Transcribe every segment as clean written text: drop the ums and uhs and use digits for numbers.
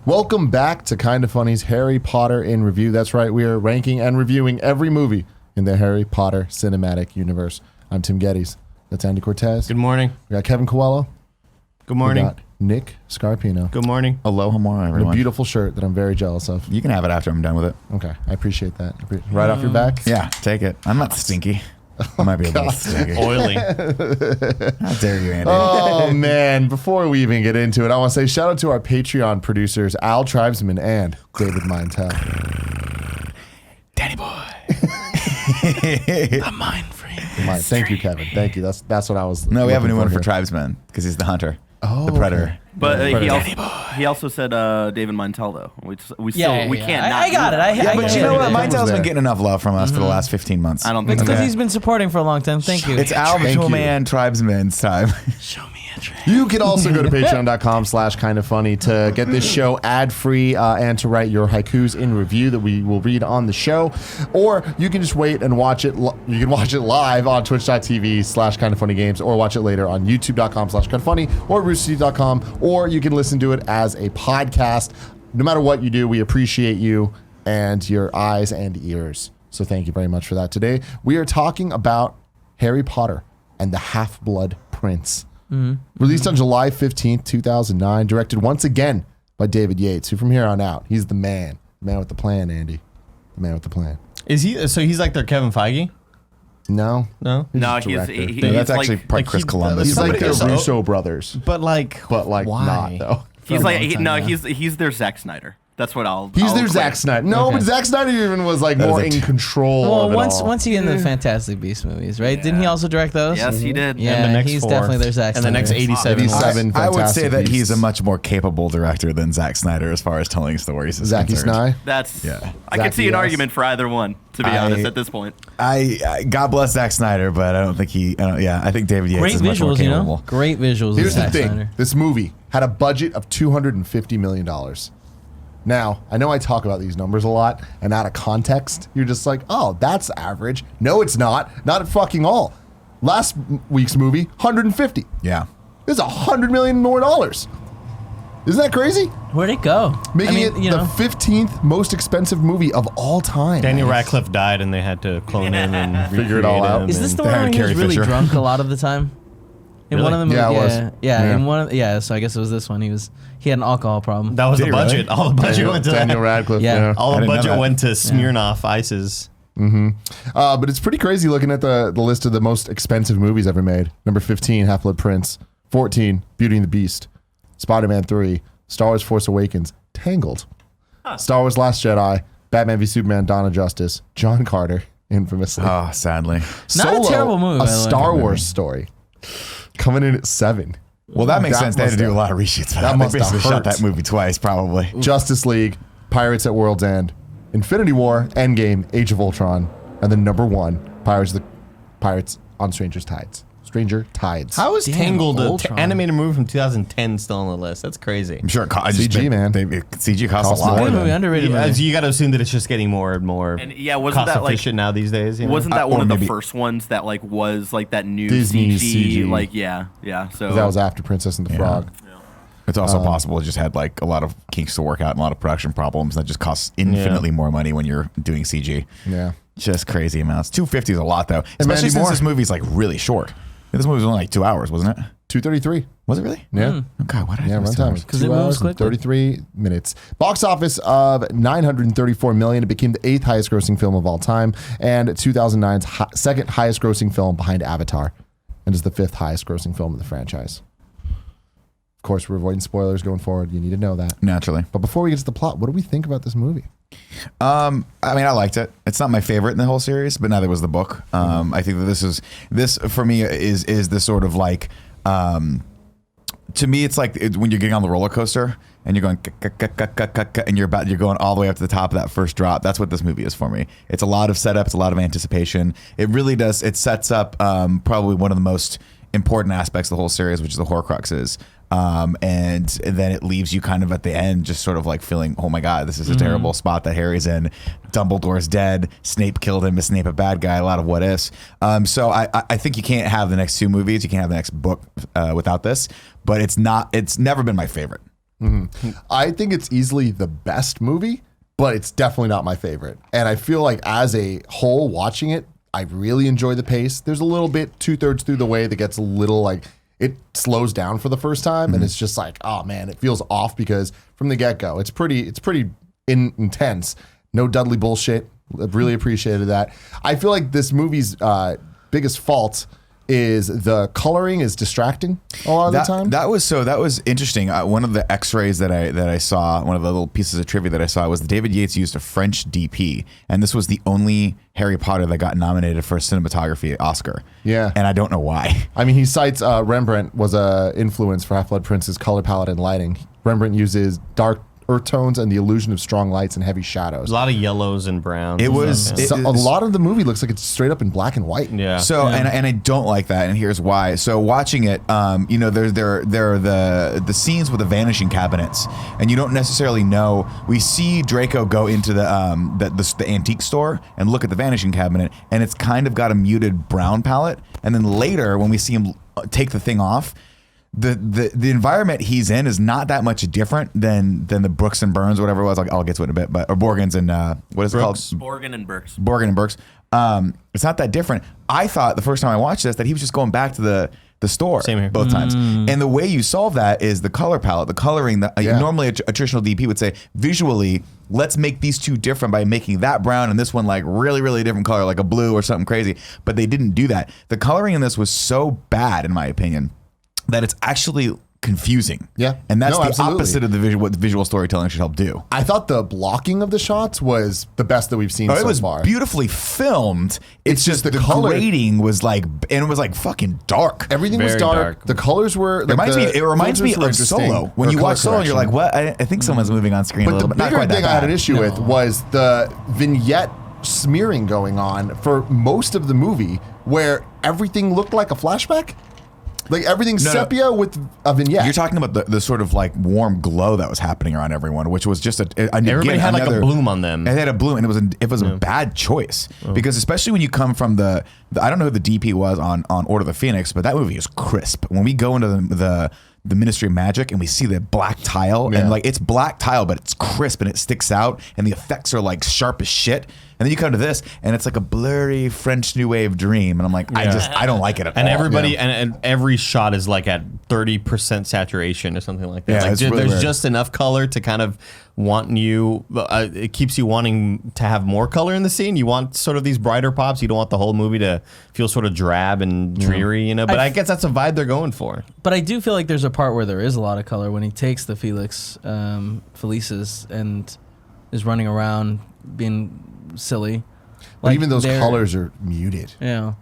Welcome back to Kinda Funny's Harry Potter in Review. That's right, we are ranking and reviewing every movie in the Harry Potter cinematic universe. I'm Tim Gettys. That's Andy Cortez. Good morning. We got Kevin Coelho. Good morning. We got Nick Scarpino. Good morning. Aloha more, everyone. A beautiful shirt that I'm very jealous of. You can have it after I'm done with it. Okay, I appreciate that. Right off your back? Yeah, take it. I'm not stinky. I might be a little stinky. Oily. How dare you, Andy? Oh, man. Before we even get into it, I want to say shout out to our Patreon producers, Al Tribesman and David Mintel. Danny boy. I'm mind free. Thank you, Kevin. Thank you. That's what I was. No, we have a new one for here. Tribesman because he's the hunter. Oh, the predator. okay. But he also said David Mintel, though. We can't. I got it. But you know what? Mintel's Mintel's there. been getting enough love from us for the last 15 months. I don't think It's because so. he's been supporting for a long time. Thank you. It's Al Thank you. Man Tribesman's time. Show me a trick. You can also go to patreon.com/kindafunny to get this show ad-free and to write your haikus in review that we will read on the show. Or you can just wait and watch it. You can watch it live on twitch.tv/kindafunnygames or watch it later on youtube.com/kindafunny or roosterteeth.com, or you can listen to it as a podcast. No matter what you do, we appreciate you and your eyes and ears. So thank you very much for that. Today, we are talking about Harry Potter and the Half-Blood Prince. Released on July 15th, 2009, directed once again by David Yates, who from here on out, he's the man with the plan, Andy. The man with the plan. Is he? So he's like their Kevin Feige? No. No. No, just he's director. No, that's actually like, probably Chris Columbus. He's like their Somebody- Russo brothers, But like but like why? not, though. he's For a like long time, yeah. he's their Zack Snyder. That's what I'll. He's their claim. Zack Snyder. No, Okay. but Zack Snyder even was like That more is in control well, of it once all. once he in the Fantastic Beasts movies, right? Didn't he also direct those? Yes, he did. Yeah, And the next he's 4. definitely their Zack And the next Snyder. 87. 87 I would Fantastic say that he's a Beasts. much more capable director than Zack Snyder as far as telling stories is Zachy concerned. Sny. That's. Yeah. I can see an Zachy, yes. argument for either one. To be honest, at this point. I God bless Zack Snyder, but I don't think he. I think David Yates Great is much more visuals, you capable. know? Great visuals. Here's of the Zack thing. Snyder. This movie had a budget of $250 million. Now, I know I talk about these numbers a lot, and out of context, you're just like, oh, that's average. No, it's not. Not at fucking all. Last week's movie, 150. Yeah. There's $100 million more dollars. Isn't that crazy? Where'd it go? Making it the 15th most expensive movie of all time. Daniel Radcliffe died and they had to clone him and Figure it all recreate out. him Is this and- the They one hired where he was Carrie really Fisher. drunk a lot of the time? In one of the movies, Yeah, it was. Yeah. In one of so I guess it was this one. He had an alcohol problem. That was Did the he really? budget. All the budget went to Daniel Radcliffe. Yeah. Yeah. All I the didn't know budget that. went to Smirnoff Ices. But it's pretty crazy looking at the list of the most expensive movies ever made. Number 15, Half-Blood Prince. 14, Beauty and the Beast. Spider-Man 3. Star Wars Force Awakens. Tangled. Star Wars Last Jedi. Batman v Superman, Dawn of Justice. John Carter, infamously. Oh, sadly. Not a terrible movie, A by the way. Star Wars story. Coming in at 7. Well, that makes That sense. They had to must do a have- lot of reshoots. that They must have basically shot hurt. that movie twice, probably. Justice League. Pirates at World's End. Infinity War. Endgame. Age of Ultron. And then number 1, Pirates on Stranger Tides. How is Damn, Tangled, an Ultron. animated movie from 2010, still on the list? That's crazy. I'm sure it cost CG, man. CG costs Costs a lot. more Good than- movie, underrated Yeah, movie. so you got to assume that it's just getting more and more And yeah, wasn't cost that like efficient now these days? You know? wasn't that one Or of the maybe- first ones that like was like that new Disney CG? CG. Like yeah. So That was after Princess and the Frog. It's also possible it just had like a lot of kinks to work out and a lot of production problems that just costs infinitely more money when you're doing CG. Yeah. Just crazy amounts. 250 is a lot though, especially Mandy since Moore. this movie's like really short. This movie was only like 2 hours, wasn't it? 233. Was it really? Yeah. Oh God, why did I Yeah, think it was 2 runtime. hours? 'Cause it 2 moves hours and quickly. 33 minutes. Box office of $934 million. It became the 8th highest grossing film of all time and 2009's second highest grossing film behind Avatar, and is the 5th highest grossing film of the franchise. Of course, we're avoiding spoilers going forward. You need to know that. Naturally. But before we get to the plot, what do we think about this movie? I mean, I liked it. It's not my favorite in the whole series, but neither was the book. I think that this for me is the sort of like, to me, it's like when you're getting on the roller coaster and you're going and you're going all the way up to the top of that first drop. That's what this movie is for me. It's a lot of setup. It's a lot of anticipation. It really does. It sets up probably one of the most important aspects of the whole series, which is the Horcruxes. And then it leaves you kind of at the end just sort of like feeling, oh my God, this is a terrible spot that Harry's in. Dumbledore's dead. Snape killed him. Is Snape a bad guy? A lot of what ifs. So I think you can't have the next 2 movies. You can't have the next book without this. But it's never been my favorite. I think it's easily the best movie, but it's definitely not my favorite. And I feel like as a whole, watching it, I really enjoy the pace. There's a little bit 2/3 through the way that gets a little like it slows down for the first time, and it's just like, oh man, it feels off because from the get-go, it's pretty intense. No Dudley bullshit. I really appreciated that. I feel like this movie's biggest fault is the coloring is distracting a lot of the time. That was interesting. One of the X-rays that I saw, one of the little pieces of trivia that I saw was that David Yates used a French DP, and this was the only Harry Potter that got nominated for a cinematography Oscar. Yeah, and I don't know why. I mean, he cites Rembrandt was a influence for Half-Blood Prince's color palette and lighting. Rembrandt uses dark earth tones and the illusion of strong lights and heavy shadows. A lot of yellows and browns. It was a lot of the movie looks like it's straight up in black and white. Yeah. So and I don't like that, and here's why. So watching it, there are the scenes with the vanishing cabinets, and you don't necessarily know. We see Draco go into the antique store and look at the vanishing cabinet, and it's kind of got a muted brown palette. And then later, when we see him take the thing off, the environment he's in is not that much different than the Brooks and Burns, whatever it was. I'll get to it in a bit, but or Borgans and what is Brooks. it called? Borgin and Burks. Borgin and Burks. It's not that different. I thought the first time I watched this that he was just going back to the store. Same here. Both times. And the way you solve that is the color palette, the coloring. Normally a traditional DP would say visually, let's make these two different by making that brown and this one like really, really different color, like a blue or something crazy. But they didn't do that. The coloring in this was so bad, in my opinion, that it's actually confusing. Yeah. And that's the absolutely. opposite of what the visual storytelling should help do. I thought the blocking of the shots was the best that we've seen so It was far. beautifully filmed. It's just the color grading was like, and it was like fucking dark. Everything was Very dark. dark. The colors were. It reminds me of Solo. When you watch Solo, you're like, what? I think someone's moving on screen a But little the bit. Not bigger quite that thing I had bad. an issue with was the vignette smearing going on for most of the movie, where everything looked like a flashback. Like everything's sepia with a vignette. You're talking about the sort of like warm glow that was happening around everyone, which was just Everybody had like a bloom on them. And they had a bloom, and it was a bad choice because especially when you come from the I don't know who the DP was on Order of the Phoenix, but that movie is crisp. When we go into the Ministry of Magic and we see the black tile and like it's black tile, but it's crisp and it sticks out and the effects are like sharp as shit. And then you come to this and it's like a blurry French New Wave dream. And I'm like, I don't like it at all. And everybody and every shot is like at 30% saturation or something like that. Yeah, Like it's really there's weird. just enough color to kind of want you. It keeps you wanting to have more color in the scene. You want sort of these brighter pops. You don't want the whole movie to feel sort of drab and dreary, you know. But I guess that's a vibe they're going for. But I do feel like there's a part where there is a lot of color when he takes the Felices and is running around being silly. But even those colors are muted. Yeah.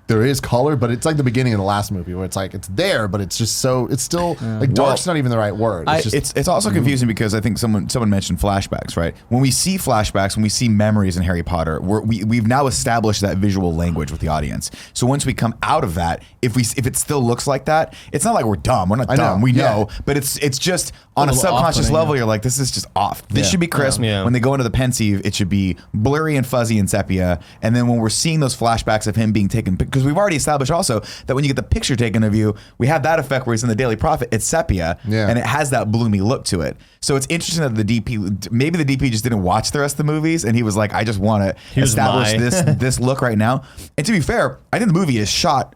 There is color, but it's like the beginning of the last movie where it's like it's there, but it's just so it's still like dark's not even the right word. It's also confusing because I think someone mentioned flashbacks, right? When we see flashbacks, when we see memories in Harry Potter, we've now established that visual language with the audience. So once we come out of that, if it still looks like that, it's not like we're dumb. We're not dumb. We know, but it's just on a subconscious level. You're like, this is just off. This should be crisp. Yeah. When they go into the pensieve, it should be blurry and fuzzy and sepia. And then when we're seeing those flashbacks of him being taken, because we've already established also that when you get the picture taken of you, we have that effect where he's in the Daily Prophet, it's sepia, and it has that bloomy look to it. So it's interesting that the DP, maybe the DP just didn't watch the rest of the movies, and he was like, I just want to establish this look right now. And to be fair, I think the movie is shot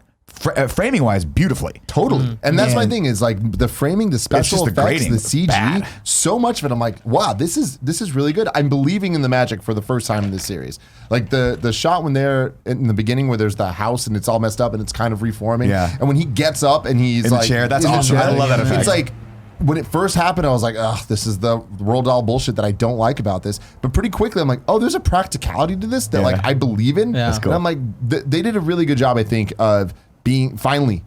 framing wise beautifully. Totally. And that's my thing is like the framing, the special just the effects, grading. the CG, Bad. so much of it. I'm like, wow, this is really good. I'm believing in the magic for the first time in this series. Like the shot when they're in the beginning where there's the house and it's all messed up and it's kind of reforming. Yeah. And when he gets up and he's In the like chair, that's in the awesome. I love that effect. It's like when it first happened, I was like, ugh, this is the Roald Dahl bullshit that I don't like about this. But pretty quickly, I'm like, oh, there's a practicality to this that like I believe in. Yeah. That's cool. And I'm like, they did a really good job, I think, of being finally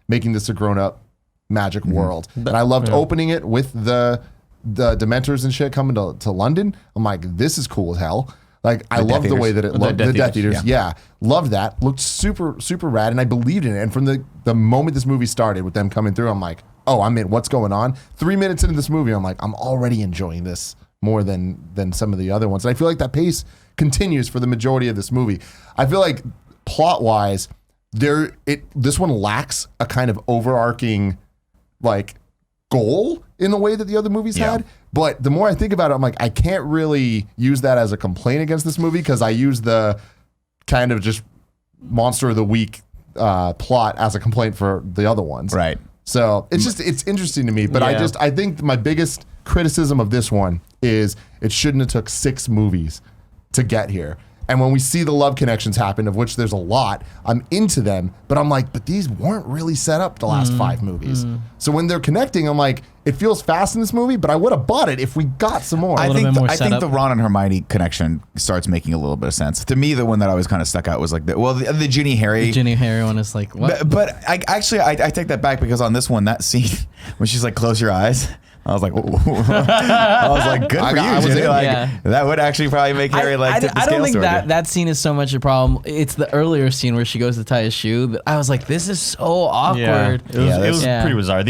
making this a grown-up magic world. And I loved opening it with the Dementors and shit coming to London. I'm like, this is cool as hell. Like I love the way that it looked. The Death Eaters, yeah. Loved that. Looked super rad, and I believed in it. And from the moment this movie started with them coming through, I'm like, oh, I'm in. What's going on? 3 minutes into this movie, I'm like, I'm already enjoying this more than some of the other ones. And I feel like that pace continues for the majority of this movie. I feel like plot-wise, this one lacks a kind of overarching like goal in a way that the other movies had. But the more I think about it, I'm like, I can't really use that as a complaint against this movie because I use the kind of just monster of the week plot as a complaint for the other ones. Right. So it's interesting to me. But I think my biggest criticism of this one is it shouldn't have took 6 movies to get here. And when we see the love connections happen, of which there's a lot, I'm into them. But I'm like, but these weren't really set up the last 5 movies. So when they're connecting, I'm like, it feels fast in this movie, but I would have bought it if we got some more. I think the Ron and Hermione connection starts making a little bit of sense. To me, the one that always kind of stuck out was like, the Ginny Harry. The Ginny Harry one is like, what? But I take that back because on this one, that scene when she's like, close your eyes. I was like, ooh. I was like, good for you, Ginny. Like, that would actually probably make Harry like tip the I don't scales think toward that scene is so much a problem. It's the earlier scene where she goes to tie his shoe that I was like, this is so awkward. Yeah. It was pretty bizarre.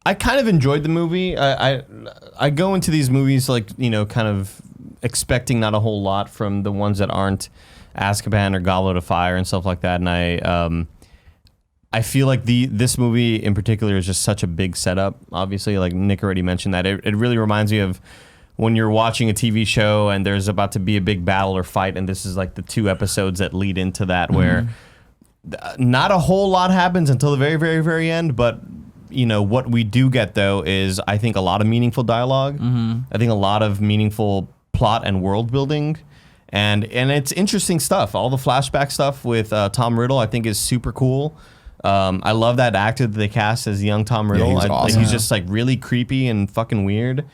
I kind of enjoyed the movie. I go into these movies like, you know, kind of expecting not a whole lot from the ones that aren't Azkaban or Goblet of Fire and stuff like that. And I feel like this movie in particular is just such a big setup. Obviously, like Nick already mentioned that. It really reminds me of when you're watching a TV show and there's about to be a big battle or fight, and this is like the 2 episodes that lead into that, where not a whole lot happens until the very, very, very end. But, you know, what we do get, though, is I think a lot of meaningful dialogue. I think a lot of meaningful plot and world building. And it's interesting stuff. All the flashback stuff with Tom Riddle, I think, is super cool. I love that actor that they cast as young Tom Riddle. Yeah, he's awesome. He's just like really creepy and fucking weird.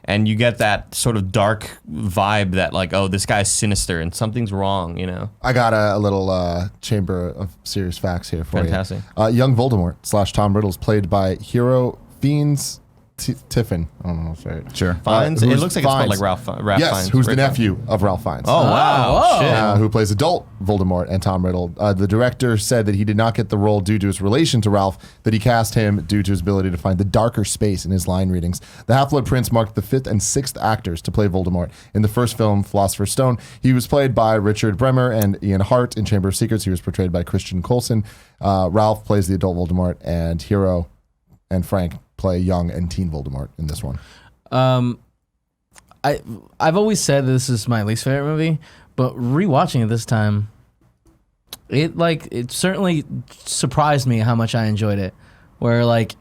And you get that sort of dark vibe that like, oh, this guy's sinister and something's wrong, you know? I got a little chamber of serious facts here for Fantastic. you. Young Voldemort / Tom Riddle is played by Hero Fiennes Tiffin. I don't know if I Sure. Fiennes? It looks like it's spelled like Ralph Fiennes. Who's the nephew of Ralph Fiennes. Oh, wow. Shit. Who plays adult Voldemort and Tom Riddle. The director said that he did not get the role due to his relation to Ralph, that he cast him due to his ability to find the darker space in his line readings. The Half-Blood Prince marked the 5th and 6th actors to play Voldemort. In the first film, Philosopher's Stone, he was played by Richard Bremer and Ian Hart. In Chamber of Secrets, he was portrayed by Christian Coulson. Ralph plays the adult Voldemort, and Hero and Frank play young and teen Voldemort in this one. I've always said this is my least favorite movie, but rewatching it this time, it certainly surprised me how much I enjoyed it. Where like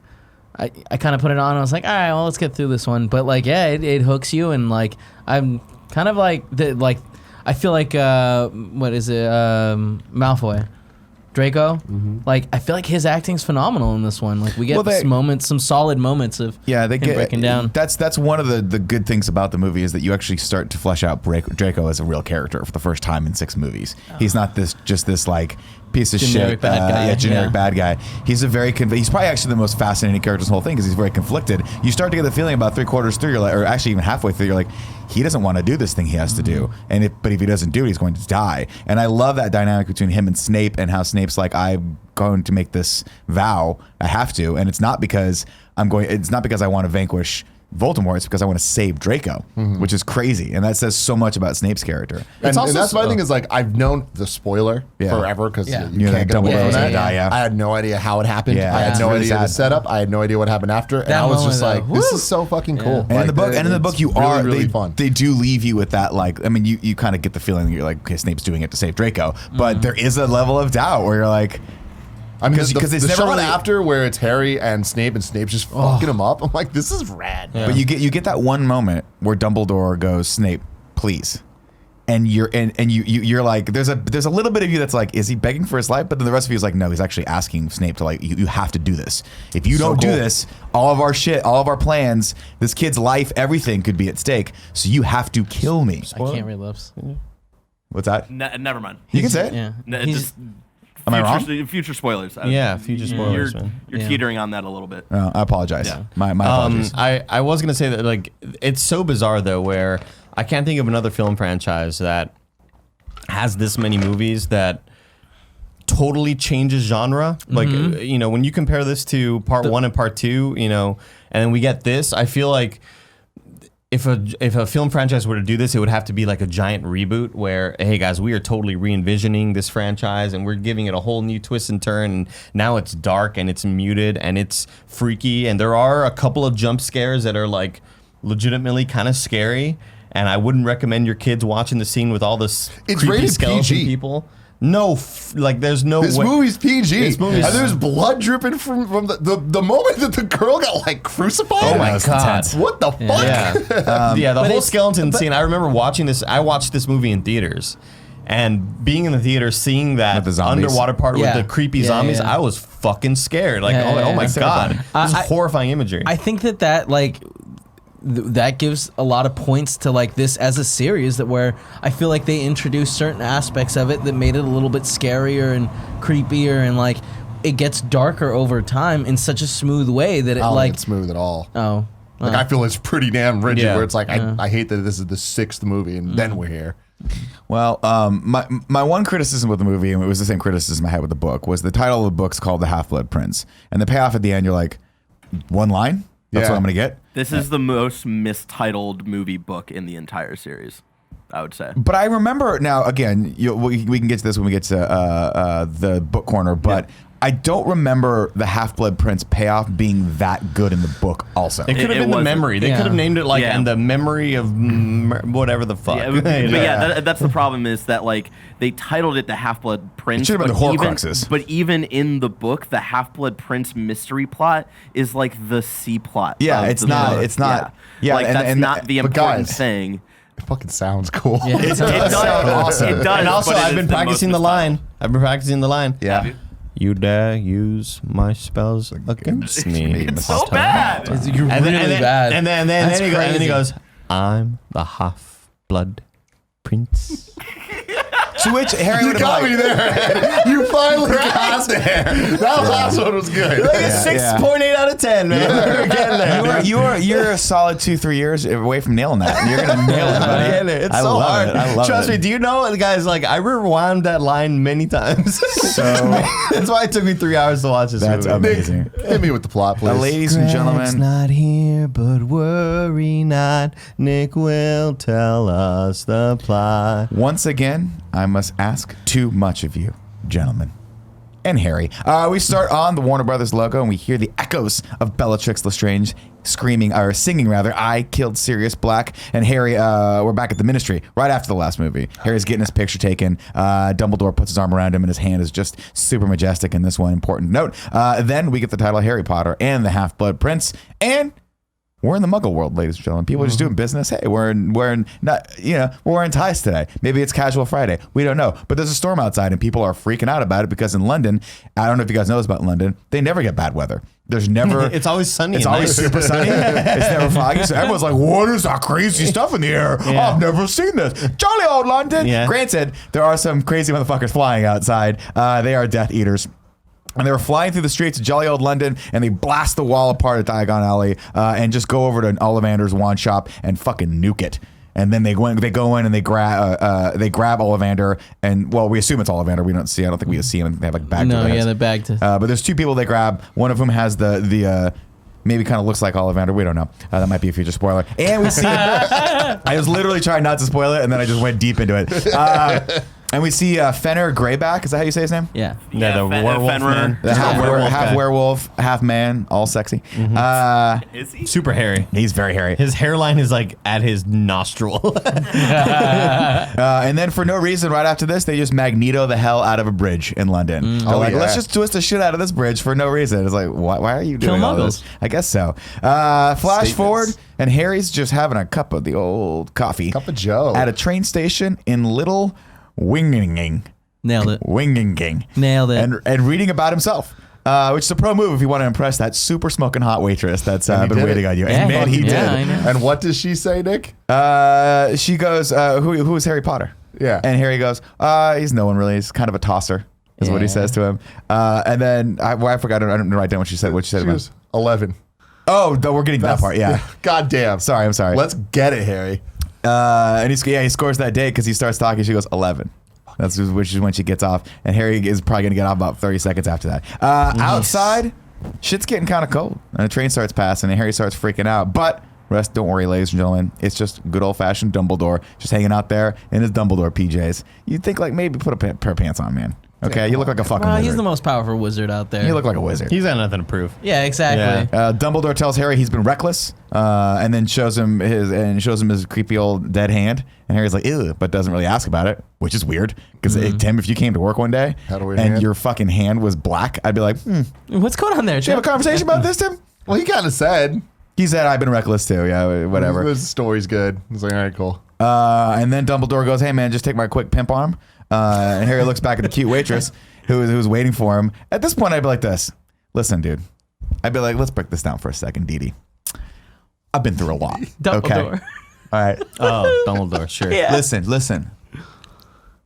I kind of put it on, and I was like, all right, well, let's get through this one. But like, yeah, it hooks you, and like I'm kind of like I feel like what is it, Malfoy. Draco, like I feel like his acting's phenomenal in this one. Like we get some solid moments of him breaking down. That's one of the good things about the movie is that you actually start to flesh out Draco as a real character for the first time in 6 movies. He's not this like piece of generic shit bad guy. generic bad guy. He's he's probably actually the most fascinating character in the whole thing because he's very conflicted. You start to get the feeling about 3/4 through, you're like, or actually even halfway through, you're like, he doesn't want to do this thing he has to do, but if he doesn't do it, he's going to die. And I love that dynamic between him and Snape, and how Snape's like, I'm going to make this vow, I have to, and it's not because I want to vanquish Voldemort, it's because I want to save Draco, which is crazy, and that says so much about Snape's character. And that's my thing is like I've known the spoiler forever because you can't get away from that. I had no idea how it happened. I had no idea the setup. I had no idea what happened after, and I was just like, "This is so fucking cool." And in the book, you are really fun. They do leave you with that like. I mean, you kind of get the feeling that you're like, okay, Snape's doing it to save Draco, but there is a level of doubt where you're like. I mean, because it's never shot after where it's Harry and Snape's just fucking him up. I'm like, this is rad. Yeah. But you get that one moment where Dumbledore goes, Snape, please, and you're like, there's a little bit of you that's like, is he begging for his life? But then the rest of you is like, no, he's actually asking Snape to like, you have to do this. If you don't do this, all of our shit, all of our plans, this kid's life, everything could be at stake. So you have to kill me. I can't read lips. What's that? Never mind. You can say it. Yeah. Am I wrong? Future spoilers. Future spoilers. You're teetering on that a little bit. I apologize. Yeah. My apologies. I was gonna say that like it's so bizarre though, where I can't think of another film franchise that has this many movies that totally changes genre. Like you know, when you compare this to part 1 and part 2, you know, and then we get this, I feel like if a film franchise were to do this, it would have to be like a giant reboot where, hey guys, we are totally re-envisioning this franchise and we're giving it a whole new twist and turn. And now it's dark and it's muted and it's freaky. And there are a couple of jump scares that are like legitimately kind of scary. And I wouldn't recommend your kids watching the scene with all this It's creepy rated skeleton PG. people. No, like there's no This way. movie's PG. This movie's- and there's blood dripping from the moment that the girl got like crucified. Oh my That's God. intense. What the fuck? Yeah, the But whole it's- skeleton scene. I remember watching this. I watched this movie in theaters, and being in the theater, seeing that With the zombies. underwater part Yeah. with the creepy Yeah, zombies, yeah. I was fucking scared. Like, Yeah, oh my yeah. God, this is I- horrifying imagery. I think that like that gives a lot of points to like this as a series that where I feel like they introduced certain aspects of it that made it a little bit scarier and creepier and like it gets darker over time in such a smooth way that it I don't like think it's smooth at all. oh Like I feel it's pretty damn rigid. Yeah. Where it's like I hate that this is the 6th movie and then we're here. Well, my one criticism with the movie, and it was the same criticism I had with the book, was the title of the book's called The Half-Blood Prince, and the payoff at the end, you're like, one line. That's Yeah. what I'm gonna get. This is the most mistitled movie book in the entire series, I would say. But I remember now. Again, we can get to this when we get to the book corner. But I don't remember the Half-Blood Prince payoff being that good in the book. Also, it could have it been the wasn't. memory. They Yeah. could have named it like Yeah. in the memory of whatever the fuck. Yeah, but yeah, that's the problem is that like they titled it the Half-Blood Prince. should've been but the Horcruxes. But even in the book, the Half-Blood Prince mystery plot is like the C plot. Yeah, of it's the not- book. it's not- yeah, like and- that's and- not the but important guys- thing. It fucking sounds cool. yeah, It does. awesome. It does. And also, but it I've is been the practicing most the line. I've been practicing the line. Yeah. You dare use my spells against me. It's so bad. It's- you're And really then, bad And then That's he crazy. goes, I'm the half-blood prince. to which Harry You would got have me there. You finally got there. That last one was good. Like a Yeah, 6.8 out of 10, man. We're getting there. You're a solid 2-3 years away from nailing that. You're gonna nail it, buddy. Yeah, it's I so love hard. it. I love Trust it. me, do you know, guys, like, I rewound that line many times. So That's why it took me 3 hours to watch this that's movie. amazing. Hit me with the plot, please. Ladies and Greg's gentlemen, not here, but worry not. Nick will tell us the plot. once again, I must ask too much of you, gentlemen. And Harry. We start on the Warner Brothers logo, and we hear the echoes of Bellatrix Lestrange screaming, or singing rather, I killed Sirius Black. And Harry, we're back at the Ministry, right after the last movie. Harry's getting his picture taken. Dumbledore puts his arm around him, and his hand is just super majestic in this one important note. Then we get the title Harry Potter and the Half-Blood Prince, and we're in the Muggle world, ladies and gentlemen. People are just doing business. Hey, we're wearing ties today. Maybe it's Casual Friday. We don't know. But there's a storm outside, and people are freaking out about it because in London, I don't know if you guys know this about London, they never get bad weather. There's never. It's always sunny. It's and always nice. super sunny. It's never foggy. So everyone's like, what is that crazy stuff in the air? Yeah. I've never seen this. Jolly old London. Yeah. Granted, there are some crazy motherfuckers flying outside. They are Death Eaters. And they were flying through the streets of jolly old London, and they blast the wall apart at Diagon Alley and just go over to Ollivander's wand shop and fucking nuke it. And then they go in and they grab Ollivander, and well, we assume it's Ollivander. We don't see. I don't think we see him. They have like bags. no yeah the bag to But there's two people they grab. One of them has the maybe kind of looks like Ollivander. We don't know. That might be a future spoiler. And we see. I was literally trying not to spoil it, and then I just went deep into it. And we see Fenrir Greyback. Is that how you say his name? yeah Yeah, the werewolf Fenrir. man. The half guy. werewolf, half man, all sexy. Is he? Super hairy. He's very hairy. His hairline is like at his nostril. And then for no reason, right after this, they just Magneto the hell out of a bridge in London. They're like, yeah. let's just twist the shit out of this bridge for no reason. It's like, why are you doing Kill all this? muggles. I guess so. Flash Statements. forward, and Harry's just having a cup of the old coffee Cup of Joe. at a train station in Little Winging. nailed it Winging. nailed it And reading about himself. Which is a pro move if you want to impress that super smoking hot waitress that's And he been did waiting it. on you. Yeah, And man, he yeah, I did. know. And what does she say, Nick? She goes, who is Harry Potter? Yeah. And Harry goes, he's no one really. He's kind of a tosser, is what he Yeah. says to him. And then I forgot. I didn't write down what she said. What she said She about goes 11. Oh, we're getting to that part. Yeah. God damn. Sorry, I'm sorry. Let's get it, Harry. And he scores that day because he starts talking. She goes 11. Which is when she gets off. And Harry is probably going to get off about 30 seconds after that. Outside, shit's getting kind of cold. And a train starts passing and Harry starts freaking out. But Rest, don't worry, ladies and gentlemen. It's just good old-fashioned Dumbledore just hanging out there in his Dumbledore PJs. You'd think, like, maybe put a pair of pants on, man. Okay, you look like a fucking wizard. He's the most powerful wizard out there. You look like a wizard. He's got nothing to prove. Yeah, exactly. Dumbledore tells Harry he's been reckless, and then shows him his creepy old dead hand. And Harry's like, ew, but doesn't really ask about it, which is weird. Because Tim, if you came to work one day and your fucking hand was black, I'd be like, What's going on there? Did you have a conversation about this, Tim? Well, he kind of said. He said, I've been reckless too. Yeah, whatever. This story's good. He's like, all right, cool. And then Dumbledore goes, hey, man, just take my quick pimp arm. And Harry looks back at the cute waitress who's waiting for him. At this point, I'd be like this. Listen, dude. I'd be like, let's break this down for a second, Dee Dee. I've been through a lot. Dumbledore. Okay? All right. Oh, Dumbledore, sure. Yeah. Listen.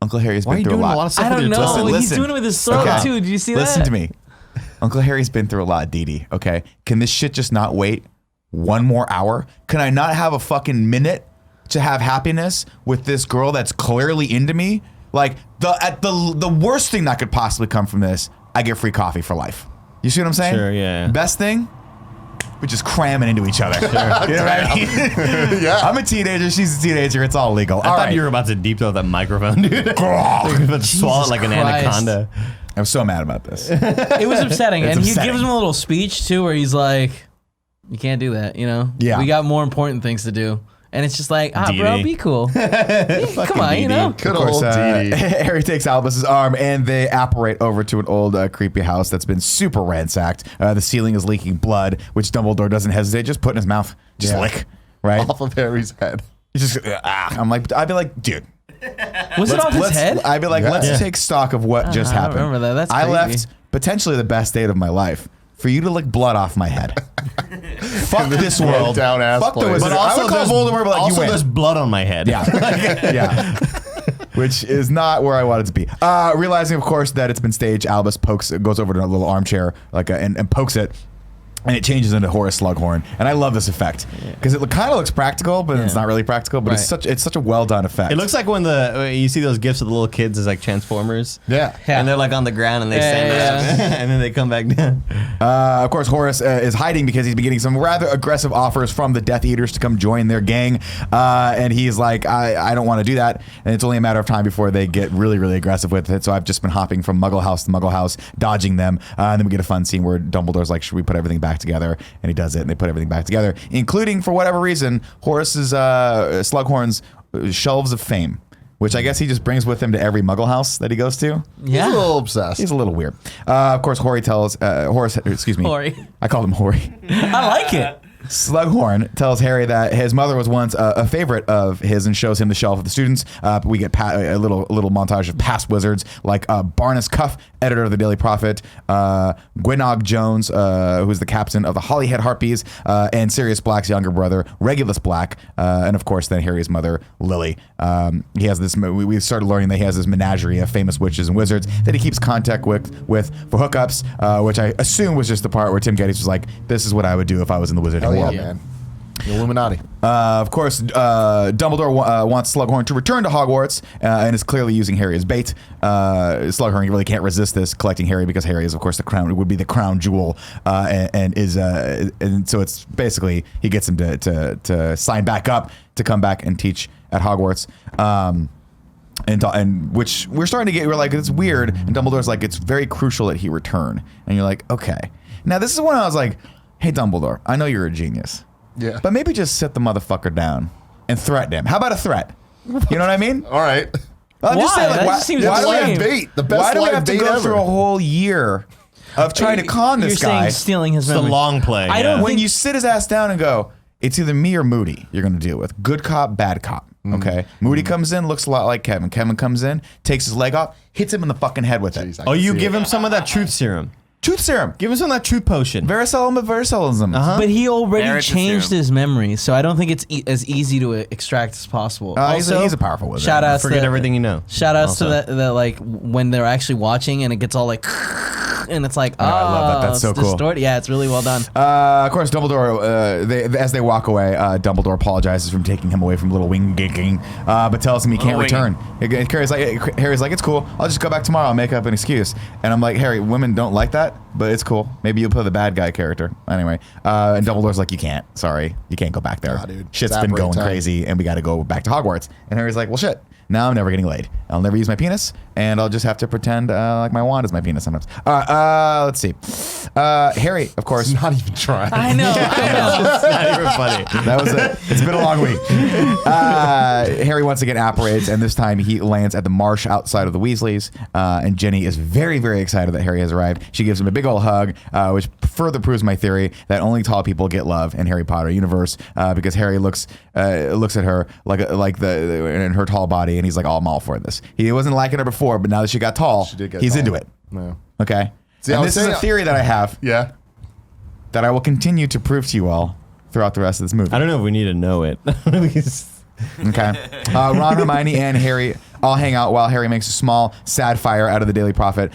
Uncle Harry's Why are been you through doing a a lot lot. of stuff I with don't your know. tongue? He's Listen. doing it with his throat, Okay. too. Did you see that? Listen to me. Uncle Harry's been through a lot, Dee Dee, okay? Can this shit just not wait one more hour? Can I not have a fucking minute to have happiness with this girl that's clearly into me? Like, the worst thing that could possibly come from this, I get free coffee for life. You see what I'm saying? Sure, yeah. Best thing? We're just cramming into each other. You know what I mean? Yeah. I'm a teenager. She's a teenager. It's all legal. I All thought right. you were about to deep throat that microphone, dude. You were about to swallow it like an Christ. anaconda. I'm so mad about this. It was upsetting. It's And he upsetting. gives him a little speech, too, where he's like, you can't do that, you know? Yeah. We got more important things to do. And it's just like, bro, Dee-Dee. be cool. Yeah, come on, you know? Good Of course, old Dee Dee. Harry takes Albus's arm and they apparate over to an old creepy house that's been super ransacked. The ceiling is leaking blood, which Dumbledore doesn't hesitate, just put in his mouth, just Yeah. lick, right? Off of Harry's head. Just I'd be like, dude. Was it off his let's- head? I'd be like, Yeah. let's Yeah. take stock of what just I don't happened. remember that. That's I crazy. left potentially the best date of my life for you to lick blood off my head. Fuck this world. down ass Fuck the place. wizard. I would call Voldemort, but like, also you win. there's blood on my head. Yeah. Yeah. Which is not where I wanted to be. Realizing, of course, that it's been staged, Albus goes over to a little armchair and pokes it. And it changes into Horace Slughorn, and I love this effect because it kind of looks practical, but it's not really practical. But Right. it's such a well done effect. It looks like when you see those gifs of the little kids as like Transformers. Yeah. And they're like on the ground and they stand up and then they come back down. Of course, Horace is hiding because he's been getting some rather aggressive offers from the Death Eaters to come join their gang, and he's like, I don't want to do that, and it's only a matter of time before they get really, really aggressive with it. So I've just been hopping from Muggle house to Muggle house, dodging them, and then we get a fun scene where Dumbledore's like, should we put everything back together? And he does it, and they put everything back together, including, for whatever reason, Horace's Slughorn's shelves of fame, which I guess he just brings with him to every Muggle house that he goes to. Yeah. He's a little obsessed. He's a little weird. Of course, Horace, excuse me. Hoary. I called him Hoary. I like it. Slughorn tells Harry that his mother was once a favorite of his and shows him the shelf of the students. We get a little montage of past wizards like Barnus Cuff, editor of the Daily Prophet, Gwynog Jones, who's the captain of the Holyhead Harpies, and Sirius Black's younger brother, Regulus Black, and of course then Harry's mother, Lily. He has this. We started learning that he has this menagerie of famous witches and wizards that he keeps contact with for hookups, which I assume was just the part where Tim Gettys was like, "This is what I would do if I was in the wizarding Hell yeah, world." man. The Illuminati. Of course, Dumbledore wants Slughorn to return to Hogwarts and is clearly using Harry as bait. Slughorn really can't resist this, collecting Harry because Harry is, of course, it would be the crown jewel, and so it's basically he gets him to sign back up to come back and teach at Hogwarts. And which we're starting to get, we're like, it's weird, and Dumbledore's like, it's very crucial that he return, and you're like, okay. Now this is when I was like, hey Dumbledore, I know you're a genius. Yeah. But maybe just sit the motherfucker down and threaten him. How about a threat? You know what I mean? All right. I'm just Why? saying, like, That why, just seems why do we lame. have Bait. The best why do we live have to bait go ever. through a whole year of trying to con this You're guy saying stealing his It's the memory. long play. I don't when think- you sit his ass down and go, it's either me or Moody you're going to deal with. Good cop, bad cop. Okay? Moody comes in, looks a lot like Kevin. Kevin comes in, takes his leg off, hits him in the fucking head with it. Jeez, I Oh, can you see give it. him some of that truth serum. Truth serum. Give him some of that truth potion. Vericellism. But he already There it's changed assumed. his memory, so I don't think it's as easy to extract as possible. He's a powerful wizard. Shout outs Forget to everything you know. Shout outs to Also. that like when they're actually watching and it gets all like and it's like, oh, I love that. That's so it's cool. distorted. Yeah, it's really well done. Of course, Dumbledore, as they walk away, Dumbledore apologizes from taking him away from Little Wing gigging, but tells him he can't return. Harry's like, it's cool. I'll just go back tomorrow and make up an excuse. And I'm like, Harry, women don't like that, but it's cool. Maybe you'll play the bad guy character. Anyway, and Dumbledore's like, you can't. Sorry. You can't go back there. Nah, dude. Shit's It's been going time. crazy, and we got to go back to Hogwarts. And Harry's like, well, shit. Now I'm never getting laid. I'll never use my penis, and I'll just have to pretend like my wand is my penis sometimes. Let's see. Harry, of course. Not even trying. I know. It's not even funny. That was it. It's been a long week. Harry once again apparates, and this time he lands at the marsh outside of the Weasleys. And Jenny is very, very excited that Harry has arrived. She gives him a big old hug, which further proves my theory that only tall people get love in Harry Potter universe. Because Harry looks at her in her tall body, and he's like, "Oh, I'm all for this." He wasn't liking her before, but now that she got tall, he's into it. Yeah. Okay. See, and this is a theory that I have Yeah. that I will continue to prove to you all throughout the rest of this movie. I don't know if we need to know it. Okay. Ron, Hermione, and Harry all hang out while Harry makes a small, sad fire out of the Daily Prophet,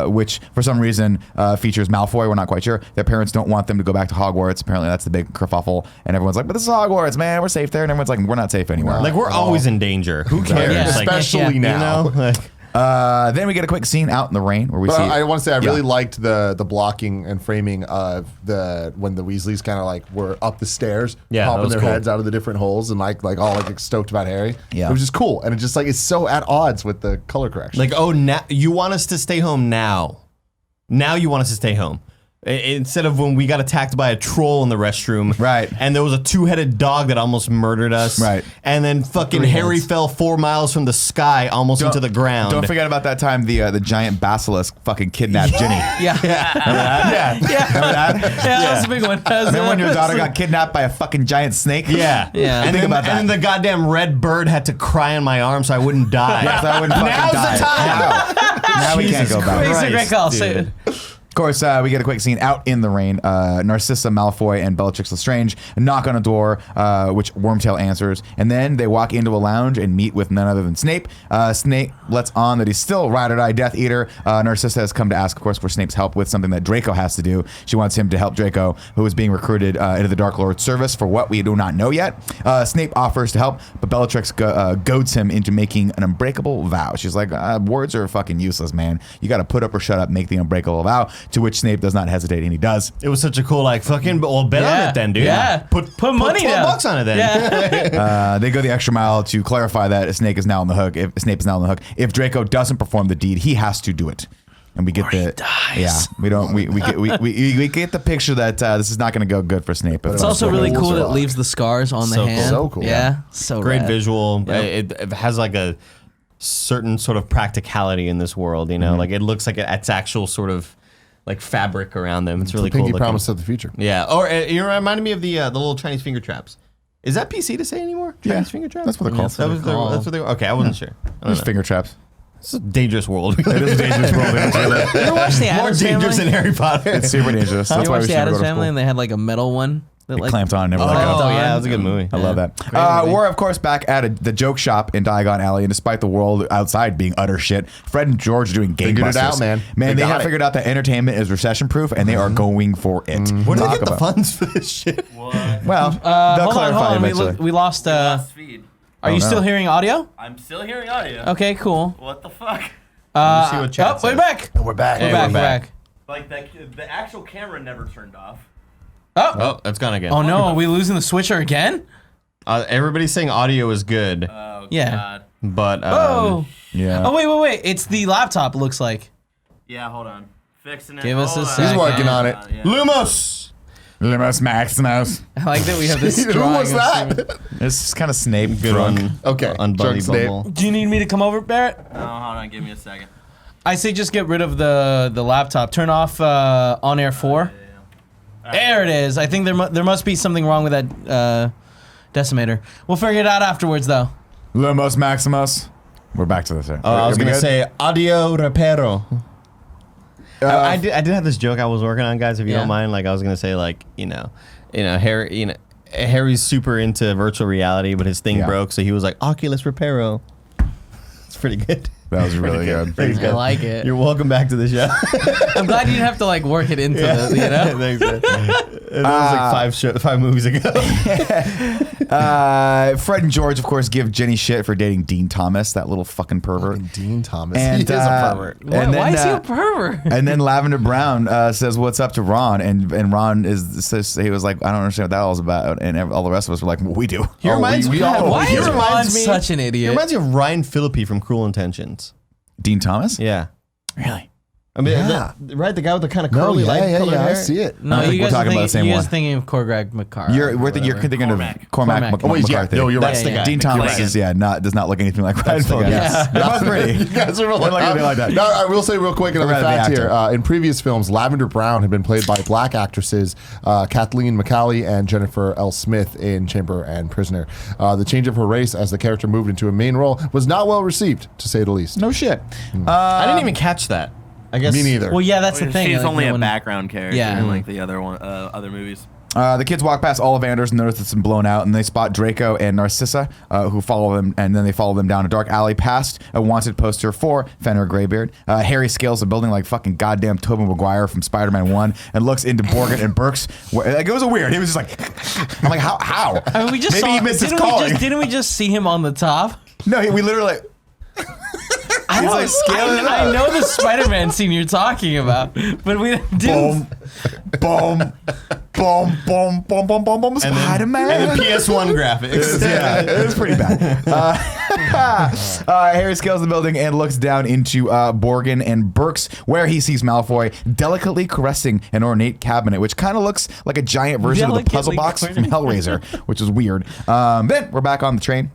which for some reason features Malfoy. We're not quite sure. Their parents don't want them to go back to Hogwarts. Apparently, that's the big kerfuffle. And everyone's like, but this is Hogwarts, man. We're safe there. And everyone's like, we're not safe anymore. Like, we're always in danger. Who cares? Yeah. Like, Especially now. You know? Like, Then we get a quick scene out in the rain where we But see. I want to say I Yeah. really liked the blocking and framing of when the Weasleys kind of like were up the stairs, Yeah, that popping was their cool. heads out of the different holes and like all like stoked about Harry. Yeah. It was just cool, and it just like it's so at odds with the color correction. like, oh, now you want us to stay home now. Now you want us to stay home. Instead of when we got attacked by a troll in the restroom. Right. And there was a 2-headed dog that almost murdered us. Right. And then fucking 3 Harry heads. fell 4 miles from the sky almost into the ground. Don't forget about that time the giant basilisk fucking kidnapped Ginny. Yeah. yeah, Remember that? Yeah, that was a big one. Remember when your daughter got kidnapped by a fucking giant snake? Yeah. Yeah. And Think then, about that. and then the goddamn red bird had to cry on my arm so I wouldn't die. So I wouldn't fucking Now's die. the time. Now we can't Jesus go back. It's a great call. dude. Of course, we get a quick scene out in the rain. Narcissa Malfoy and Bellatrix Lestrange knock on a door, which Wormtail answers, and then they walk into a lounge and meet with none other than Snape. Snape lets on that he's still ride or die Death Eater. Narcissa has come to ask, of course, for Snape's help with something that Draco has to do. She wants him to help Draco, who is being recruited into the Dark Lord's service for what we do not know yet. Snape offers to help, but Bellatrix goads him into making an unbreakable vow. She's like, words are fucking useless, man. You got to put up or shut up, make the unbreakable vow. To which Snape does not hesitate, and he does. It was such a cool, like, fucking, well, bet on it then, dude. Yeah. Put money down. $12 on it then. Yeah. They go the extra mile to clarify that Snape is now on the hook. If Draco doesn't perform the deed, he has to do it. And we get we get the picture that this is not going to go good for Snape. It's also really cool that it leaves the scars on the So cool. hand. So cool. Yeah. So Great rad. visual. Yeah. It has, like, a certain sort of practicality in this world, you know? Like, it looks like it's actual sort of, like, fabric around them. It's really cool Pinky looking. promise of the future. Yeah. Or you reminded me of the little Chinese finger traps. Is that PC to say anymore? Chinese finger traps? That's what they're called. That's what they were. Okay, I wasn't sure. I don't There's know. finger traps. It's a dangerous world. It is a dangerous world. You ever watch the More Addams dangerous Family? than Harry Potter. It's super dangerous. That's You why watch we the should never Addams go to Family, school. and they had like a metal one that It like clamped on and never Oh, let go. yeah, that was a good movie. I love that. movie. We're, of course, back at the joke shop in Diagon Alley, and despite the world outside being utter shit, Fred and George are doing Figured it gangbusters. out, man. Man, They they got have it. figured out that entertainment is recession-proof, and they are going for it. Where do they Talk get the about- funds for this shit? Well, they'll hold clarify on. eventually. We lost. Lost feed. Are you no. still hearing audio? I'm still hearing audio. Okay, cool. What the fuck? see what chat We're says. back. We're back. We're back. We're back. Like the actual camera never turned off. Oh, it's gone again. Oh no, are we losing the switcher again? Everybody's saying audio is good, Oh Yeah. god. but Oh. Yeah. Oh wait. It's the laptop. It looks like. Yeah, hold on. Fixing it. Give us Hold a on. second. He's working on it. Yeah. Lumos. Lumos Maximus. I like that we have this. Who drawing was of Steven. that? It's kind of Snape Good drunk. one. Okay, Unbuddy drunk Snape. bubble. Do you need me to come over, Barrett? Oh, hold on. Give me a second. I say just get rid of the laptop. Turn off on air 4. There it is. I think there must be something wrong with that decimator. We'll figure it out afterwards, though. Lumos Maximus. We're back to this. Oh, I was gonna say audio reparo. I did have this joke I was working on, guys. If you Yeah. don't mind, like I was gonna say, like Harry, Harry's super into virtual reality, but his thing Yeah. broke, so he was like Oculus Reparo. It's pretty good. That was really good. Thanks, I guys. like it. You're welcome back to the show. I'm glad you didn't have to like work it into the, you know. Thanks, man. That was like 5 movies ago. Fred and George, of course, give Jenny shit for dating Dean Thomas, that little fucking pervert. Fucking Dean Thomas. And, He is a pervert. Why is he a pervert? And then Lavender Brown says, "What's up?" to Ron, and Ron says he was like, "I don't understand what that all is about," and all the rest of us were like, well, "We do." He reminds me. Why he is Ron reminds me- such an He idiot? reminds me of Ryan Phillippe from Cruel Intentions. Dean Thomas? Yeah. Really? I mean, Yeah. right? The guy with the kind of No, curly, light colored hair. I see it. No, I think you we're guys are talking about the same you guys one. thinking of Cormac McCarthy. You're thinking of Cormac Oh, wait, yeah. McCarthy. No, you're right. That's the Yeah, guy. yeah. Dean Thomas is does not look anything like Ryan Phillippe. guy. They're both pretty. You guys are really They look anything like that. No, I will say real quick another Rather the fact here. actor. In previous films, Lavender Brown had been played by black actresses Kathleen McCallie and Jennifer L. Smith in Chamber and Prisoner. The change of her race as the character moved into a main role was not well received, to say the least. No shit. I didn't even catch that. I guess Me neither. Well, yeah, that's the thing. She's like, only no a one- background character Yeah. in like the other movies. The kids walk past Ollivanders and notice it's been blown out, and they spot Draco and Narcissa, who follow them, and then they follow them down a dark alley past a wanted poster for Fenrir Greybeard. Harry scales the building like fucking goddamn Tobey Maguire from Spider-Man 1 and looks into Borgin and Burke's. Like, it was weird. He was just like, I'm like, how? I mean, we just Maybe saw. he missed his Didn't we calling. didn't we just see him on the top? No, we literally. He's like scaling it I up. know the Spider-Man scene you're talking about, but we didn't. Boom, boom, boom, boom, boom, boom, boom, Spider-Man. And the PS1 graphics. Yeah, it was pretty bad. Harry scales the building and looks down into Borgin and Burke's, where he sees Malfoy delicately caressing an ornate cabinet, which kind of looks like a giant version of the puzzle box from Hellraiser, which is weird. Then we're back on the train.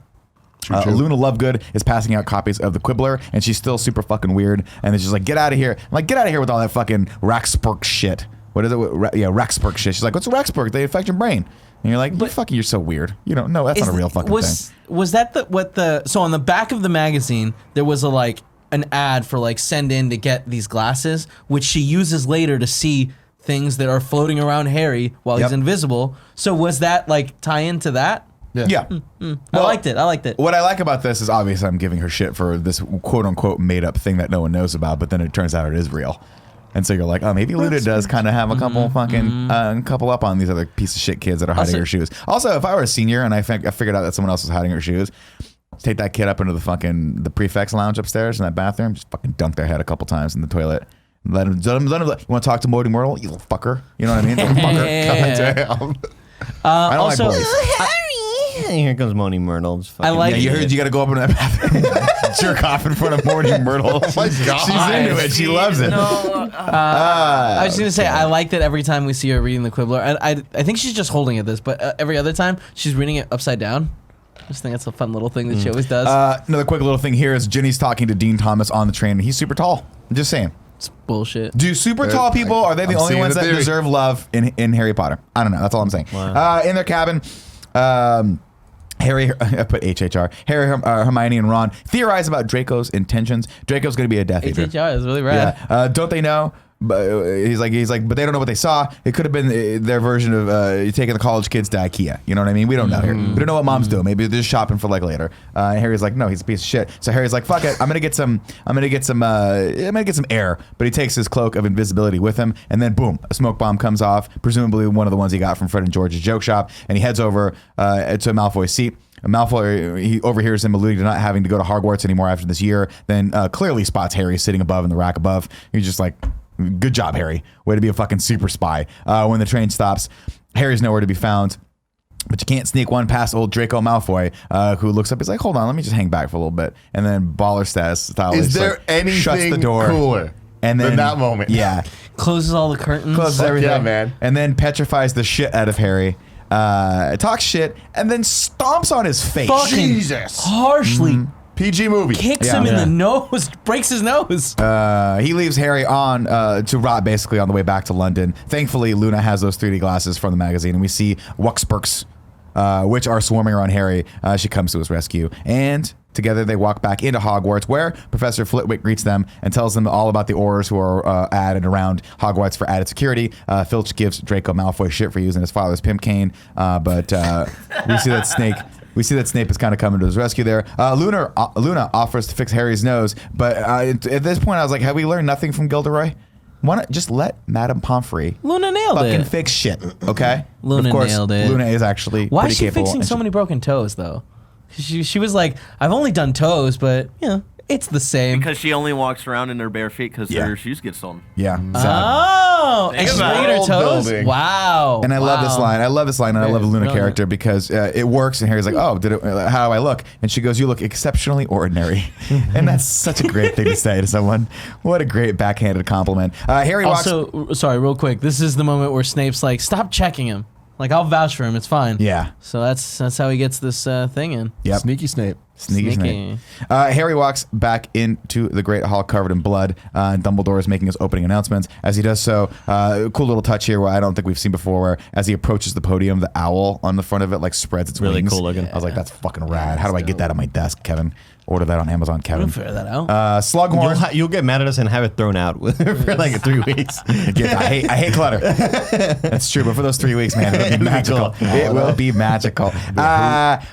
Luna Lovegood is passing out copies of the Quibbler, and she's still super fucking weird. And then she's like, "Get out of here!" I'm like, "Get out of here with all that fucking Raxburg shit." What is it? Raxburg shit. She's like, "What's Raxburg? They affect your brain." And you're like, you're so weird. You don't know. That's not a real fucking thing. Was that so on the back of the magazine there was an ad for like send in to get these glasses, which she uses later to see things that are floating around Harry while he's invisible. So was that like tie into that? Yeah. I liked it. What I like about this is obviously I'm giving her shit for this quote unquote made up thing that no one knows about, but then it turns out it is real. And so you're like, oh, maybe Luna does kind of have a couple fucking couple up on these other piece of shit kids that are hiding her shoes. Also, if I were a senior and I figured out that someone else was hiding her shoes, take that kid up into the prefect's lounge upstairs in that bathroom, just fucking dunk their head a couple times in the toilet. Let him, you want to talk to Morty Myrtle? You little fucker. You know what I mean? Little fucker. Damn. I don't also, like boys. Here comes Moni Myrtle. Just I like Yeah, you heard you got to go up in that bathroom, jerk off in front of Morty Myrtle. Oh my God. She's into it. She loves it. I was gonna say I like that every time we see her reading the Quibbler. I think she's just holding it this, but every other time she's reading it upside down. I just think that's a fun little thing that she always does. Another quick little thing here is Ginny's talking to Dean Thomas on the train, and he's super tall. I'm just saying. It's bullshit. Do super tall people, are they the I'm only seeing ones the that theory. deserve love in Harry Potter? I don't know. That's all I'm saying. Wow. In their cabin, Harry, I put HHR, Harry, Hermione, and Ron theorize about Draco's intentions. Draco's going to be a Death Eater. HHR is really rad. Yeah. Don't they know? But he's like, but they don't know what they saw. It could have been their version of taking the college kids to IKEA. You know what I mean? We don't know here. We don't know what moms do. Maybe they're just shopping for like later. And Harry's like, no, he's a piece of shit. So Harry's like, fuck it. I'm gonna get some air. But he takes his cloak of invisibility with him, and then boom, a smoke bomb comes off. Presumably one of the ones he got from Fred and George's joke shop, and he heads over to Malfoy's seat. Malfoy, he overhears him alluding to not having to go to Hogwarts anymore after this year. Then clearly spots Harry sitting above in the rack above. He's just like, good job, Harry. Way to be a fucking super spy. When the train stops, Harry's nowhere to be found. But you can't sneak one past old Draco Malfoy, who looks up. He's like, hold on, let me just hang back for a little bit. And then baller style. Is just, there like, anything shuts the door. cooler And then than that moment? Yeah. Closes all the curtains. Closes Fuck everything. yeah, man. And then petrifies the shit out of Harry. Talks shit and then stomps on his face. Fucking Jesus. harshly PG movie. kicks Yeah. him in Yeah. the nose, breaks his nose. He leaves Harry on to rot basically on the way back to London. Thankfully, Luna has those 3D glasses from the magazine, and we see Wuxperks, which are swarming around Harry. She comes to his rescue, and together they walk back into Hogwarts, where Professor Flitwick greets them and tells them all about the Aurors who are added around Hogwarts for added security. Filch gives Draco Malfoy shit for using his father's pimp cane, but we see that Snape We see that Snape is kind of coming to his rescue there. Luna offers to fix Harry's nose, but at this point I was like, have we learned nothing from Gilderoy? Why not just let Madame Pomfrey Luna nailed fucking it. fix shit, okay? Luna of course, nailed it. Luna is actually Why pretty is she capable, fixing and so many broken toes though? She was like, I've only done toes, but it's the same. Because she only walks around in her bare feet because her shoes get stolen. Yeah. Oh, and Think she's about bringing her it. toes. Building. Wow. And I love this line. I love this line, and I love the Luna Brilliant. character because it works. And Harry's like, "Oh, how do I look?" And she goes, "You look exceptionally ordinary." And that's such a great thing to say to someone. What a great backhanded compliment. Harry walks. Also, sorry, real quick. This is the moment where Snape's like, "Stop checking him. Like, I'll vouch for him. It's fine." Yeah. So that's how he gets this thing in. Yep. Sneaky Snape. Sneaky Sneaky. Snape. Harry walks back into the Great Hall covered in blood. And Dumbledore is making his opening announcements. As he does so, cool little touch here where I don't think we've seen before, where as he approaches the podium, the owl on the front of it like spreads its Really wings. cool looking. I was like, that's fucking rad. How do I get that on my desk, Kevin? Order that on Amazon, Kevin. We'll figure that out. Slughorn. You'll get mad at us and have it thrown out for like 3 weeks. I hate clutter. That's true, but for those 3 weeks, man, it'll be It'll be magical. cool. It will be magical.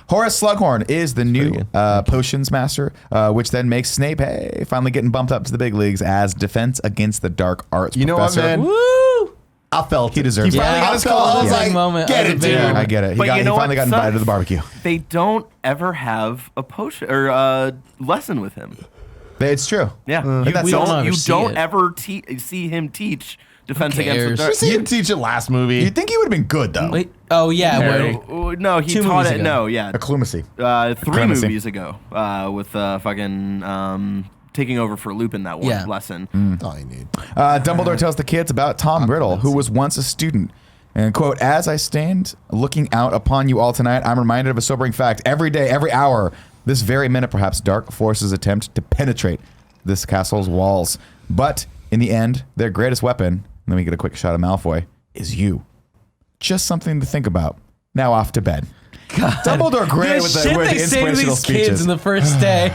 Horace Slughorn is the new potions master, which then makes Snape, finally getting bumped up to the big leagues as defense against the dark arts You know what, professor. man? Woo! I felt He it. deserves He it. finally Yeah, got his I call. felt I was it. like, Big moment. get That it, was a big dude. moment. I get it. He But you know finally what got invited to sucks? the barbecue. They don't ever have a potion or a lesson with him. It's true. Yeah, And you that's- don't, see don't it. ever see him teach defense against the cares? dark. He didn't teach it last movie. You'd think he would have been good, though. Wait. Oh yeah. Harry. Where, No, he 2 taught movies it. ago. No, yeah, Acclimacy. 3 Clemency. movies ago with fucking taking over for Lupin that one Yeah. lesson. All you need. Dumbledore tells the kids about Tom Riddle, who was once a student. And quote, as I stand looking out upon you all tonight, I'm reminded of a sobering fact. Every day, every hour, this very minute, perhaps dark forces attempt to penetrate this castle's walls. But in the end, their greatest weapon, and then we get a quick shot of Malfoy, is you. Just something to think about. Now off to bed. Dumbledore great with the shit they say to inspirational these kids speeches. in the first day.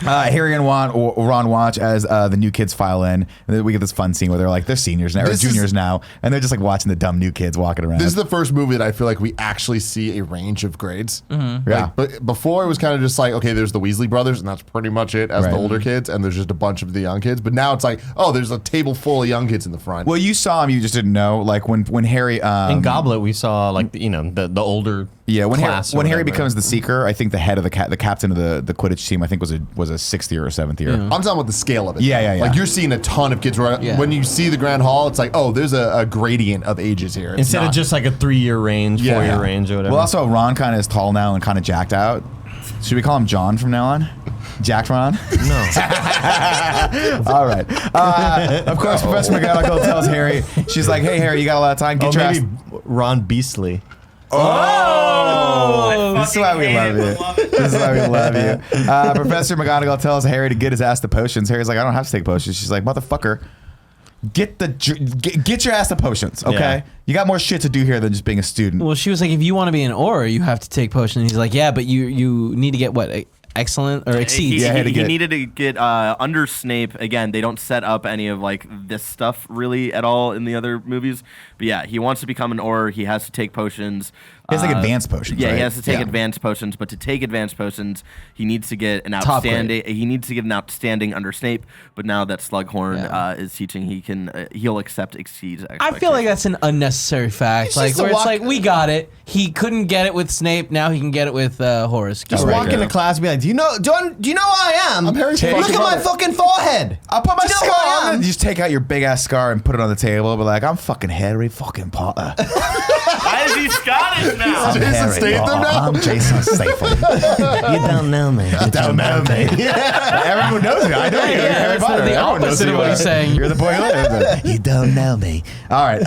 Harry and Ron watch as the new kids file in. And then we get this fun scene where they're seniors now, or This is- juniors now, and they're just like watching the dumb new kids walking around. This is the first movie that I feel like we actually see a range of grades. Yeah. Like, but before it was kind of just like, okay, there's the Weasley brothers, and that's pretty much it as Right. the older kids, and there's just a bunch of the young kids. But now it's like, oh, there's a table full of young kids in the front. Well, you saw him, you just didn't know. Like when Harry In Goblet, we saw like the older when class. or Harry whatever. becomes the Seeker, I think the head of the captain of the Quidditch team, I think was a 6th year or 7th year. I'm talking about the scale of it. Yeah. Like you're seeing a ton of kids. Where Yeah. When you see the Grand Hall, it's like, oh, there's a gradient of ages here. It's instead of not- just like a 3-year range, Yeah. 4-year range, or whatever. Well, also Ron kind of is tall now and kind of jacked out. Should we call him John from now on? Jacked Ron? no. All right. Of course, Professor McGonagall tells Harry, she's like, hey, Harry, you got a lot of time. Oh, Get your maybe ass. Ron Beastly. This is why we love you. This is why we love you. Professor McGonagall tells Harry to get his ass the potions. Harry's like, I don't have to take potions. She's like, motherfucker, get your ass the potions, okay? Yeah. You got more shit to do here than just being a student. Well, she was like, if you want to be an Auror, you have to take potion. And he's like, yeah, but you need to get what? Excellent or exceeds? Yeah, I had to He get- needed to get under Snape. Again, they don't set up any of like this stuff really at all in the other movies. But yeah, he wants to become an Auror. He has to take potions. He has to take advanced potions, Yeah, right? he has to take Yeah. advanced potions. But to take advanced potions, he needs to get an Top grade. outstanding. He needs to get an outstanding under Snape. But now that Slughorn is teaching, he'll accept exceeds. I feel like that's an unnecessary fact. It's Like just a where it's walk- like, we got it. He couldn't get it with Snape. Now he can get it with Horace. Just Right, walk yeah. into class and be like, do you know who I am? I'm Harry Look fucking at my Potter." fucking forehead. I'll put my Do you know scar who I on am? it. You just take out your big ass scar and put it on the table. Be like, I'm fucking Harry fucking Potter. Why is he Scottish now? I'm Jason Harry Statham Potter. now? I'm Jason Statham. You don't know me. You don't know me. Everyone knows me. I know you. You're yeah, Harry it's Potter. the Everyone knows opposite who of you what are. he's saying. You're the boy who lives. You don't know me. All right.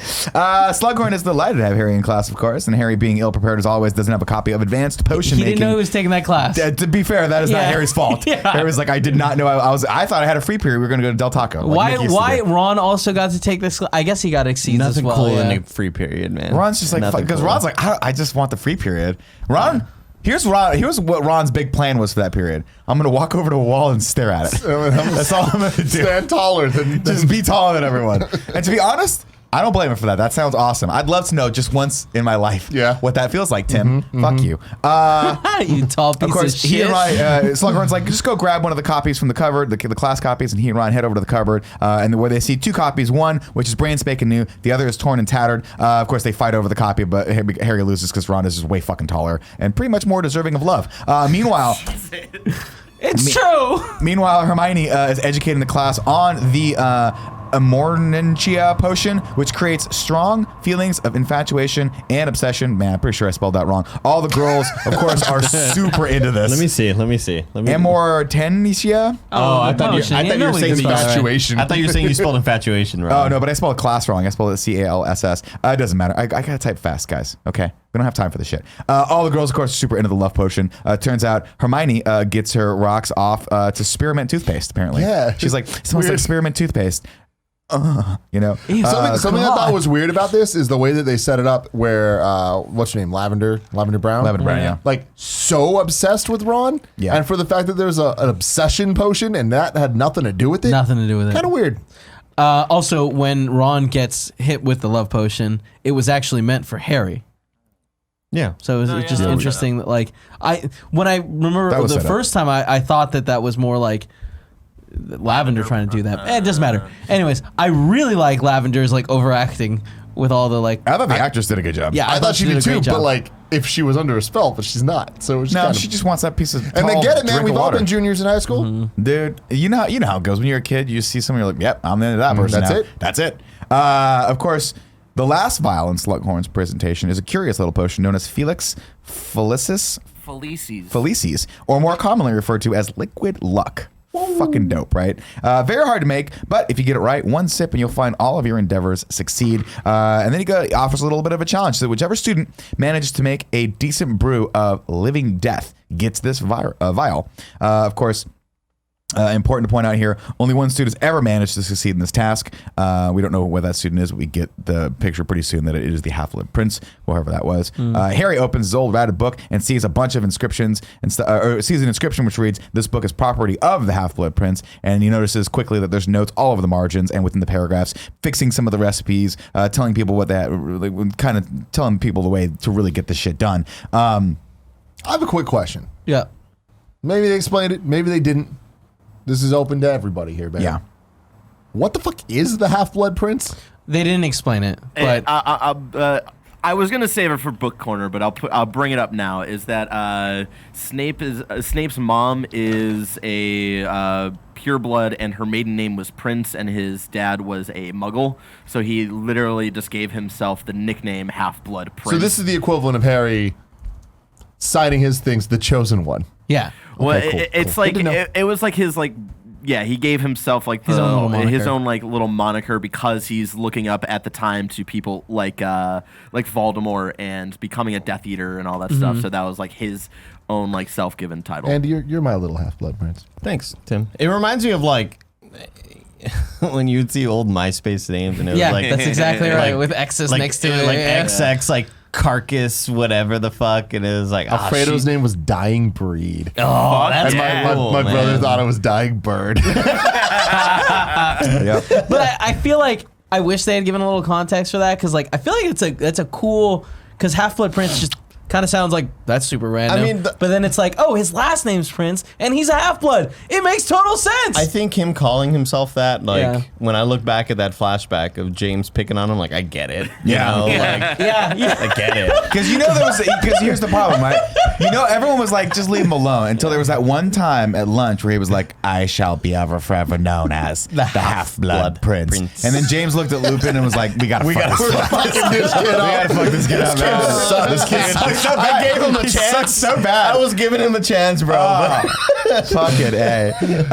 Slughorn is delighted to have Harry in class, of course, and Harry, being ill prepared as always, doesn't have a copy of Advanced Potion He Making. didn't know he was taking that class. To be fair, that is not Yeah. Harry's fault. Yeah. Harry was like, I did not know. I thought I had a free period. We were going to go to Del Taco. like Nick used to Why do. Ron also got to take this? I guess he got exceeds as Nothing well. cool yeah. in a free period, man. Ron's just like, Nothing because cool. Ron's like, I just want the free period. Ron, here's what Ron's big plan was for that period. I'm going to walk over to a wall and stare at it. That's all I'm going to do. Stand taller than Just be taller than everyone. And to be honest, I don't blame him for that. That sounds awesome. I'd love to know just once in my life what that feels like, Tim. Fuck you. You tall piece Of course, of shit. he and Ryan, Slughorn's like, just go grab one of the copies from the cupboard, the class copies, and he and Ryan head over to the cupboard, and where they see 2 copies, one which is brand spanking new, the other is torn and tattered. Of course, they fight over the copy, but Harry loses because Ron is just way fucking taller and pretty much more deserving of love. Meanwhile... It's true. Meanwhile, Hermione is educating the class on the Amornentia potion, which creates strong feelings of infatuation and obsession. Man, I'm pretty sure I spelled that wrong. All the girls, of course, are super into this. Let me see. Amortentia? I thought you were saying infatuation. I thought you were saying you spelled infatuation wrong. Oh, no, but I spelled class wrong. I spelled it C-A-L-S-S. It doesn't matter. I gotta type fast, guys. Okay? We don't have time for this shit. All the girls, of course, are super into the love potion. Turns out Hermione gets her rocks off to spearmint toothpaste, apparently. Yeah. She's like, smells like spearmint toothpaste. You know? Something I thought was weird about this is the way that they set it up where, what's her name? Lavender Brown? Lavender Brown, yeah. Like, so obsessed with Ron. Yeah. And for the fact that there's an obsession potion and that had nothing to do with it. Nothing to do with it. Kind of weird. Also, when Ron gets hit with the love potion, it was actually meant for Harry. Yeah. So it was just interesting that, like, when I remember the first time, I thought that was more like Lavender trying to do that. It doesn't matter. Anyways, I really like Lavender's like overacting with all the like. I thought the actress did a good job. Yeah, I thought she did too, but like if she was under a spell, but she's not. So it's no, she just wants that piece of. And they get it, man. drink We've of all water. been juniors in high school, Dude. You know how it goes when you're a kid. You see someone, you're like, "Yep, I'm into that person." That's now. it. That's it. Of course, the last vial in Slughorn's presentation is a curious little potion known as Felix Felicis, Felices, or more commonly referred to as liquid luck. Fucking dope, right? Very hard to make, but if you get it right, one sip and you'll find all of your endeavors succeed. And then he offers a little bit of a challenge. So whichever student manages to make a decent brew of living death gets this vial. Of course, important to point out here, only one student has ever managed to succeed in this task. We don't know what that student is, but we get the picture pretty soon that it is the Half-Blood Prince, whoever that was. Harry opens his old ratted book and sees a bunch of inscriptions, and sees an inscription which reads, "This book is property of the Half-Blood Prince," and he notices quickly that there's notes all over the margins and within the paragraphs, fixing some of the recipes, telling people kind of telling people the way to really get this shit done. I have a quick question. Yeah. Maybe they explained it, maybe they didn't. This is open to everybody here, baby. Yeah. What the fuck is the Half-Blood Prince? They didn't explain it, but I was gonna save it for book corner, but I'll bring it up now. Is that Snape's mom is a pureblood, and her maiden name was Prince, and his dad was a Muggle, so he literally just gave himself the nickname Half-Blood Prince. So this is the equivalent of Harry signing his things, the Chosen One. yeah. Well, Okay, cool, it's cool. like Good to know. it was like his like. Yeah, he gave himself like His own little moniker. like little moniker because he's looking up at the time to people like Voldemort and becoming a Death Eater and all that stuff. So that was like his own like self-given title. And you're my little Half-Blood Prince. Thanks, Tim. It reminds me of like when you'd see old MySpace names and it was Yeah, like that's exactly right. like- With X's like, next to it. like yeah. XX, like Carcass, whatever the fuck, and it was like Alfredo's name was Dying Breed. Oh, that's And cool, my brother man. thought I was Dying Bird. But I feel like I wish they had given a little context for that, because like I feel like that's a cool, because Half-Blood Prince just kind of sounds like that's super random. I mean, but then it's like, oh, his last name's Prince and he's a half-blood. It makes total sense. I think him calling himself that, like, Yeah. when I look back at that flashback of James picking on him, like, I get it. You Yeah. know? yeah. Like, I get it. Because here's the problem, right? Everyone was like, just leave him alone, until there was that one time at lunch where he was like, "I shall be ever forever known as the Half-Blood Prince. Prince. And then James looked at Lupin and was like, we gotta fuck this kid. this kid We up. gotta fuck this kid up, man. This kid sucks so bad. I gave him a He chance. sucks so bad. I was giving him a chance, bro. Fuck it,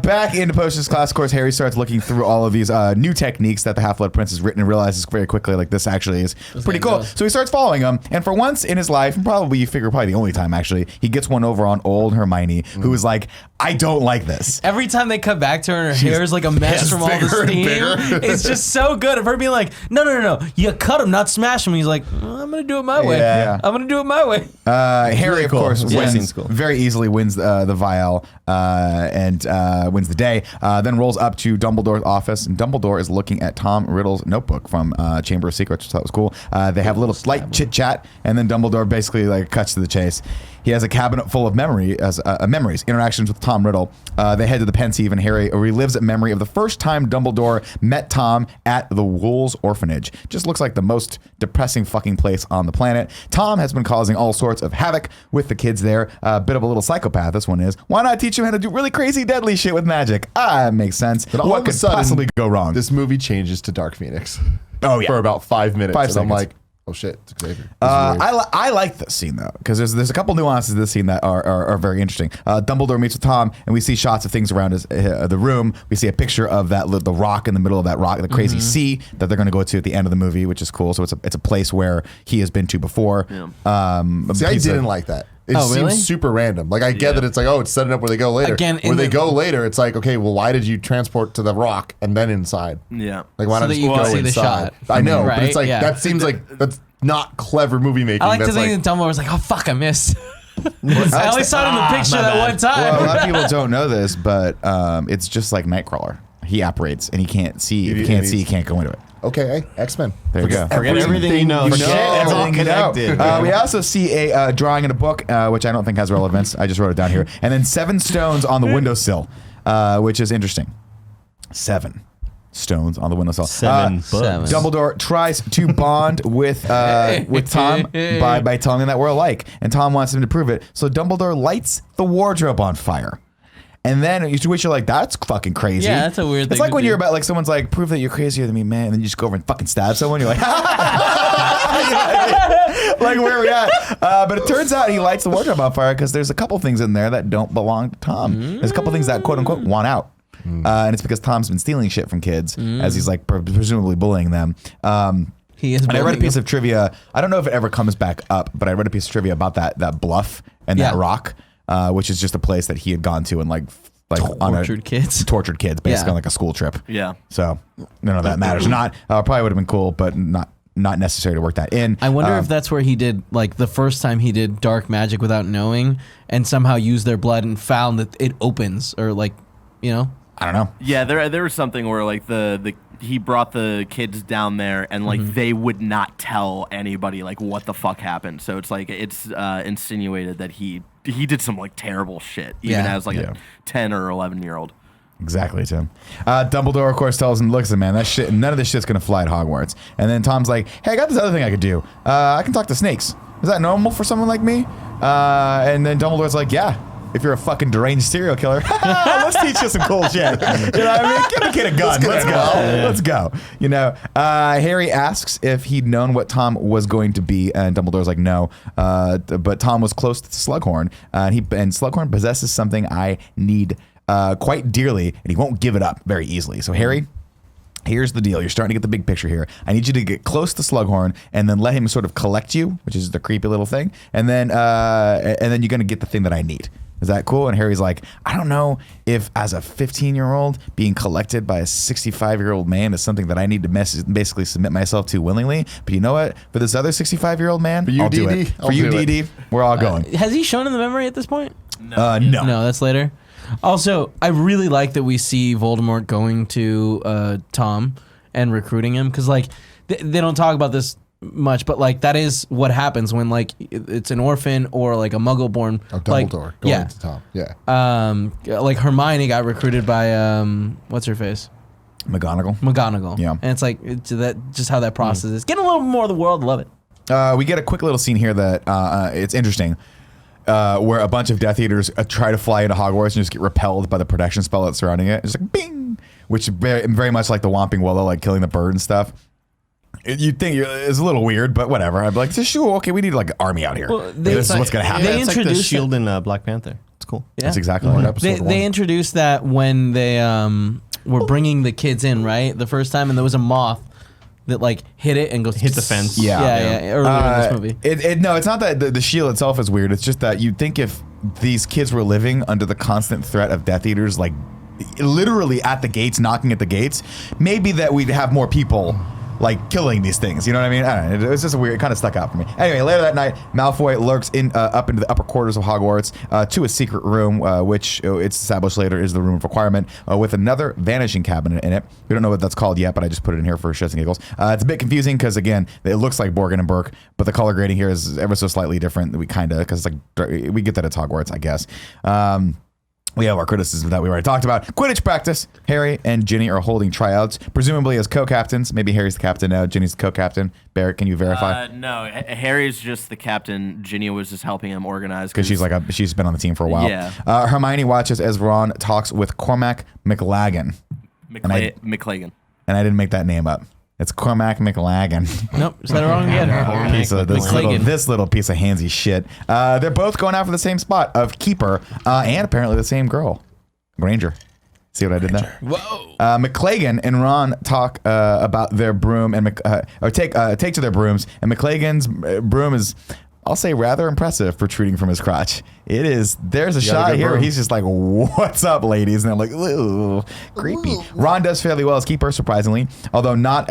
back into Potions class, of course, Harry starts looking through all of these new techniques that the Half-Blood Prince has written and realizes very quickly, like, this actually is pretty cool. goes. So he starts following them, and for once in his life, and probably the only time actually, he gets one over on old Hermione, who is like, I don't like this. Every time they cut back to her and her hair is like a mess gets from all the bigger and steam. bigger. It's just so good of her being like, no. You cut him, not smash him. He's like, I'm going to do it my way. Yeah. I'm going to do it my way. Harry, really of cool. course, Yeah. wins, Seems cool. very easily wins the vial and wins the day. Then rolls up to Dumbledore's office, and Dumbledore is looking at Tom Riddle's notebook from Chamber of Secrets, which I thought was cool. They have a little slight chit chat, and then Dumbledore basically like cuts to the chase. He has a cabinet full of memories, interactions with Tom Riddle. They head to the Pensieve, and Harry relives a memory of the first time Dumbledore met Tom at the Wolves Orphanage. Just looks like the most depressing fucking place on the planet. Tom has been causing all sorts of havoc with the kids there. A bit of a little psychopath, this one is. Why not teach him how to do really crazy, deadly shit with magic? It makes sense. But all What of a could sudden, possibly go wrong? This movie changes to Dark Phoenix. Oh, yeah. For about 5 minutes. 5 and seconds. I'm like, oh shit, it's Xavier. This is weird. I like this scene though, because there's a couple nuances to this scene that are very interesting. Dumbledore meets with Tom, and we see shots of things around the room. We see a picture of the rock in the middle of that rock, the crazy sea that they're going to go to at the end of the movie, which is cool. So it's a place where he has been to before. Yeah. See, I didn't like that. It Oh, seems really? super random. Like I get that it's like, oh, it's setting up where they go later. Again, where they go later, it's like, okay, well, why did you transport to the rock and then inside? Yeah. Like why So not that just you go can see the inside? shot. I know, but Right, it's like yeah. that seems like that's not clever movie making. I like to That's think that Dumbledore was like, "Oh fuck, I missed." I only saw it in the picture my that bad. one time. Well, a lot of people don't know this, but it's just like Nightcrawler. He apparates and he can't see. If he can't see, he can't go into it. okay, hey, X-Men. There you go. Forget everything you know. Forget It's all everything you know. connected. We also see a drawing in a book, which I don't think has relevance. I just wrote it down here. And then 7 stones on the windowsill, which is interesting. 7 stones on the windowsill. 7 books. seven. Dumbledore tries to bond with Tom by telling him that we're alike, and Tom wants him to prove it. So Dumbledore lights the wardrobe on fire. And then to which you're like, that's fucking crazy. Yeah, that's a weird thing It's like to when do. you're about like someone's like, prove that you're crazier than me, man, and then you just go over and fucking stab someone. You're like, like where are we at? But it turns out he lights the wardrobe on fire because there's a couple things in there that don't belong to Tom. There's a couple things that quote unquote want out. And it's because Tom's been stealing shit from kids as he's like presumably bullying them. He is. And I read a bullying piece him. of trivia. I don't know if it ever comes back up, but I read a piece of trivia about that bluff and that Yeah. rock, which is just a place that he had gone to and like Tortured kids. tortured kids, basically Yeah. on like a school trip. Yeah. So none of that matters. Not probably would have been cool, but not necessary to work that in. I wonder if that's where he did like the first time he did dark magic without knowing, and somehow used their blood and found that it opens or like, you know. I don't know. Yeah, there was something where like the he brought the kids down there and like they would not tell anybody like what the fuck happened. So it's like it's insinuated that he did some like terrible shit even Yeah. as like Yeah. a 10 or 11-year-old. Exactly, Tim. Dumbledore, of course, tells him, looks at man, that shit, none of this shit's gonna fly at Hogwarts. And then Tom's like, hey, I got this other thing I could do. I can talk to snakes. Is that normal for someone like me? And then Dumbledore's like, yeah. If you're a fucking deranged serial killer, let's teach you some cool shit. You know what I mean? Give the kid a gun. Let's go. Let's go. You know, Harry asks if he'd known what Tom was going to be, and Dumbledore's like, no. But Tom was close to Slughorn, and Slughorn possesses something I need quite dearly, and he won't give it up very easily. So Harry, here's the deal. You're starting to get the big picture here. I need you to get close to Slughorn and then let him sort of collect you, which is the creepy little thing, and then you're gonna get the thing that I need. Is that cool? And Harry's like, I don't know if as a 15-year-old being collected by a 65-year-old man is something that I need to basically submit myself to willingly. But you know what? For this other 65-year-old man, you, I'll do DD, it. I'll For you, do it. DD, we're all going. Has he shown in the memory at this point? No. No, that's later. Also, I really like that we see Voldemort going to Tom and recruiting him because, like, they don't talk about this much, but like that is what happens when like it's an orphan or like a Muggle-born. Oh, like, Dumbledore going to Tom. Yeah. Like Hermione got recruited by what's her face? McGonagall. Yeah. And it's like that just how that process is. Get a little more of the world, love it. We get a quick little scene here that it's interesting. Where a bunch of Death Eaters try to fly into Hogwarts and just get repelled by the protection spell that's surrounding it. It's like bing, which is very much like the Whomping Willow, like killing the bird and stuff. You'd think it's a little weird, but whatever. I'd be like, sure, okay, we need like an army out here. Well, This is what's gonna happen. They It's like the introduced shield in Black Panther. It's cool. Yeah. That's exactly what Episode They, one. they introduced that when they were bringing the kids in, right? The first time, and there was a moth that like hit it and goes Hit the fence. Yeah. Earlier in this movie. No, it's not that the shield itself is weird. It's just that you'd think if these kids were living under the constant threat of Death Eaters, like literally at the gates, knocking at the gates, maybe that we'd have more people like killing these things. You know what I mean? I don't know. It was just weird. It kind of stuck out for me. Anyway, later that night, Malfoy lurks up into the upper quarters of Hogwarts to a secret room, which it's established later is the room of requirement, with another vanishing cabinet in it. We don't know what that's called yet, but I just put it in here for shits and giggles. It's a bit confusing because again, it looks like Borgin and Burke, but the color grading here is ever so slightly different. We kind of because it's like we get that at Hogwarts, I guess. We have our criticism that we already talked about. Quidditch practice. Harry and Ginny are holding tryouts, presumably as co-captains. Maybe Harry's the captain now. Ginny's the co-captain. Barrett, can you verify? No, Harry's just the captain. Ginny was just helping him organize. Because she's been on the team for a while. Yeah. Hermione watches as Ron talks with Cormac McLaggen. McLaggen. And I didn't make that name up. It's Cormac McLaggen. Nope, is that wrong again? This little piece of handsy shit. They're both going out for the same spot of keeper, and apparently the same girl, Granger. See what I did there? Whoa. McLaggen and Ron talk about their broom and take to their brooms, and McLaggen's broom is, I'll say, rather impressive protruding from his crotch. It is. There's a shot here where he's just like, "What's up, ladies?" And I'm like, "Ooh, creepy." Ron does fairly well as keeper, surprisingly, although not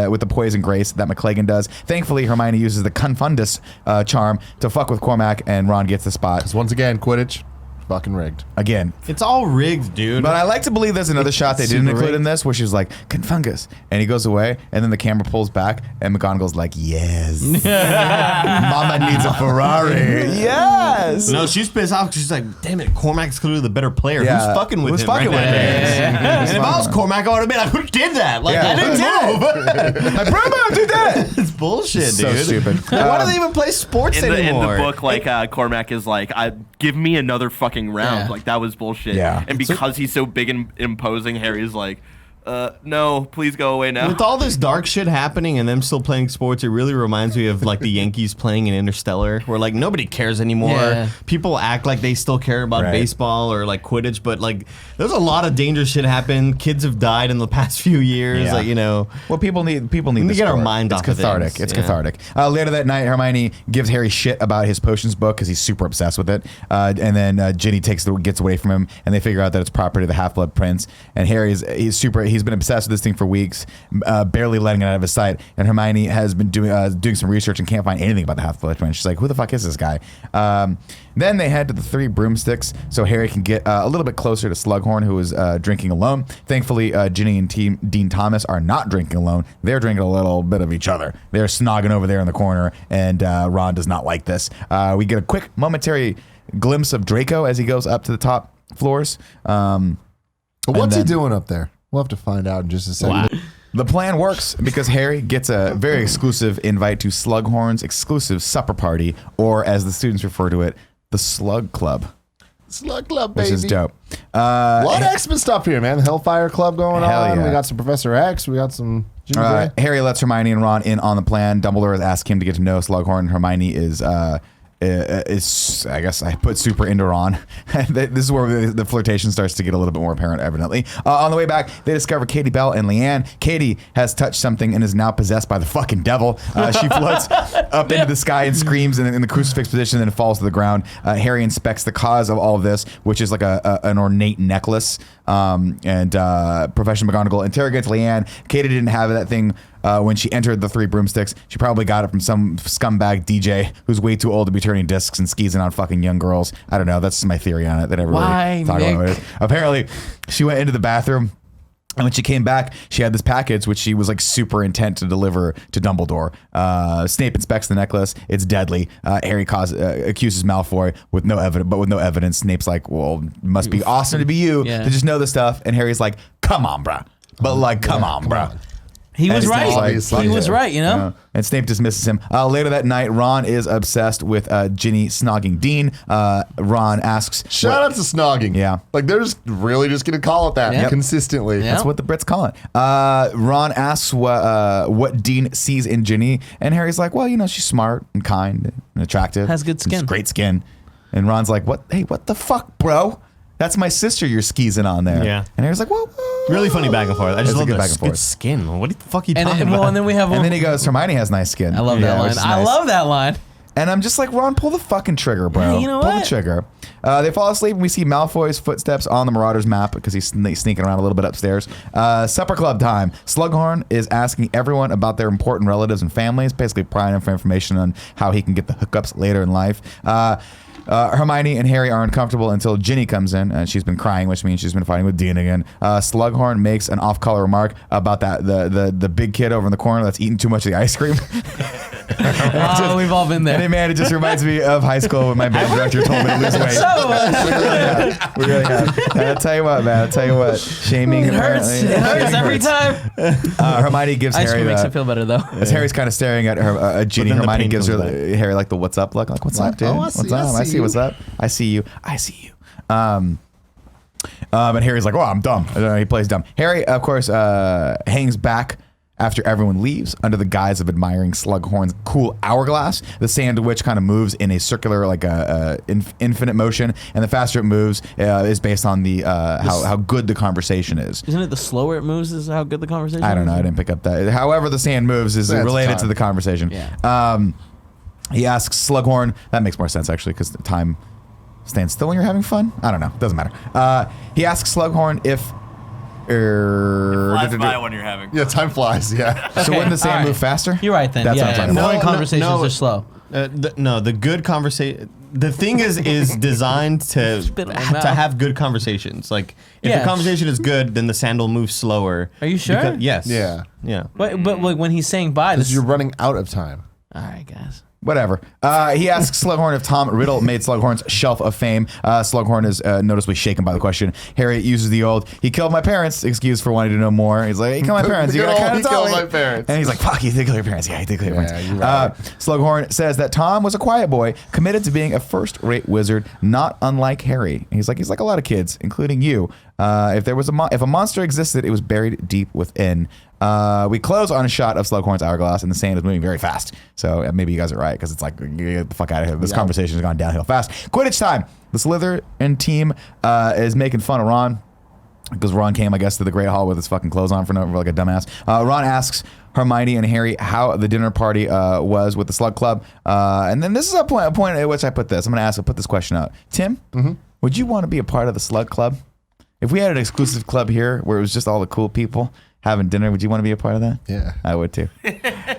with the poise and grace that McLaggen does. Thankfully, Hermione uses the Confundus charm to fuck with Cormac, and Ron gets the spot. Because once again, Quidditch, fucking rigged. Again. It's all rigged, dude. But I like to believe there's another shot they didn't include in this where she's like, Confungus. And he goes away, and then the camera pulls back, and McGonagall's like, yes. Mama needs a Ferrari. Yes. No, she's pissed off. She's like, damn it, Cormac's clearly the better player. Yeah. Who's fucking with Who's him fucking with him? And if I was Cormac, I would have been like, who did that? Like, I didn't move. My brother did that. It's bullshit, So dude. stupid. Why do they even play sports In anymore? the book, like Cormac is like, give me another fucking round. Yeah. Like that was bullshit. Yeah. And because he's so big and imposing, Harry's like, no, please go away now. With all this dark shit happening and them still playing sports, it really reminds me of like the Yankees playing in Interstellar, where like nobody cares anymore. Yeah. People act like they still care about Right. baseball or like Quidditch, but like there's a lot of dangerous shit happen. Kids have died in the past few years. Yeah. Like, you know, Well, people need We the need to get our sport. mind It's off of cathartic. things. It's Yeah. cathartic. Later that night, Hermione gives Harry shit about his potions book because he's super obsessed with it. And then Ginny gets away from him, and they figure out that it's property of the Half-Blood Prince. And he's been obsessed with this thing for weeks, barely letting it out of his sight. And Hermione has been doing some research and can't find anything about the Half-Blood Prince. She's like, who the fuck is this guy? Then they head to the Three Broomsticks so Harry can get a little bit closer to Slughorn, who is drinking alone. Thankfully, Ginny and Dean Thomas are not drinking alone. They're drinking a little bit of each other. They're snogging over there in the corner, and Ron does not like this. We get a quick momentary glimpse of Draco as he goes up to the top floors. But what's he then- doing up there? We'll have to find out in just a second. The plan works because Harry gets a very exclusive invite to Slughorn's exclusive supper party, or as the students refer to it, the Slug Club, Slug Club, which baby. is dope. A lot of X-Men stuff here, man. The Hellfire Club going Hell on. yeah. We got some Professor X. We got some Jean Grey. Harry lets Hermione and Ron in on the plan. Dumbledore has asked him to get to know Slughorn. Hermione is I guess I put super into Ron. This is where the flirtation starts to get a little bit more apparent, evidently. On the way back, they discover Katie Bell and Leanne. Katie has touched something and is now possessed by the fucking devil. She floats up into the sky and screams in the crucifix position and then falls to the ground. Harry inspects the cause of all of this, which is like an ornate necklace. And Professor McGonagall interrogates Leanne. Katie didn't have that thing when she entered the Three Broomsticks. She probably got it from some scumbag DJ who's way too old to be turning discs and skeezing on fucking young girls. I don't know. That's just my theory on it. That never Why, really talk about Nick? it. Apparently, she went into the bathroom. And when she came back, she had this package, which she was like super intent to deliver to Dumbledore. Snape inspects the necklace. It's deadly. Harry accuses Malfoy with no evidence. Snape's like, well, it must be awesome to be you Yeah. to just know this stuff. And Harry's like, come on, bruh. But like, come on, bruh. He was And Snape's right. like, He was right, you know? And Snape dismisses him. Later that night, Ron is obsessed with Ginny snogging Dean. Ron asks, Shout out to snogging. Yeah. Like, they're just really just going to call it that Yep. consistently. Yeah. That's what the Brits call it. Ron asks what Dean sees in Ginny, and Harry's like, well, you know, she's smart and kind and attractive. Has good skin. She's great skin. And Ron's like, what? Hey, what the fuck, bro? That's my sister you're skeezing on there. Yeah. And Harry's like, well, Really funny back and forth. I just It's a love good that back and good forth. skin. What the fuck are you And talking then, about? well, and then we have. and then he goes, Hermione has nice skin. I love that which line. is I nice. love that line. And I'm just like, Ron, pull the fucking trigger, bro. You know pull what? the trigger. They fall asleep and we see Malfoy's footsteps on the Marauders map because he's sneaking around a little bit upstairs. Supper club time. Slughorn is asking everyone about their important relatives and families, basically prying him for information on how he can get the hookups later in life. Hermione and Harry are uncomfortable until Ginny comes in, and she's been crying, which means she's been fighting with Dean again. Slughorn makes an off-color remark about that the big kid over in the corner that's eating too much of the ice cream. Oh, we've all been there. Hey man, it just reminds me of high school when my band director told me to lose weight. We really have. I'll tell you what, man. I'll tell you what. Shaming It hurts. apparently. It hurts every time. Hermione gives Ice Harry cream makes it feel better though. as Harry's kind of staring at her, Ginny, then the Hermione pain gives her comes Harry like the what's up look. Like, what's up, dude? Oh, I What's see- up? I see you. What's up. I see you. I see you. And Harry's like, oh, I'm dumb. He plays dumb. Harry, of course, hangs back after everyone leaves under the guise of admiring Slughorn's cool hourglass. The sand which kind of moves in a circular, like infinite motion, and the faster it moves is based on the how good the conversation is. Isn't it the slower it moves is how good the conversation I don't know. is? I didn't pick up that. However, the sand moves is That's related to time. the conversation. Yeah. He asks Slughorn. That makes more sense actually, because the time stands still when you're having fun. I don't know. Doesn't matter. He asks Slughorn if. Flies by when you're having. Yeah, time flies. Yeah. So wouldn't the sand alright. move faster? You're right then. That's what I'm yeah, talking about. boring conversations no. are slow. The good conversation. The thing is designed to Spit in my mouth. have good conversations. Like if Yeah. the conversation is good, then the sand will move slower. Are you sure? Yes. Yeah. Yeah. But like when he's saying bye, Because this. you're running out of time. All right, guys. Whatever. He asks Slughorn if Tom Riddle made Slughorn's Shelf of Fame. Slughorn is noticeably shaken by the question. Harry uses the old "he killed my parents" excuse for wanting to know more. He's like, "He killed my parents. You Good gotta old, kind "He of tell killed me." my parents. And he's like, "Fuck, he did kill your parents." Yeah, he did kill your Yeah, parents. you're right. Slughorn says that Tom was a quiet boy, committed to being a first-rate wizard, not unlike Harry. He's like a lot of kids, including you. If there was if a monster existed, it was buried deep within. We close on a shot of Slughorn's hourglass, and the sand is moving very fast. So maybe you guys are right, because it's like, get the fuck out of here. This conversation has gone downhill fast. Quidditch time. The Slytherin team is making fun of Ron, because Ron came, I guess, to the Great Hall with his fucking clothes on for like a dumbass. Ron asks Hermione and Harry how the dinner party was with the Slug Club. And then this is a point at which I put this. I'm going to put this question out. Tim, would you want to be a part of the Slug Club? If we had an exclusive club here where it was just all the cool people having dinner, would you want to be a part of that? Yeah. I would too.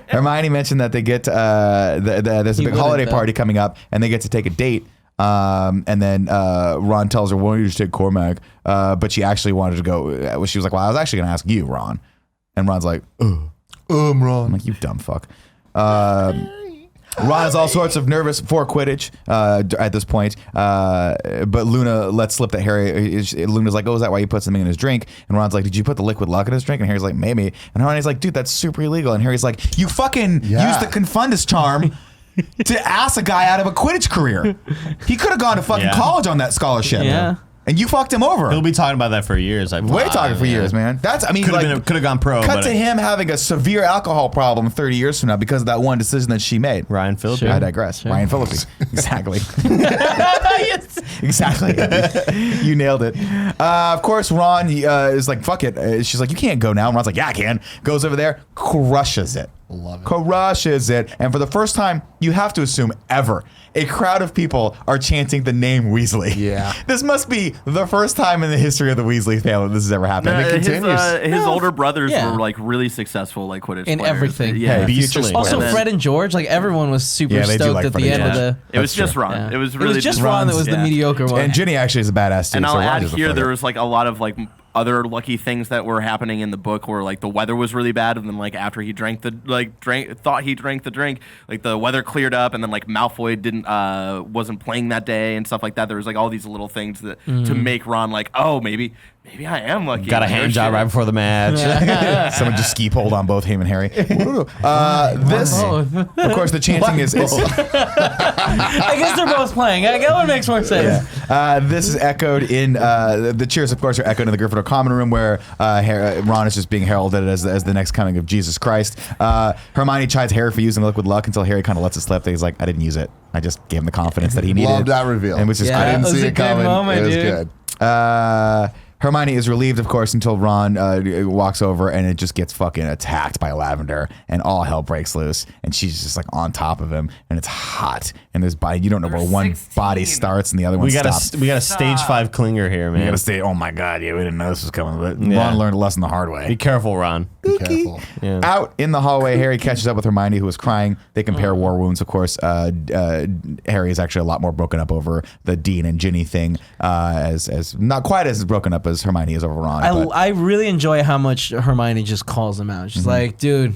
Hermione mentioned that they get there's a big holiday party coming up, and they get to take a date. And then Ron tells her, "Why don't you just take Cormac?" But she actually wanted to go. She was like, "Well, I was actually going to ask you, Ron." And Ron's like, "Ugh." I'm Ron. like, "You dumb fuck." Ron is all sorts of nervous for Quidditch at this point, but Luna lets slip that Harry. Luna's like, "Oh, is that why you put something in his drink?" And Ron's like, "Did you put the liquid luck in his drink?" And Harry's like, "Maybe." And Hermione's like, "Dude, that's super illegal." And Harry's like, "You fucking used the Confundus charm to ass a guy out of a Quidditch career. He could have gone to fucking college on that scholarship. Yeah. And you fucked him over." He'll be talking about that for years. Way talking for years, man. That's, I mean, Could like, have gone pro. cut but to him having a severe alcohol problem 30 years from now because of that one decision that she made. Ryan Phillippe. I digress. Ryan Phillippe. Exactly. Yes. Exactly. You nailed it. Of course, Ron is like, "Fuck it." She's like, "You can't go now." And Ron's like, "Yeah, I can." Goes over there, crushes it. Love it. Crushes it. And for the first time, you have to assume ever, a crowd of people are chanting the name Weasley. Yeah. This must be the first time in the history of the Weasley family this has ever happened. it continues. His older brothers Yeah. were like really successful, like Quidditch In players. everything. Yeah, Hey, Beastly. future Also, And then- Fred and George, like everyone was super Yeah, they do stoked like at Fred the and end of George. the. it was That's just true. Ron. Yeah. It was really just Ron that was the yeah. mediocre one. And Ginny actually is a badass too. And so I'll Ron add does the here, fuck there up. was like a lot of like other lucky things that were happening in the book where like the weather was really bad, and then like after he thought he drank the drink, like the weather cleared up, and then like Malfoy wasn't playing that day and stuff like that. There was like all these little things that to make Ron like, oh, maybe I am lucky. Got a Like, hand oh, job shit. right before the match. Someone just ski poled on both him and Harry. This, of course, the chanting is I guess they're both playing. That one makes more sense. this is echoed in the cheers. Of course, are echoed in the Gryffindor common room where Ron is just being heralded as the next coming of Jesus Christ. Hermione chides Harry for using liquid luck until Harry kind of lets it slip. He's like, "I didn't use it. I just gave him the confidence that he needed." Love that reveal. And which is Yeah, I great. didn't that was see a it good coming. moment, it was dude. good. Hermione is relieved, of course, until Ron walks over and it just gets fucking attacked by Lavender and all hell breaks loose. And she's just like on top of him and it's hot. And there's you don't know where one body starts and the other one stops. We got a stage 5 clinger here, man. You gotta stay, oh my God, yeah, we didn't know this was coming. But Ron learned a lesson the hard way. Be careful, Ron. Be careful. Yeah. Out in the hallway, Harry catches up with Hermione, who is crying. They compare war wounds, of course. Harry is actually a lot more broken up over the Dean and Ginny thing, as not quite as broken up as Hermione is over Ron. I really enjoy how much Hermione just calls him out. She's like, dude,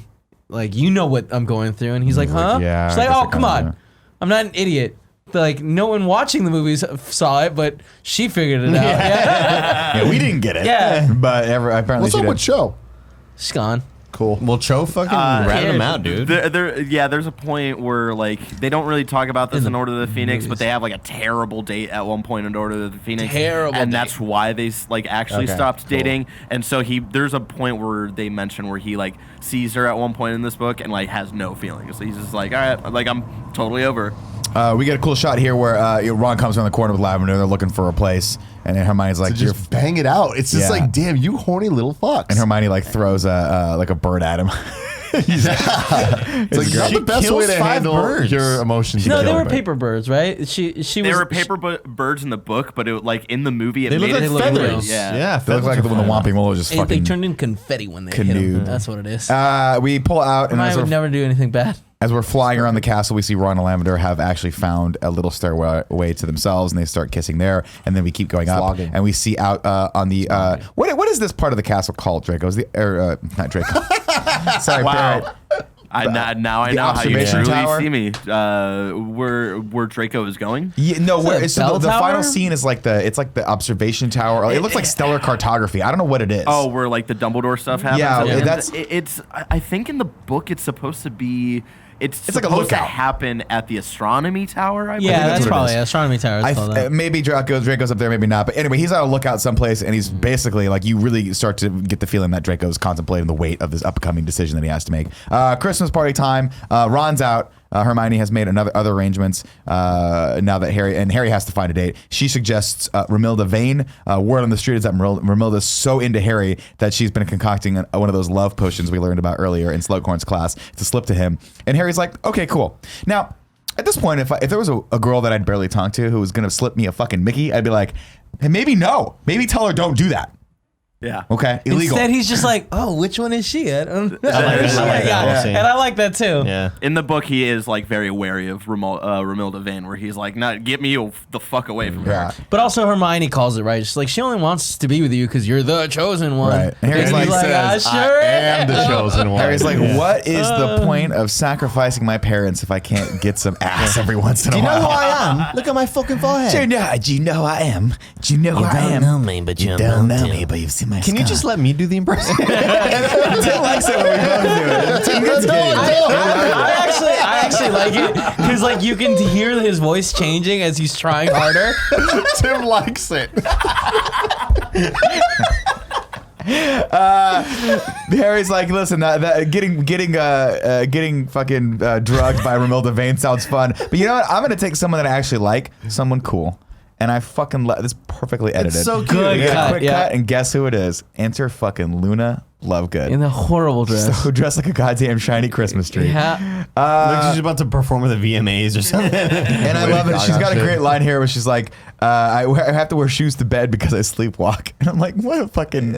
like, you know what I'm going through. And he's like, huh? yeah, She's I like, guess oh, I come kinda on. I'm not an idiot. Like, no one watching the movies saw it, but she figured it out. Yeah. Yeah, we didn't get it. Yeah. But apparently What's she up did. with Cho? She's gone. Cool. Well, Cho fucking ratted him out, dude. There's a point where like they don't really talk about this in Order of the Phoenix, but they have like a terrible date at one point in Order of the Phoenix. And that's why they like actually stopped dating. And so there's a point where they mention where he like sees her at one point in this book and like has no feelings. So he's just like, all right, like I'm totally over. We get a cool shot here where Ron comes around the corner with Lavender. They're looking for a place, and then Hermione's like, To just bang it out. It's just like, damn, you horny little fucks. and Hermione like throws like a bird at him. It's like not She the best way kills to 5 handle birds. your emotions. No, they Kill were a bird. paper birds, right? She They was. were paper birds in the book, but it like in the movie it They made look it like look real. feathers. Yeah. They look like when the Whomping Willow just They fucking. turned in confetti when they hit Canoed. him. That's what it is. We pull out, and I would never do anything bad. as we're flying around the castle, we see Ron and Lavender have actually found a little stairway to themselves, and they start kissing there. And then we keep going up, Slogging. and we see out on the what is this part of the castle called? Draco? Is not Draco? Sorry, Wow. Barrett. Now I know how you observation truly tower? see me. Where Draco is going. Yeah, no, Is it a so bell the final tower? scene is like the observation tower. It looks like stellar cartography. I don't know what it is. Oh, where like the Dumbledore stuff happens. Yeah, And that's- it's. I think in the book it's supposed to be. It's like a supposed to lookout. happen at the astronomy tower. I believe. Yeah, that's that's what it probably is. astronomy tower. It's called that. Maybe Draco's up there, maybe not. But anyway, he's on a lookout someplace, and he's basically like, you really start to get the feeling that Draco's contemplating the weight of this upcoming decision that he has to make. Christmas party time. Ron's out. Hermione has made other arrangements now that Harry has to find a date. She suggests Romilda Vane. Word on the street is that Romilda's so into Harry that she's been concocting one of those love potions we learned about earlier in Slughorn's class to slip to him. And Harry's like, okay, cool. Now, at this point, if there was a girl that I'd barely talked to who was going to slip me a fucking Mickey, I'd be like, hey, maybe no. Maybe tell her don't do that. Yeah. Okay? Illegal. Instead, he's just like, oh, which one is she? I don't know. I like that Yeah. scene. And I like that too. Yeah. In the book, he is like very wary of Romilda Vane, where he's like, "Not get me the fuck away from Yeah. her." But also Hermione calls it right. She's like, she only wants to be with you because you're the chosen one. Right. And Harry's And he's like, I says, sure I am the chosen one. Harry's like, what is the point of sacrificing my parents if I can't get some ass every once in a while? I am? Look at my fucking forehead. Do you know who I am? Do you know who I am? me, but You don't know me, but you've seen my Can you just let me do the impression? Tim likes it when we both do it. Tim gets gay. I actually like it because like you can hear his voice changing as he's trying harder. Tim likes it. Harry's like, listen, getting fucking drugged by Romilda Vane sounds fun, but you know what? I'm gonna take someone that I actually like, someone cool. And I fucking this perfectly edited. so cute. Good Yeah, cut, quick yeah. cut, and guess who it is? Enter fucking Luna Lovegood. In the horrible dress. So dressed like a goddamn shiny Christmas tree. Yeah. Like she's about to perform at the VMAs or something. And I love it. She's got a great line here where she's like, I have to wear shoes to bed because I sleepwalk. And I'm like, what a fucking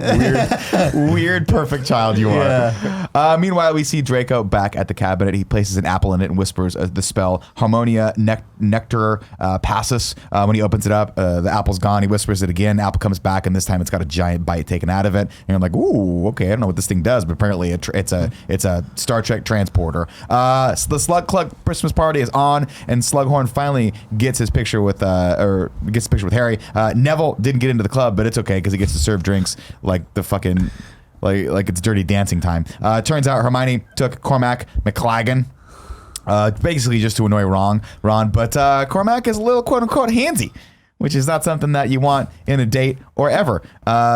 weird, perfect child you are. Meanwhile, we see Draco back at the cabinet. He places an apple in it and whispers the spell Harmonia Nectar Passus. When he opens it up, the apple's gone. He whispers it again. Apple comes back, and this time it's got a giant bite taken out of it. And I'm like, ooh, okay, I don't know what this thing does, but apparently it's a Star Trek transporter. So the Slug Club Christmas party is on, and Slughorn finally gets his picture with Harry. Neville didn't get into the club, but it's okay because he gets to serve drinks like the fucking like it's Dirty Dancing time. Turns out Hermione took Cormac McLagan. Basically just to annoy Ron, but Cormac is a little quote unquote handsy, which is not something that you want in a date or ever.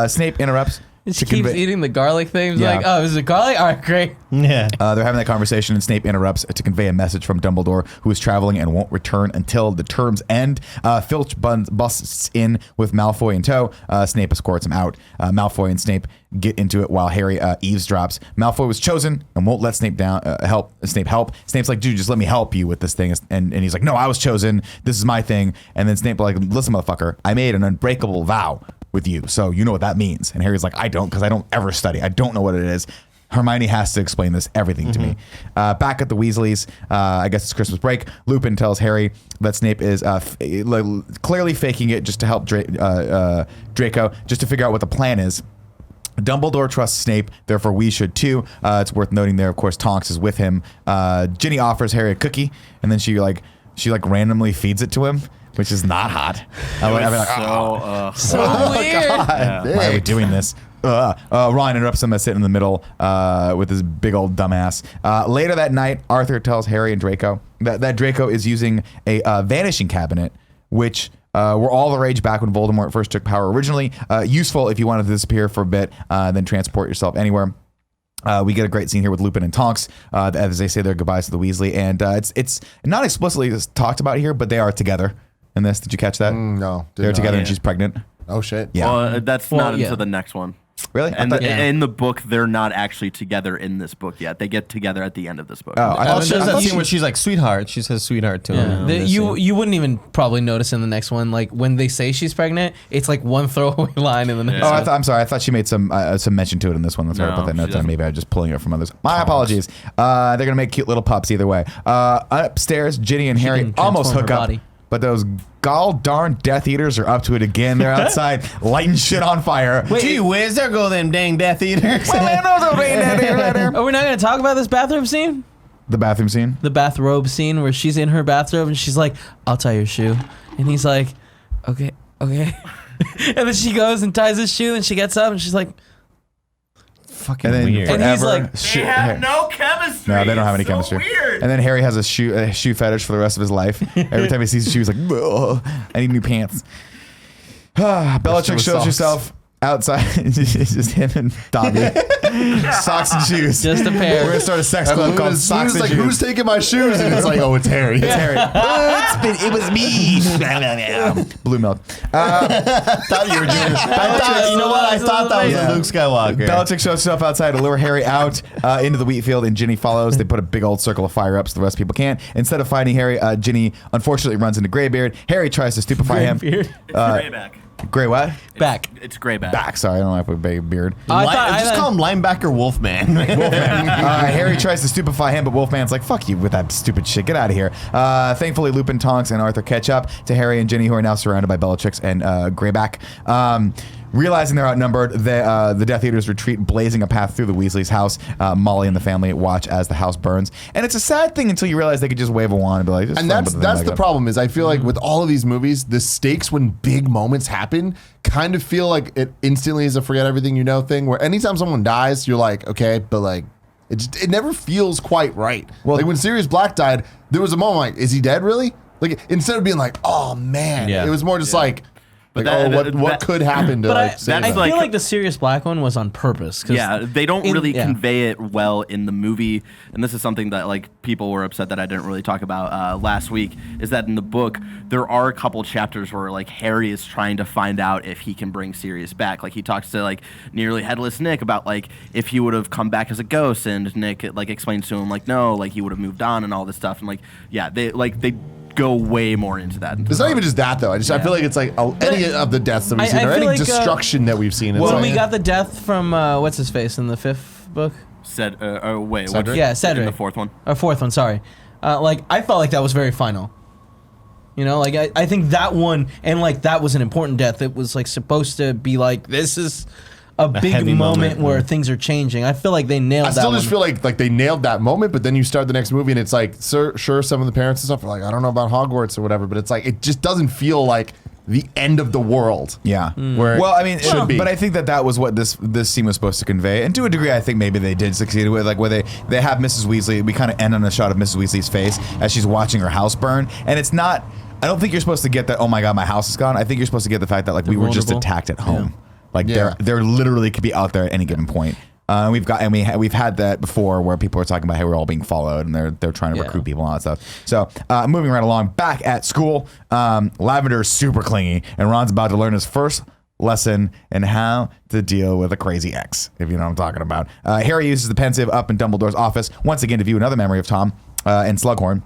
Snape interrupts She keeps eating the garlic thing. Yeah. Like, oh, is it garlic? All right, great. Yeah. They're having that conversation, and Snape interrupts to convey a message from Dumbledore, who is traveling and won't return until the terms end. Filch busts in with Malfoy in tow. Snape escorts him out. Malfoy and Snape get into it while Harry eavesdrops. Malfoy was chosen and won't let Snape help. Snape's like, dude, just let me help you with this thing. And he's like, no, I was chosen. This is my thing. And then Snape like, listen, motherfucker, I made an unbreakable vow with you, so you know what that means. And Harry's like, I don't, because I don't ever study. I don't know what it is. Hermione has to explain everything to me. Back at the Weasleys, I guess it's Christmas break. Lupin tells Harry that Snape is clearly faking it just to help Draco, just to figure out what the plan is. Dumbledore trusts Snape, therefore we should too. It's worth noting there, of course, Tonks is with him. Ginny offers Harry a cookie, and then she randomly feeds it to him, which is not hot. So weird. God, Why are we doing this? Ron interrupts him as sitting in the middle with his big old dumbass. Later that night, Arthur tells Harry and Draco that Draco is using a vanishing cabinet, which were all the rage back when Voldemort first took power originally. Useful if you wanted to disappear for a bit, then transport yourself anywhere. We get a great scene here with Lupin and Tonks as they say their goodbyes to the Weasley. And it's not explicitly talked about here, but they are together in this. Did you catch that? No. They're together and she's pregnant. Oh, shit. Yeah. Well, that's not until the next one. Really? And in the book, they're not actually together in this book yet. They get together at the end of this book. Oh, I thought There's that scene where she's like, sweetheart. She says sweetheart to him. You wouldn't even probably notice in the next one. Like when they say she's pregnant, it's like one throwaway line in the next one. I'm sorry. I thought she made some mention to it in this one. That's why I put that note down. Maybe I was just pulling it from others. My apologies. They're gonna make cute little pups either way. Upstairs, Ginny and Harry can almost transform hook her up, body. but those gall darn Death Eaters are up to it again. They're outside lighting shit on fire. Gee whiz, there go them dang Death Eaters. Are we not going to talk about this bathroom scene? The bathroom scene. The bathrobe scene where she's in her bathrobe and she's like, I'll tie your shoe. And he's like, okay. And then she goes and ties his shoe and she gets up and she's like, Fucking And then weird. And he's forever, like, They have no chemistry. No, they don't have any It's so chemistry. Weird. And then Harry has a shoe fetish for the rest of his life. Every time he sees a shoe, he's like, "Ugh, I need new pants." Bellatrix shows socks. herself outside. It's just him and Dobby. Socks and shoes. just a We're pair. gonna start a sex club called Luna's Socks and like, Shoes. who's taking my shoes? And it's like, oh, it's Harry. It's Harry. It was me. Blue milk. thought you were doing you know what? I thought that was Yeah. a Luke Skywalker. Bellatrix shows herself outside to lure Harry out into the wheat field, and Ginny follows. They put a big old circle of fire up so the rest of people can't. Instead of finding Harry, Ginny unfortunately runs into Greybeard. Harry tries to stupefy him. It's Greyback. Grey what? Back. It's Greyback. Back. Sorry, I don't know if I put a big beard. Just call him linebacker Wolfman. Wolfman. Harry tries to stupefy him, but Wolfman's like, fuck you with that stupid shit. Get out of here. Thankfully, Lupin, Tonks, and Arthur catch up to Harry and Ginny, who are now surrounded by Bellatrix and Greyback. Realizing they're outnumbered, the Death Eaters retreat, blazing a path through the Weasley's house. Molly and the family watch as the house burns. And it's a sad thing until you realize they could just wave a wand and be like, just And that's the problem is I feel like with all of these movies, the stakes when big moments happen kind of feel like it instantly is a forget everything you know thing where anytime someone dies, you're like, okay, but like it never feels quite right. Well, like when Sirius Black died, there was a moment like, is he dead really? Like instead of being like, oh man, Yeah. it was more just like But what could happen to But like I save feel them? like the Sirius Black one was on purpose. 'Cause Yeah, they don't really yeah. convey it well in the movie, and this is something that like people were upset that I didn't really talk about last week. Is that in the book there are a couple chapters where like Harry is trying to find out if he can bring Sirius back. Like he talks to like nearly headless Nick about like if he would have come back as a ghost, and Nick like explains to him like no, like he would have moved on and all this stuff, and like yeah, they go way more into that. It's not even just that though. I feel like it's like any of the deaths that we've seen I or feel any like, destruction that we've seen. It's when like, we got the death from what's his face in the 5th book Wait, Cedric? what? Yeah, Cedric. In the fourth one. or 4th one, sorry. Like I felt like that was very final. You know, like I think that one and like that was an important death. It was like supposed to be like this is a big heavy moment moment, where yeah. things are changing. I feel like they nailed I that still one. just feel like they nailed that moment, but then you start the next movie and it's like, sure, some of the parents and stuff are like, I don't know about Hogwarts or whatever, but it's like it just doesn't feel like the end of the world. Yeah. Where Well, I mean, it should be. But I think that was what this scene was supposed to convey, and to a degree, I think maybe they did succeed with, like where they have Mrs. Weasley. We kind of end on a shot of Mrs. Weasley's face as she's watching her house burn, and it's not. I don't think you're supposed to get that. Oh my God, my house is gone. I think you're supposed to get the fact that like we were just vulnerable. attacked at home. Like Yeah. they're literally could be out there at any given point. We've had that before where people are talking about how we're all being followed and they're trying to recruit people and all that stuff. So moving right along, back at school, Lavender is super clingy and Ron's about to learn his first lesson in how to deal with a crazy ex, if you know what I'm talking about. Harry uses the pensive up in Dumbledore's office once again to view another memory of Tom and Slughorn.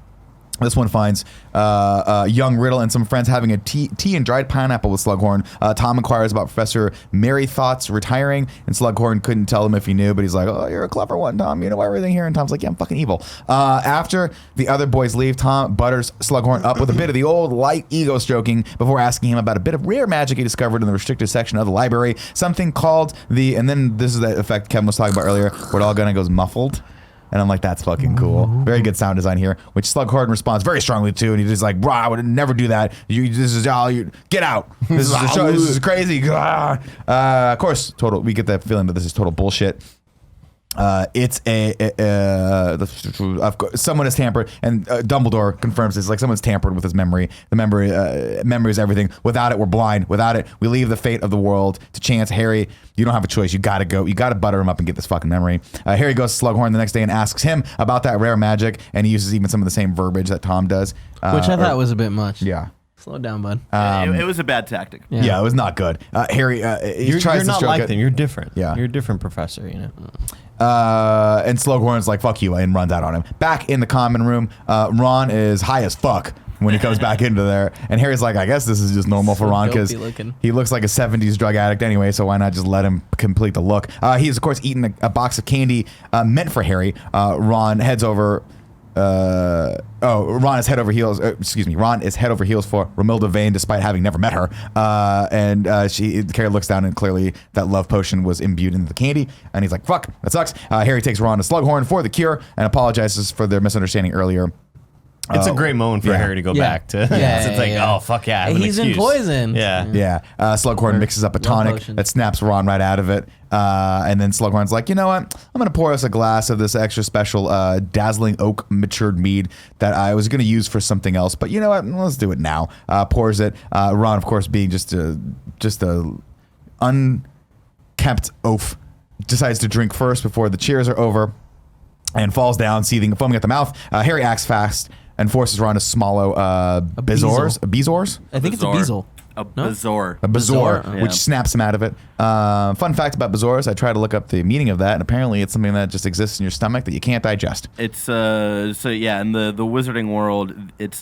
This one finds young Riddle and some friends having a tea and dried pineapple with Slughorn. Tom inquires about Professor Merrythoughts retiring, and Slughorn couldn't tell him if he knew, but he's like, oh, you're a clever one, Tom. You know everything here. And Tom's like, yeah, I'm fucking evil. After the other boys leave, Tom butters Slughorn up with a bit of the old light ego stroking before asking him about a bit of rare magic he discovered in the restricted section of the library, something called and then this is the effect Kevin was talking about earlier, where it all kind of goes muffled. And I'm like, that's fucking cool. Very good sound design here, which Slughorn responds very strongly to. And he's just like, bro, I would never do that. This is all you get out. This is a show. This is crazy. Of course, we get that feeling that this is total bullshit. It's someone has tampered, and Dumbledore confirms it's like someone's tampered with his memory. The memory is everything. Without it, we're blind. Without it, we leave the fate of the world to chance. Harry, you don't have a choice. You gotta go. You gotta butter him up and get this fucking memory. Harry goes to Slughorn the next day and asks him about that rare magic, and he uses even some of the same verbiage that Tom does, which I thought was a bit much. Yeah. Slow down, bud. It was a bad tactic. Yeah, it was not good. Harry, he tries You're to not stroke like it. them. You're different. Yeah. You're a different professor, you know. And Slughorn's like, fuck you, and runs out on him. Back in the common room, Ron is high as fuck when he comes back into there. And Harry's like, I guess this is just normal for Ron because he looks like a 70s drug addict anyway, so why not just let him complete the look? He's, of course, eating a box of candy meant for Harry. Ron heads over... Ron is head over heels. Ron is head over heels for Romilda Vane, despite having never met her. Harry looks down, and clearly that love potion was imbued into the candy. And he's like, "Fuck, that sucks." Harry takes Ron to Slughorn for the cure and apologizes for their misunderstanding earlier. It's a great moment for Harry to go back to. It's like, oh, fuck yeah. I have an He's excuse. in poison. Yeah. Slughorn mixes up a tonic potion. that snaps Ron right out of it. And then Slughorn's like, you know what? I'm going to pour us a glass of this extra special dazzling oak matured mead that I was going to use for something else. But you know what? Let's do it now. Pours it. Ron, of course, being just a unkempt oaf, decides to drink first before the cheers are over and falls down, seething, foaming at the mouth. Harry acts fast and forces Ron to swallow Bezoars. I think it's a Beezle. A Bazoar. A Bazoar, Bazoar, which snaps him out of it. Fun fact about Bazoars, I tried to look up the meaning of that, and apparently it's something that just exists in your stomach that you can't digest. It's in the wizarding world, it's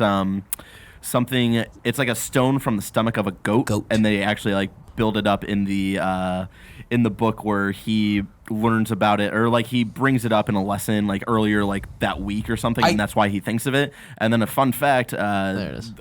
something. It's like a stone from the stomach of a goat. And they actually like build it up in the book where he learns about it, or like he brings it up in a lesson like earlier like that week or something, and that's why he thinks of it. And then a fun fact, there it is.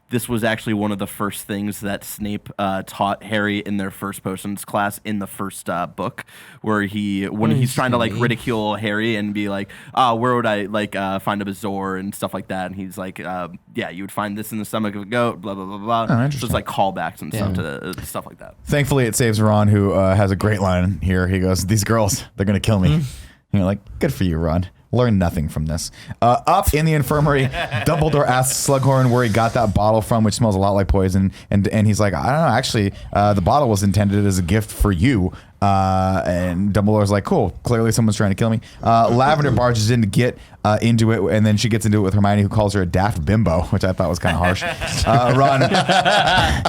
This was actually one of the first things that Snape taught Harry in their first potions class in the first book, where he's trying to like ridicule Harry and be like, where would I like find a Bazoar and stuff like that, and he's like, you would find this in the stomach of a goat, blah blah blah blah. Oh, interesting. So it's like callbacks and stuff to stuff like that. Thankfully, it saves Ron, who has a great line here. He goes, "These girls, they're gonna kill me." And you're like, good for you, Ron. Learn nothing from this. Up in the infirmary, Dumbledore asks Slughorn where he got that bottle from, which smells a lot like poison. And he's like, I don't know. Actually, the bottle was intended as a gift for you. And Dumbledore's like, cool. Clearly someone's trying to kill me. Lavender barges in to get into it, and then she gets into it with Hermione, who calls her a daft bimbo, which I thought was kind of harsh. Ron. I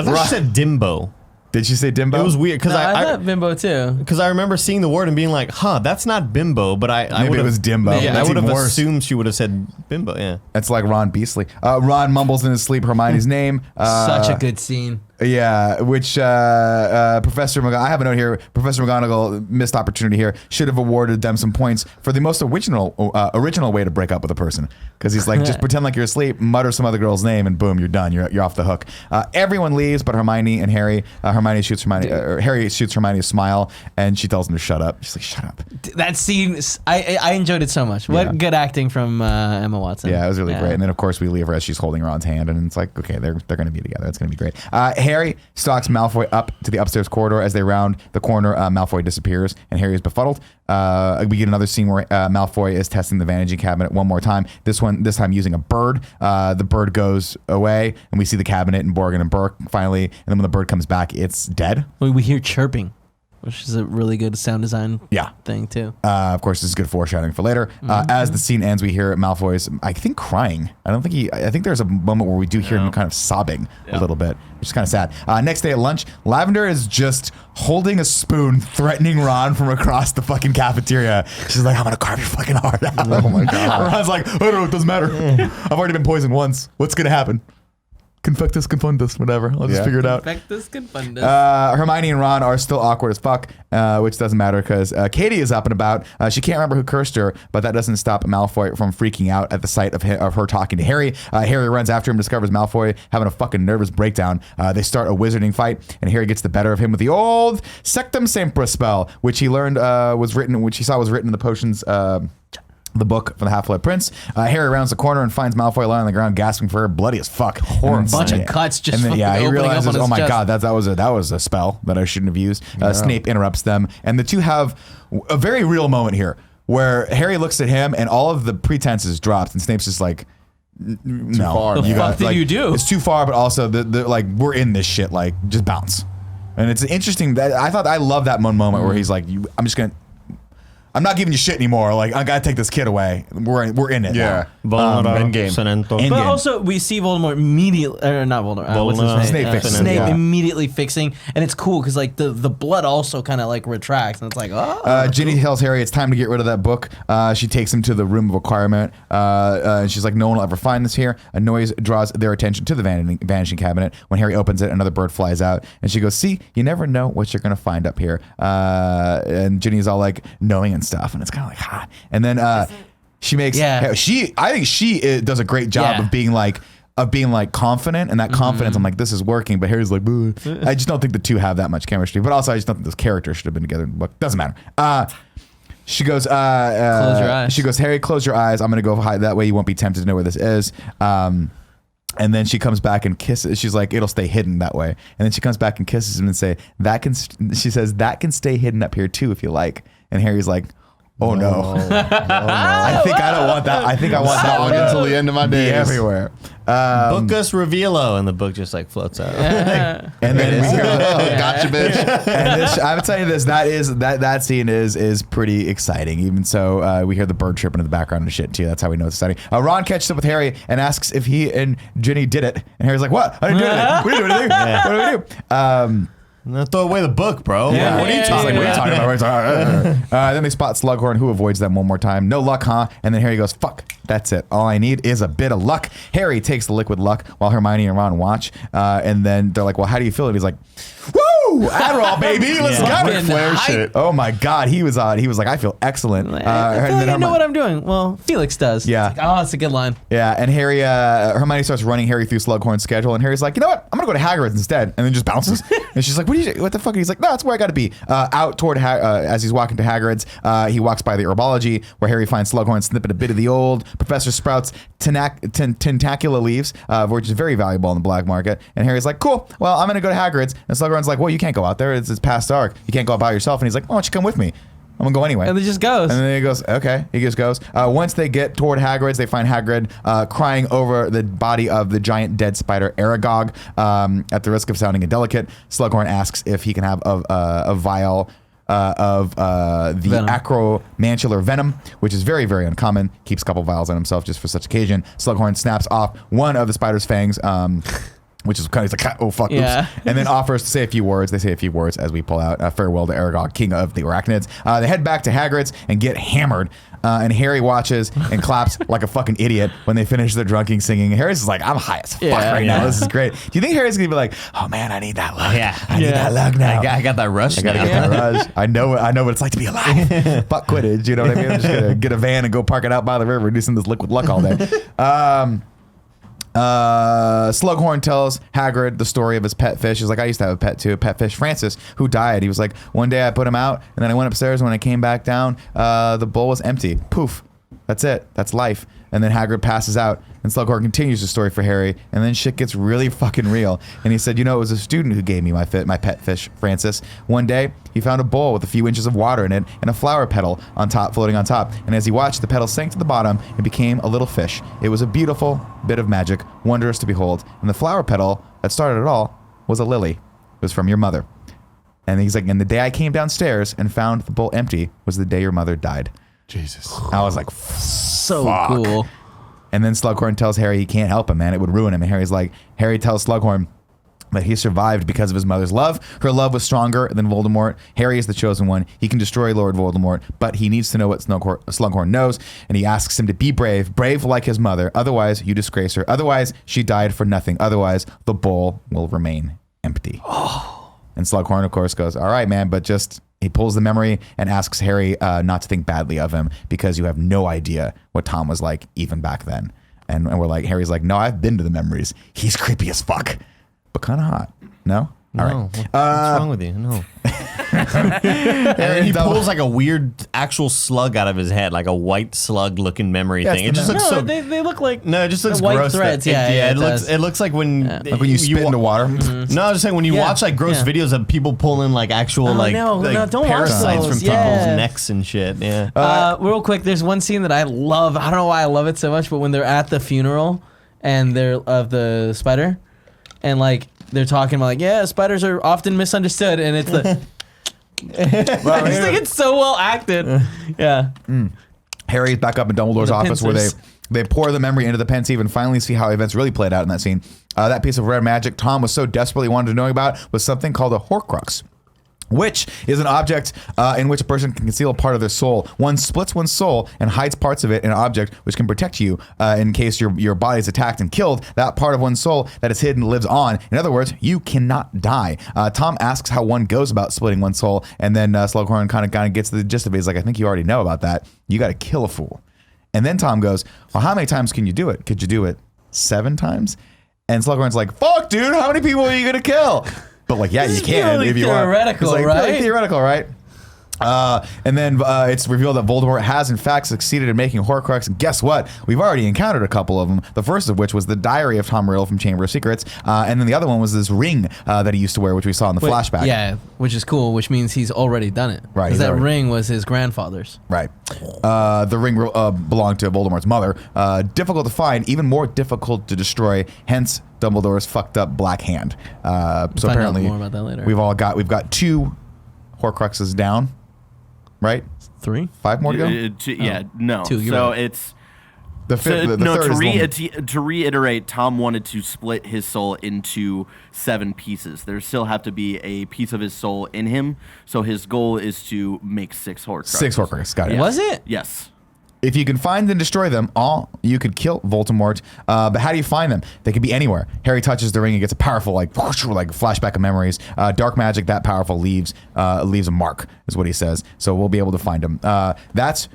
thought she said dimbo. Did she say dimbo? It was weird because I thought bimbo too. Because I remember seeing the word and being like, "Huh, that's not bimbo." But maybe it was dimbo. Yeah, That's I would have even worse. assumed she would have said bimbo. Yeah, It's like Ron Beasley. Ron mumbles in his sleep Hermione's name. Such a good scene. Yeah, which Professor McGonagall, I have a note here. Professor McGonagall, missed opportunity here, should have awarded them some points for the most original way to break up with a person. Because he's like, just pretend like you're asleep, mutter some other girl's name, and boom, you're done. You're off the hook. Everyone leaves, but Hermione and Harry. Harry shoots Hermione a smile, and she tells him to shut up. She's like, shut up. That scene, I enjoyed it so much. What good acting from Emma Watson. Yeah, it was really great. And then, of course, we leave her as she's holding Ron's hand, and it's like, okay, they're going to be together. It's going to be great. Harry stalks Malfoy up to the upstairs corridor. As they round the corner, Malfoy disappears, and Harry is befuddled. We get another scene where Malfoy is testing the vanishing cabinet one more time. This time using a bird. The bird goes away, and we see the cabinet and Borgin and Burke finally. And then when the bird comes back, it's dead. We hear chirping, which is a really good sound design thing too. Of course, this is good foreshadowing for later. As the scene ends, we hear Malfoy's, I think, crying. I think there's a moment where we do hear him kind of sobbing a little bit, which is kind of sad. Next day at lunch, Lavender is just holding a spoon, threatening Ron from across the fucking cafeteria. She's like, I'm going to carve your fucking heart out. Oh my God. Ron's like, I don't know, it doesn't matter. I've already been poisoned once. What's going to happen? Confectus confundus, whatever. I'll just figure it out. Confectus confundus. Hermione and Ron are still awkward as fuck, which doesn't matter because Katie is up and about. She can't remember who cursed her, but that doesn't stop Malfoy from freaking out at the sight of her talking to Harry. Harry runs after him, discovers Malfoy having a fucking nervous breakdown. They start a wizarding fight, and Harry gets the better of him with the old Sectum Sempra spell, which he learned which he saw was written in the potions. The book from the Half-Blood Prince. Harry rounds the corner and finds Malfoy lying on the ground, gasping for air, bloody as fuck. A bunch of cuts just. And then, he opening realizes, up on his oh my chest. God, that was a spell that I shouldn't have used. Snape interrupts them, and the two have a very real moment here where Harry looks at him, and all of the pretense is dropped, and Snape's just like, no, far. The fuck did you do? It's too far, but also the like we're in this shit, like just bounce. And it's interesting that I love that one moment where he's like, I'm not giving you shit anymore. Like, I gotta take this kid away. We're in it. Yeah. Endgame. But also, we see Voldemort immediately, or not Voldemort. What's his name? Snape fixing it, Snape yeah. immediately fixing, and it's cool because like the blood also kind of like retracts, and it's like, oh. Ginny tells Harry it's time to get rid of that book. She takes him to the room of requirement, and she's like, no one will ever find this here. A noise draws their attention to the vanishing cabinet. When Harry opens it, another bird flies out, and she goes, see, you never know what you're gonna find up here. And Ginny's all like knowing and stuff, and it's kind of like hot. And then she makes I think she does a great job of being like confident, and that confidence, I'm like, this is working. But Harry's like, boo. I just don't think the two have that much chemistry. But also, I just don't think those characters should have been together in the book. Doesn't matter. She goes, close your eyes. She goes, Harry, close your eyes. I'm gonna go hide. That way you won't be tempted to know where this is. And then she comes back and kisses. She's like, it'll stay hidden that way. And then she comes back and kisses him and she says, that can stay hidden up here too if you like. And Harry's like, oh no. I think I don't want that. I think I want that one until the end of my days. everywhere. Book us Revealo, and the book just like floats out. And then we hear, Gotcha, bitch. and I would tell you this, that scene is pretty exciting. Even so, we hear the bird chirping in the background and shit too. That's how we know it's exciting. Ron catches up with Harry and asks if he and Ginny did it. And Harry's like, what? I didn't do anything. We didn't do anything. What do we do? No, throw away the book, bro. Yeah. What are you talking What are you talking about? What are you talking about? Then they spot Slughorn, who avoids them one more time. No luck, huh? And then Harry goes, fuck, that's it. All I need is a bit of luck. Harry takes the liquid luck while Hermione and Ron watch. And then they're like, well, how do you feel? And he's like, woo! Adderall, baby. Let's go. Ric Flair shit. Oh my God. He was like, I feel excellent. I feel like I know what I'm doing. Well, Felix does. Yeah. It's like, oh, it's a good line. Yeah, and Hermione starts running Harry through Slughorn's schedule, and Harry's like, you know what? I'm gonna go to Hagrid's instead, and then just bounces. And she's like, what the fuck? And he's like, no, that's where I gotta be. Out toward as he's walking to Hagrid's, he walks by the herbology where Harry finds Slughorn snipping a bit of the old Professor Sprout's tentacula leaves, which is very valuable on the black market. And Harry's like, cool. Well, I'm gonna go to Hagrid's, and Slughorn's like, well, you can't go out there. It's past dark. You can't go out by yourself. And he's like, why don't you come with me? I'm gonna go anyway. And it just goes. And then he goes, okay. He just goes. Once they get toward Hagrid's, they find Hagrid crying over the body of the giant dead spider Aragog. At the risk of sounding indelicate, Slughorn asks if he can have a vial of the Venom. acromantular venom, which is very, very uncommon. Keeps a couple vials on himself just for such occasion. Slughorn snaps off one of the spider's fangs. Which is kind of like, oh fuck, Yeah. oops. And then offers to say a few words. They say a few words as we pull out farewell to Aragog, king of the arachnids. They head back to Hagrid's and get hammered. And Harry watches and claps like a fucking idiot when they finish their drunking singing. Harry's just like, I'm high as fuck right now. This is great. Do you think Harry's gonna be like, oh man, I need that luck. Yeah. I need that luck now. I got that rush. I gotta get that rush. I know what it's like to be alive. Fuck Quidditch, you know what I mean? I'm just gonna get a van and go park it out by the river, do some of this liquid luck all day. Slughorn tells Hagrid the story of his pet fish. He's like, I used to have a pet too, a pet fish, Francis, who died. He was like, one day I put him out, and then I went upstairs, and when I came back down, the bowl was empty. Poof. That's it. That's life. And then Hagrid passes out, and Slughorn continues the story for Harry, and then shit gets really fucking real. And he said, it was a student who gave me my pet fish, Francis. One day, he found a bowl with a few inches of water in it and a flower petal floating on top. And as he watched, the petal sank to the bottom and became a little fish. It was a beautiful bit of magic, wondrous to behold. And the flower petal that started it all was a lily. It was from your mother. And he's like, and the day I came downstairs and found the bowl empty was the day your mother died. Jesus. I was like, So fuck. cool. And then Slughorn tells Harry he can't help him, man. It would ruin him. And Harry tells Slughorn that he survived because of his mother's love. Her love was stronger than Voldemort. Harry is the chosen one. He can destroy Lord Voldemort, but he needs to know what Slughorn knows. And he asks him to be brave like his mother. Otherwise, you disgrace her. Otherwise, she died for nothing. Otherwise, the bowl will remain empty. And Slughorn, of course, goes, all right, man, but just... He pulls the memory and asks Harry not to think badly of him because you have no idea what Tom was like even back then. And we're like, Harry's like, no, I've been to the memories. He's creepy as fuck, but kind of hot. No? All right. What's wrong with you? No. And he pulls like a weird actual slug out of his head, like a white slug looking memory thing. It just looks so. They look like No, it just looks white gross. threads. It looks like when Like when you spit into water. No, I was just saying when you watch like gross videos of people pulling like actual no, don't watch parasites those. from people's necks and shit. Yeah. Real quick, there's one scene that I love. I don't know why I love it so much, but when they're at the funeral and they're of the spider, and like they're talking about like, spiders are often misunderstood, and it's the. I just think it's so well acted. Yeah. Harry's back up in Dumbledore's office where they pour the memory into the pensieve and finally see how events really played out in that scene. That piece of rare magic Tom was so desperately wanted to know about was something called a Horcrux, which is an object in which a person can conceal a part of their soul. One splits one's soul and hides parts of it in an object which can protect you in case your body is attacked and killed. That part of one's soul that is hidden lives on. In other words, you cannot die. Tom asks how one goes about splitting one's soul, and then Slughorn kind of gets the gist of it. He's like, I think you already know about that. You got to kill a fool. And then Tom goes, well, how many times can you do it? Could you do it 7 times? And Slughorn's like, fuck, dude, how many people are you going to kill? But like, yeah, you can if you want. Theoretical, It's like, right? really theoretical, right? And then it's revealed that Voldemort has in fact succeeded in making Horcrux. And guess what? We've already encountered a couple of them. The first of which was the diary of Tom Riddle from Chamber of Secrets. And then the other one was this ring that he used to wear, which we saw in the flashback. Yeah, which is cool, which means he's already done it. Right, Because he's that already- ring was his grandfather's. Right. The ring belonged to Voldemort's mother. Difficult to find, even more difficult to destroy. Hence, Dumbledore's fucked up black hand. So out apparently, more about that later. we've got 2 Horcruxes down. Right? 3? 5 more to go. No. 2, you're So right. it's The fifth. The third is the one- to reiterate, Tom wanted to split his soul into 7 pieces. There still have to be a piece of his soul in him. So his goal is to make 6 Horcruxes. 6 Horcruxes. Got it. Was it? Yes. If you can find and destroy them all, you could kill Voldemort. But how do you find them? They could be anywhere. Harry touches the ring and gets a powerful, like flashback of memories. Dark magic that powerful leaves a mark, is what he says. So we'll be able to find them. That's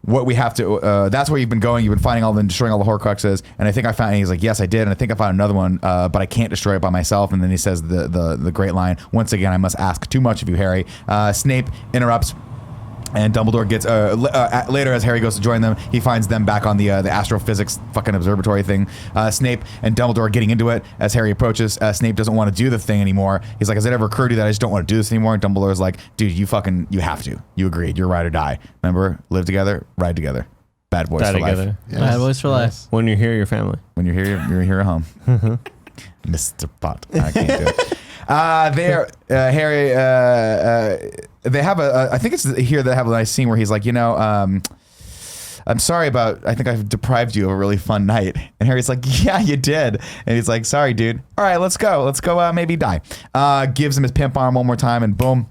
what we have to. That's where you've been going. You've been finding all and destroying all the Horcruxes. And I think I found. And he's like, yes, I did. And I think I found another one, but I can't destroy it by myself. And then he says the great line. Once again, I must ask too much of you, Harry. Snape interrupts. And Dumbledore gets later as Harry goes to join them, he finds them back on the astrophysics fucking observatory thing. Snape and Dumbledore getting into it as Harry approaches. Snape doesn't want to do the thing anymore. He's like, has it ever occurred to you that I just don't want to do this anymore? And Dumbledore's like, dude, you have to. You agreed. You're ride or die. Remember, live together, ride together. Bad boys Die for together. life. Yes. Bad boys for life. When you're here, your family. When you're here, you're at home. Mr. Pot. I can't do it. Harry, they have I think it's here they have a nice scene where he's like, I'm sorry I think I've deprived you of a really fun night. And Harry's like, yeah, you did. And he's like, sorry, dude. All right, let's go, maybe die. Gives him his pimp arm one more time and boom.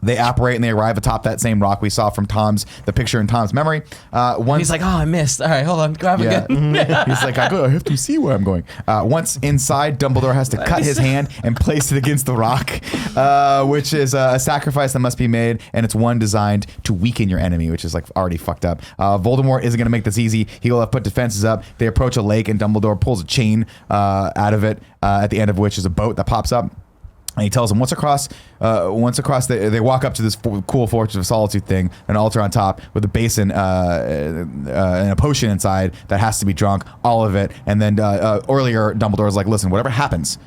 They apparate and they arrive atop that same rock we saw from the picture in Tom's memory. He's like, I missed. All right, hold on. Grab yeah. again. He's like, I have to see where I'm going. Once inside, Dumbledore has to cut his hand and place it against the rock, which is a sacrifice that must be made, and it's one designed to weaken your enemy, which is like already fucked up. Voldemort isn't going to make this easy. He will have put defenses up. They approach a lake, and Dumbledore pulls a chain out of it, at the end of which is a boat that pops up. And he tells them once across, they walk up to this cool Fortress of Solitude thing, an altar on top with a basin and a potion inside that has to be drunk, all of it. And then earlier, Dumbledore was like, listen, whatever happens,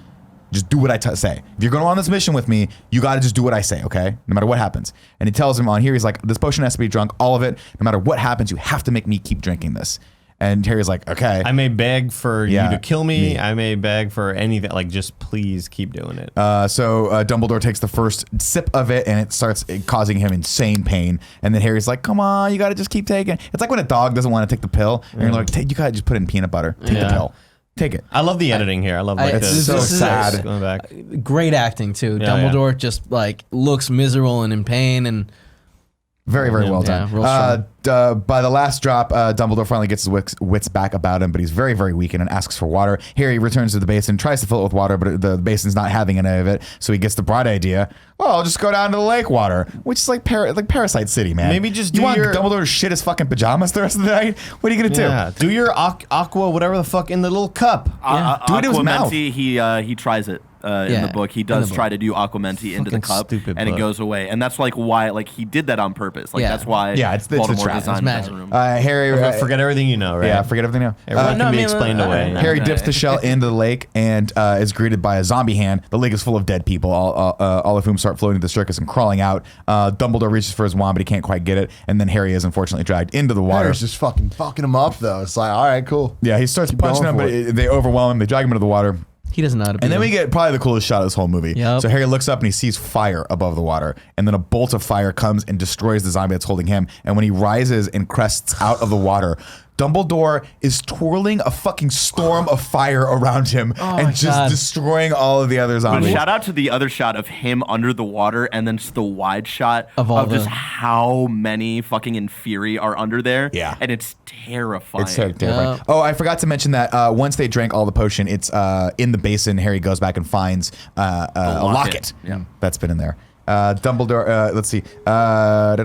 just do what I say. If you're going on this mission with me, you got to just do what I say, okay? No matter what happens. And he tells him on here, he's like, this potion has to be drunk, all of it. No matter what happens, you have to make me keep drinking this. And Harry's like, okay. I may beg for you to kill me. I may beg for anything. Like, just please keep doing it. So Dumbledore takes the first sip of it, and it starts causing him insane pain. And then Harry's like, come on, you got to just keep taking it. It's like when a dog doesn't want to take the pill. And you're like, you got to just put it in peanut butter. Take the pill. Take it. I love the editing here. I love like it's so sad. Going back. Great acting, too. Yeah, Dumbledore just, like, looks miserable and in pain, and... Very, very well done. real strong. By the last drop, Dumbledore finally gets his wits back about him, but he's very, very weakened and asks for water. Harry returns to the basin, tries to fill it with water, but the basin's not having any of it, so he gets the bright idea, I'll just go down to the lake water, which is like Parasite City, man. Maybe just you do want your... Dumbledore to shit his fucking pajamas the rest of the night? What are you going to do? Do your aqua, whatever the fuck, in the little cup. Do it in his mouth. He tries it. In the book, he does try to do Aquamenti into the cup, and it goes away, and that's like why, like he did that on purpose. Like that's why. It's the Voldemort trap. designed that room. Harry, forget everything you know, right? Yeah, forget everything you know. Everything can be explained away. Harry dips the shell into the lake and is greeted by a zombie hand. The lake is full of dead people, all of whom start floating to the circus and crawling out. Dumbledore reaches for his wand, but he can't quite get it, and then Harry is unfortunately dragged into the water. Harry's just fucking him up, though. It's like, all right, cool. Yeah, he starts punching him, but they overwhelm him. They drag him into the water. He doesn't know how to beat And then we him. get probably the coolest shot of this whole movie. Yep. So Harry looks up and he sees fire above the water. And then a bolt of fire comes and destroys the zombie that's holding him. And when he rises and crests out of the water, Dumbledore is twirling a fucking storm of fire around him and just destroying all of the other But zombies. shout out to the other shot of him under the water, and then just the wide shot of just how many fucking Inferi are under there. Yeah. And it's terrifying. It's so terrifying. Oh, I forgot to mention that once they drank all the potion, it's in the basin. Harry goes back and finds a locket that's been in there. Dumbledore, let's see.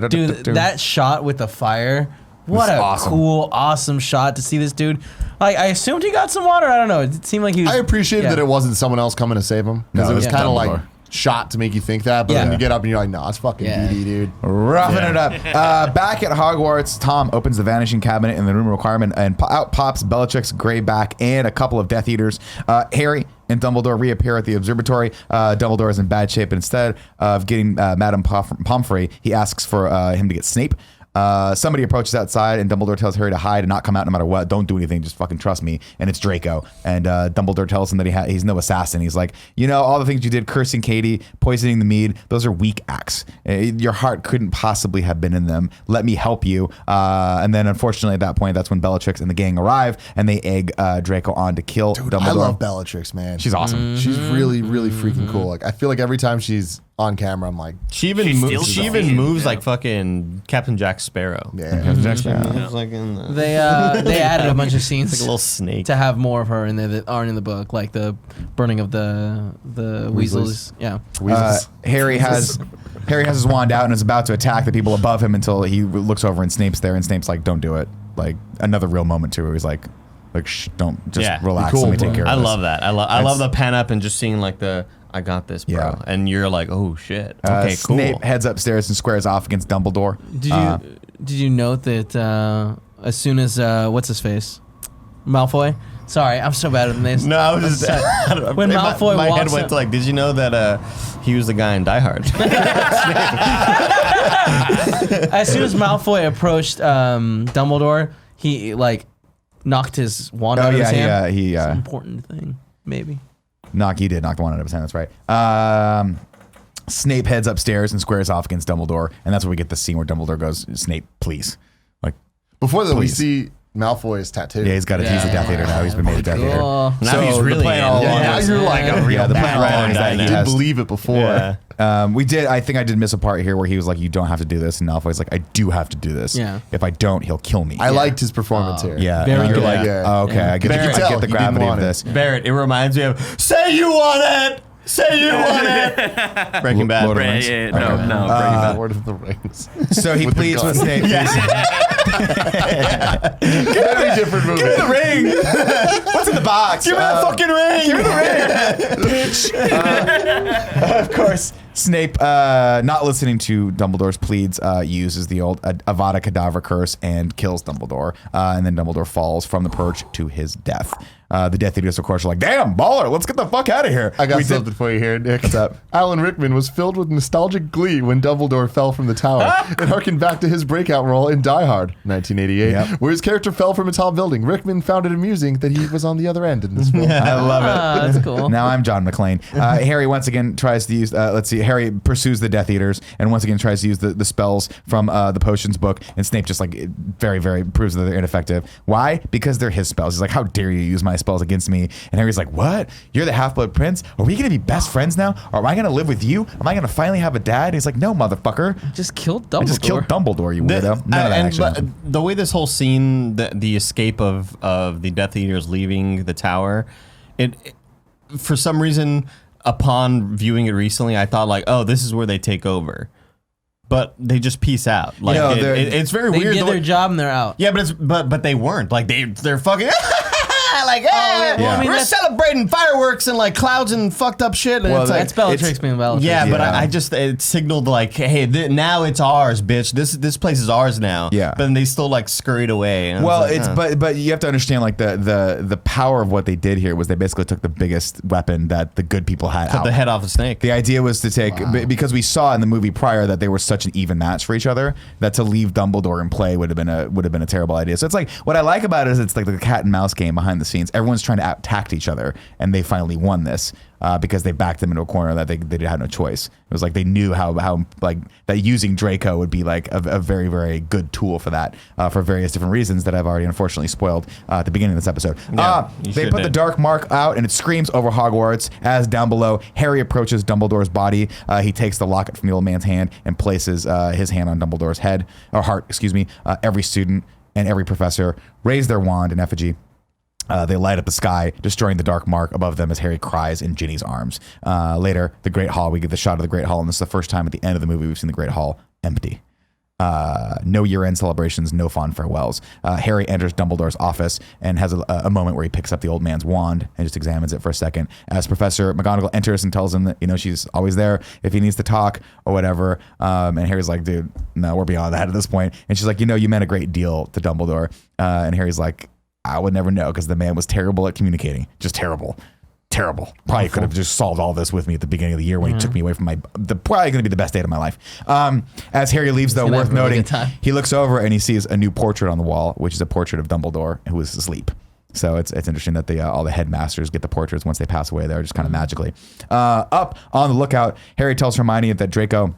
Dude, that shot with the fire, what a awesome. cool, awesome shot to see this dude. Like, I assumed he got some water. I don't know. It seemed like he was... I appreciated that it wasn't someone else coming to save him, because it was kind of like shot to make you think that, but then you get up and you're like, no, it's fucking BD, dude. Roughing it up. Back at Hogwarts, Tom opens the vanishing cabinet in the room requirement, and out pops Bellatrix, Greyback, and a couple of Death Eaters. Harry and Dumbledore reappear at the observatory. Dumbledore is in bad shape, and instead of getting Madame Pomfrey, he asks for him to get Snape. Somebody approaches outside, and Dumbledore tells Harry to hide and not come out no matter what. Don't do anything, just fucking trust me. And it's Draco. And Dumbledore tells him that he's no assassin. He's like, all the things you did, cursing Katie, poisoning the mead, those are weak acts. Your heart couldn't possibly have been in them. Let me help you. And then unfortunately at that point, that's when Bellatrix and the gang arrive, and they egg Draco on to kill Dumbledore. I love Bellatrix, man. She's awesome. She's really, really freaking cool. Like, I feel like every time she's on camera, I'm like, she even moves like fucking Captain Jack Sparrow. yeah. Moves like in the, They added a bunch of scenes like a little snake. to have more of her in there that aren't in the book, like the burning of the Weasleys. Yeah. Harry has his wand out and is about to attack the people above him until he looks over and Snape's there, and Snape's like, don't do it. Like, another real moment too, where he's like shh, don't, just relax, cool, let me take bro. care of I this. love that. I love the pan up and just seeing like the I got this, bro. Yeah. And you're like, oh shit. Okay, cool. Snape heads upstairs and squares off against Dumbledore. Did you note that as soon as what's his face, Malfoy? Sorry, I'm so bad at the names. No, I was just when Malfoy my head walks went up- to like, did you know that he was the guy in Die Hard? As soon as Malfoy approached Dumbledore, he like knocked his wand out of his hand. He It's an important thing, maybe. he did knock the wand out of his hand. That's right. Snape heads upstairs and squares off against Dumbledore, and that's where we get the scene where Dumbledore goes, "Snape, please." Like, Before that, we Please. see Malfoy's tattoo. yeah, he's got he's a Death Eater now. He's been made a Death Eater. Cool. Now he's the really plan in. all along now is- you're like a real the plan all along is that I he I did did has- believe it before. Yeah. I think I did miss a part here where he was like, "You don't have to do this," and Malfoy's like, "I do have to do this. Yeah. If I don't, he'll kill me." I liked his performance here. yeah, Very and you're good. like, Yeah. oh, okay, I get, But you I could tell get the he didn't gravity of want it. this. Barrett, it reminds me of say you want it. Say you want it. Breaking Bad. Lord of the Rings. No, Breaking Bad. Lord of the Rings. So he pleads with Snape. Very different movie. Give me the ring. What's in the box? Give me the fucking ring. Give me the ring, bitch. Of course, Snape, not listening to Dumbledore's pleads, uses the old Avada Kedavra curse and kills Dumbledore. And then Dumbledore falls from the perch to his death. The Death Eaters, of course, are like, damn, baller, let's get the fuck out of here. I got something for you here, Nick. What's up? Alan Rickman was filled with nostalgic glee when Dumbledore fell from the tower. It harkened back to his breakout role in Die Hard, 1988, where his character fell from a tall building. Rickman found it amusing that he was on the other end in this film. I love it. That's cool. Now I'm John McClane. Harry once again tries to use, Harry pursues the Death Eaters and once again tries to use the spells from the potions book, and Snape just like very, very proves that they're ineffective. Why? Because they're his spells. He's like, how dare you use my spells against me? And Harry's like, what? You're the Half-Blood Prince? Are we going to be best friends now? Or am I going to live with you? Am I going to finally have a dad? And he's like, no, motherfucker. Just killed Dumbledore. I just killed Dumbledore, you weirdo. None of that actually happened. The way this whole scene, the escape of the Death Eaters leaving the tower, it for some reason, upon viewing it recently, I thought like, oh, this is where they take over. But they just peace out. Like it's very They weird. did their job and they're out. Yeah, but they weren't. Like they're fucking like, well, I mean, we're that's- celebrating fireworks and like clouds and fucked up shit. And Well, it's like, That's Bellatrix being Bellatrix. yeah, but Yeah. I just it signaled like, hey, now it's ours, bitch. This place is ours now. Yeah. But then they still like scurried away. And I Well, was like, it's huh. but you have to understand like the power of what they did here was they basically took the biggest weapon that the good people had cut out. the head off a snake. The idea was to take because we saw in the movie prior that they were such an even match for each other that to leave Dumbledore in play would have been a terrible idea. So it's like what I like about it is it's like the cat and mouse game behind the scenes. Everyone's trying to out-tact each other, and they finally won this because they backed them into a corner that they had no choice. It was like they knew how like that using Draco would be like a very, very good tool for that for various different reasons that I've already unfortunately spoiled at the beginning of this episode. You They sure put the did. dark mark out and it screams over Hogwarts as down below Harry approaches Dumbledore's body. He takes the locket from the old man's hand and places his hand on Dumbledore's head or heart, excuse me. Every student and every professor raise their wand in effigy. They light up the sky, destroying the dark mark above them as Harry cries in Ginny's arms. Later, the Great Hall, we get the shot of the Great Hall, and this is the first time at the end of the movie we've seen the Great Hall empty. No year-end celebrations, no fond farewells. Harry enters Dumbledore's office and has a moment where he picks up the old man's wand and just examines it for a second. As Professor McGonagall enters and tells him that she's always there if he needs to talk or whatever. And Harry's like, dude, no, we're beyond that at this point. And she's like, you meant a great deal to Dumbledore. And Harry's like, I would never know because the man was terrible at communicating. Just terrible. Probably could have just solved all this with me at the beginning of the year when he took me away from probably going to be the best date of my life. As Harry leaves, though, gonna worth have a really noting, good time. he looks over and he sees a new portrait on the wall, which is a portrait of Dumbledore who is asleep. So it's interesting that all the headmasters get the portraits once they pass away there, just kind of magically. Up on the lookout, Harry tells Hermione that Draco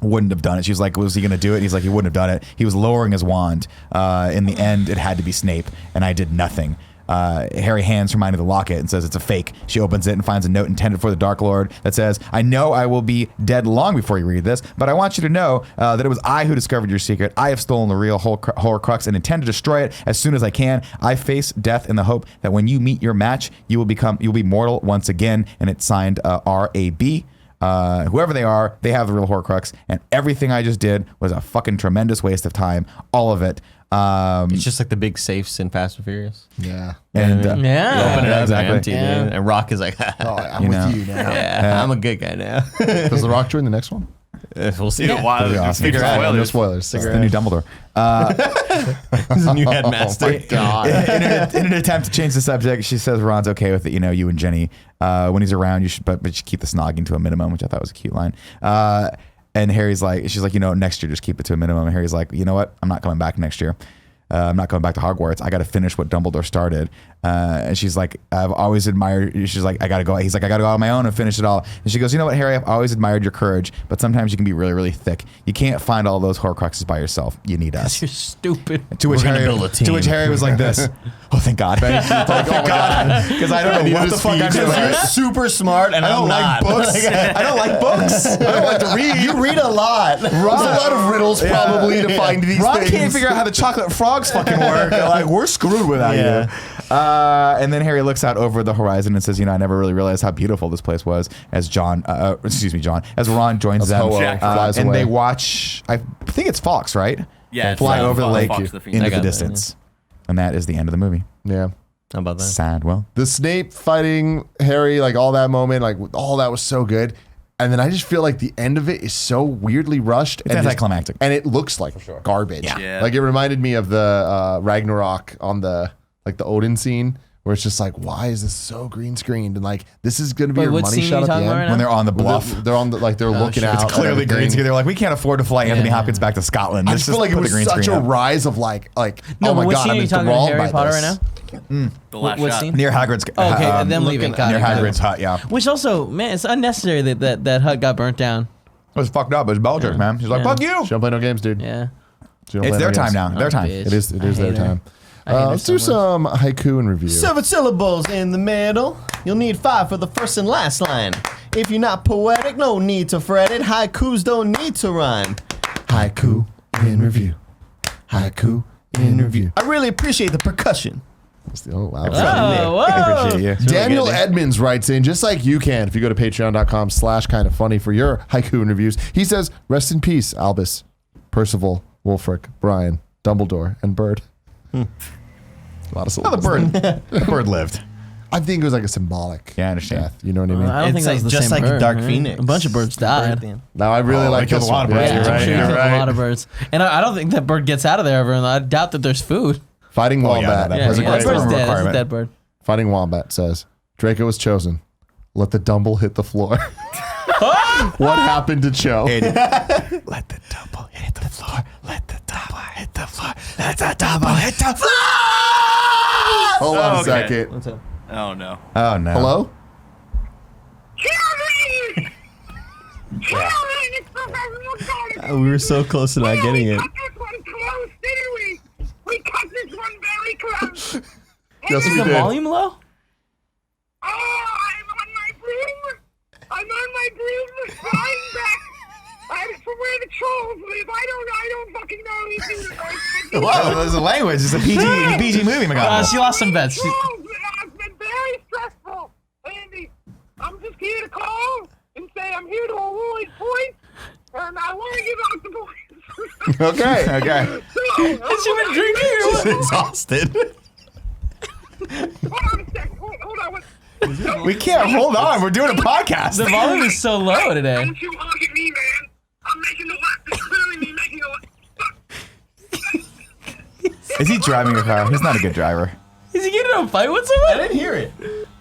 wouldn't have done it. She's like, was he going to do it? And he's like, he wouldn't have done it. He was lowering his wand. In the end, it had to be Snape, and I did nothing. Harry hands Hermione the locket and says it's a fake. She opens it and finds a note intended for the Dark Lord that says, I know I will be dead long before you read this, but I want you to know that it was I who discovered your secret. I have stolen the real Horcrux and intend to destroy it as soon as I can. I face death in the hope that when you meet your match, you'll be mortal once again. And it's signed R.A.B. Whoever they are, they have the real Horcrux, and everything I just did was a fucking tremendous waste of time. All of it. It's just like the big safes in Fast and Furious. Yeah. And Yeah. Open it up, exactly. empty, Yeah. dude. And Rock is like, Oh, I'm You with know. you now. yeah, I'm a good guy now. Does The Rock join the next one? We'll see. Yeah, wow, That'd be awesome. figure out. No spoilers. it's the new Dumbledore. He's a new headmaster. Oh my God. In an attempt to change the subject, she says Ron's okay with it. You and Jenny, when he's around, you should, but you keep the snogging to a minimum, which I thought was a cute line. And Harry's like, she's like, next year just keep it to a minimum. And Harry's like, you know what? I'm not coming back next year. I'm not going back to Hogwarts. I got to finish what Dumbledore started. And she's like, I've always admired. She's like, I got to go. He's like, I got to go out on my own and finish it all. And she goes, you know what, Harry? I've always admired your courage, but sometimes you can be really, really thick. You can't find all those Horcruxes by yourself. You need us. You're stupid. To which We're gonna Harry, build a team. to which Harry was like this. Oh, thank God. Thank God. Because I don't know what the fuck I'm doing. You're super smart, and I don't I'm like not. books. I don't like books. I don't like to read. You read a lot. There's a lot of riddles probably to find these Ron things. can't figure out how the chocolate frogs fucking work. Like, we're screwed without Yeah. you. And then Harry looks out over the horizon and says, I never really realized how beautiful this place was as Ron joins them. flies And away. they watch, I think it's Fox, right? Yeah, Fly it's, over the lake Fox the Phoenix. into I the got that, distance. And that is the end of the movie. Yeah. How about that? Sad. Well, The Snape fighting Harry, like all that moment, like all that was so good. And then I just feel like the end of it is so weirdly rushed. It's anticlimactic. And it looks like garbage. Yeah. Like it reminded me of the Ragnarok on the Odin scene where it's just like, why is this so green screened? And like, this is going to be Wait, your what money scene are shot you at the talking end. about right when now? they're on the bluff. They're on the, like they're looking out. It's clearly at green everything. screen. They're like, we can't afford to fly Anthony Hopkins back to Scotland. I Let's just feel like it put the was green such screen a up. rise of like, No, oh my what God, scene I'm are you talking about enthralled Harry by Potter this. right now? The last What shot. scene? Near Hagrid's. Oh, okay, and then leave it. Got near it, got it. Hagrid's hut. Yeah, Which also, man, it's unnecessary that hut got burnt down. it was fucked up. It was Belgic, man. He's like, Yeah. fuck you. She don't play no games, dude. Yeah. She don't It's play their no time games. now. Their time. bitch. It is I their hate her. time. I hate her Let's so do much. some haiku and review. 7 syllables in the middle. You'll need 5 for the first and last line. If you're not poetic, no need to fret it. Haikus don't need to rhyme. Haiku in review. Haiku in review. I really appreciate the percussion. Oh, wow. Oh, whoa. Appreciate you. Daniel good, Nick. Edmonds writes in, just like you can, if you go to patreon.com/kindoffunny for your haiku and reviews. He says, rest in peace, Albus, Percival, Wulfric, Brian, Dumbledore, and Bird. A lot of Oh, the syllables. bird. The bird lived. I think it was like a symbolic Yeah, I understand. death. You know what I mean? I don't think It's that was like- the just same like bird, Dark right? Phoenix. A bunch of birds died. Now I really Oh, like they killed this a lot of one. birds. Yeah, You're right, She you're killed right. a lot of birds. And I don't think that bird gets out of there ever. And I doubt that there's food. Fighting Oh, yeah, Wombat. that Yeah, was a that great bird's dead. That's a requirement. dead bird. Fighting Wombat says, Draco was chosen. Let the Dumble hit the floor. What happened to Cho? Let the double hit the floor. Let the double hit the floor. Let the double hit the floor. Hold on a Okay. second. What's up? Oh no. Oh, no. Hello? Children! Children! It's Professor McGonagall! We were so close to not getting it. We cut this one close, didn't we? We cut this one very close. Yes, Is we the did. volume low? Oh, I'm on my broom. I'm on my broom flying back. I'm from where the trolls live. I don't fucking know who's doing it. Wow, there's a language. It's a PG movie, McGonagall. She lost some bets. Trolls, it's been very stressful. Andy, I'm just here to call and say I'm here to avoid points, and I want to give out the points. Okay. Okay. Has she been drinking or what? Exhausted. Hold on a second. Hold on. What? We can't hold on. We're doing a podcast. The volume is so low today. Don't you honk at me, man. I'm making the left. It's clearly me making the left. Is he driving a car? He's not a good driver. Is he getting in a fight with someone? I didn't hear it.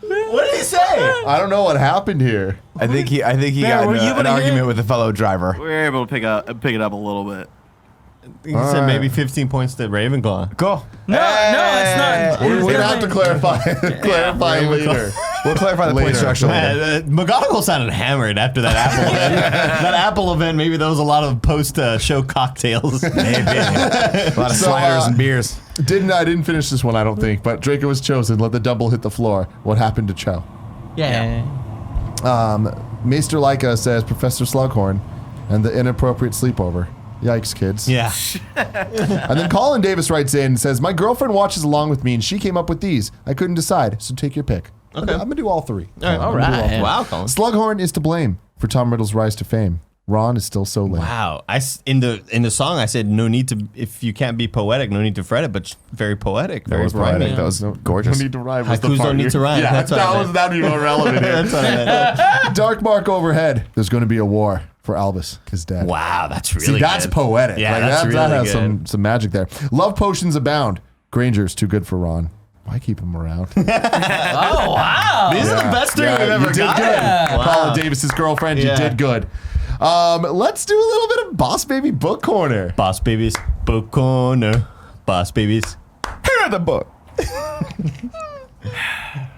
What did he say? I don't know what happened here. I think he got were in you an able to hear argument it? with a fellow driver. We were able to pick it up a little bit. He said maybe 15 points to Ravenclaw. Cool. No, it's not. We're going to have to clarify later. We'll clarify the point Later. structure later. McGonagall sounded hammered after that Apple event. That Apple event, maybe there was a lot of post-show cocktails. Maybe. A lot of So, sliders and beers. I didn't finish this one, I don't think, but Draco was chosen. Let the Dumble hit the floor. What happened to Cho? Yeah. Maester Leica says Professor Slughorn and the inappropriate sleepover. Yikes, kids. Yeah. And then Colin Davis writes in and says, my girlfriend watches along with me and she came up with these. I couldn't decide, so take your pick. Okay. I'm going to do all three. All right. I'm gonna do all three. Wow, Colin. Slughorn is to blame for Tom Riddle's rise to fame. Ron is still so lame. Wow. In the song, I said, no need to, if you can't be poetic, no need to fret it, but very poetic. That was rhyming. poetic. That was gorgeous. Don't need to rhyme. was the Haikus part don't need here. to rhyme. Yeah, That's what I meant. that'd be more relevant here. That's what I meant. Dark mark overhead. There's going to be a war for Albus, his dad. Wow, that's really See, that's good. poetic. Yeah, Like, that's that really has good. some magic there. Love potions abound. Granger's too good for Ron. Why keep him around? Oh, wow. These are the best three we've ever you did got. good. Wow. Colin Davis's girlfriend, you Yeah. did good. Let's do a little bit of Boss Baby Book Corner. Boss Babies, book corner. Boss Babies. Here the book.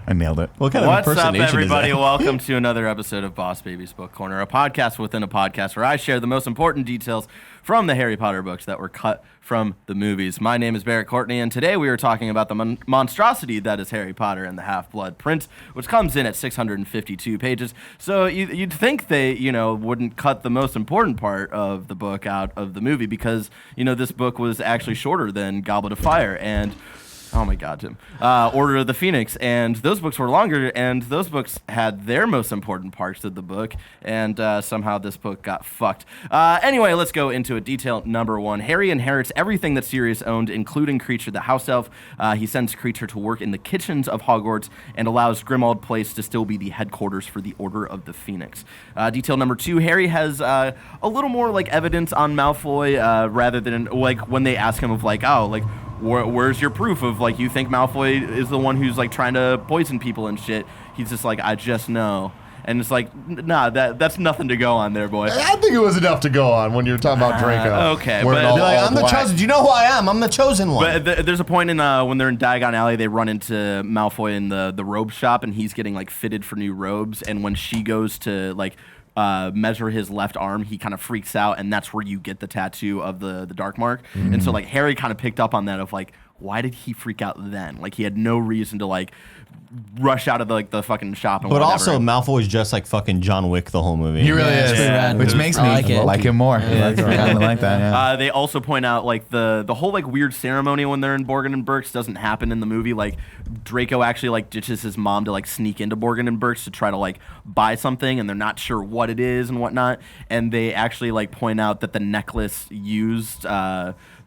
I nailed it. What kind of What's up, impersonation everybody? is that? Welcome to another episode of Boss Baby's Book Corner, a podcast within a podcast where I share the most important details from the Harry Potter books that were cut from the movies. My name is Barrett Courtney, and today we are talking about the monstrosity that is Harry Potter and the Half-Blood print, which comes in at 652 pages. So you'd think they, wouldn't cut the most important part of the book out of the movie because, this book was actually shorter than Goblet of Fire, and Oh my God, Tim. Order of the Phoenix, and those books were longer, and those books had their most important parts of the book, and somehow this book got fucked. Anyway, let's go into it. Detail number 1. Harry inherits everything that Sirius owned, including Kreacher the house elf. He sends Kreacher to work in the kitchens of Hogwarts and allows Grimmauld Place to still be the headquarters for the Order of the Phoenix. Detail number 2. Harry has a little more like evidence on Malfoy rather than like when they ask him of like, oh, like, where's your proof of like you think Malfoy is the one who's like trying to poison people and shit? He's just like, I just know. And it's like, nah, that's nothing to go on there, boy. I think it was enough to go on when you were talking about Draco. Okay, Wearing but all- Like, all I'm the black. chosen. Do you know who I am? I'm the chosen one. But there's a point in when they're in Diagon Alley, they run into Malfoy in the robe shop, and he's getting like fitted for new robes. And when she goes to like measure his left arm, he kind of freaks out, and that's where you get the tattoo of the dark mark. And so like Harry kind of picked up on that of like, why did he freak out then? Like he had no reason to like rush out of the fucking shop. And But whatever. also, Malfoy's just like fucking John Wick the whole movie. He really Yeah, is, it's pretty rad. which makes I me like it. like him more. I kind of like that. Yeah. They also point out like the whole like weird ceremony when they're in Borgin and Burke's doesn't happen in the movie. Like Draco actually like ditches his mom to like sneak into Borgin and Burke's to try to like buy something, and they're not sure what it is and whatnot. And they actually like point out that the necklace used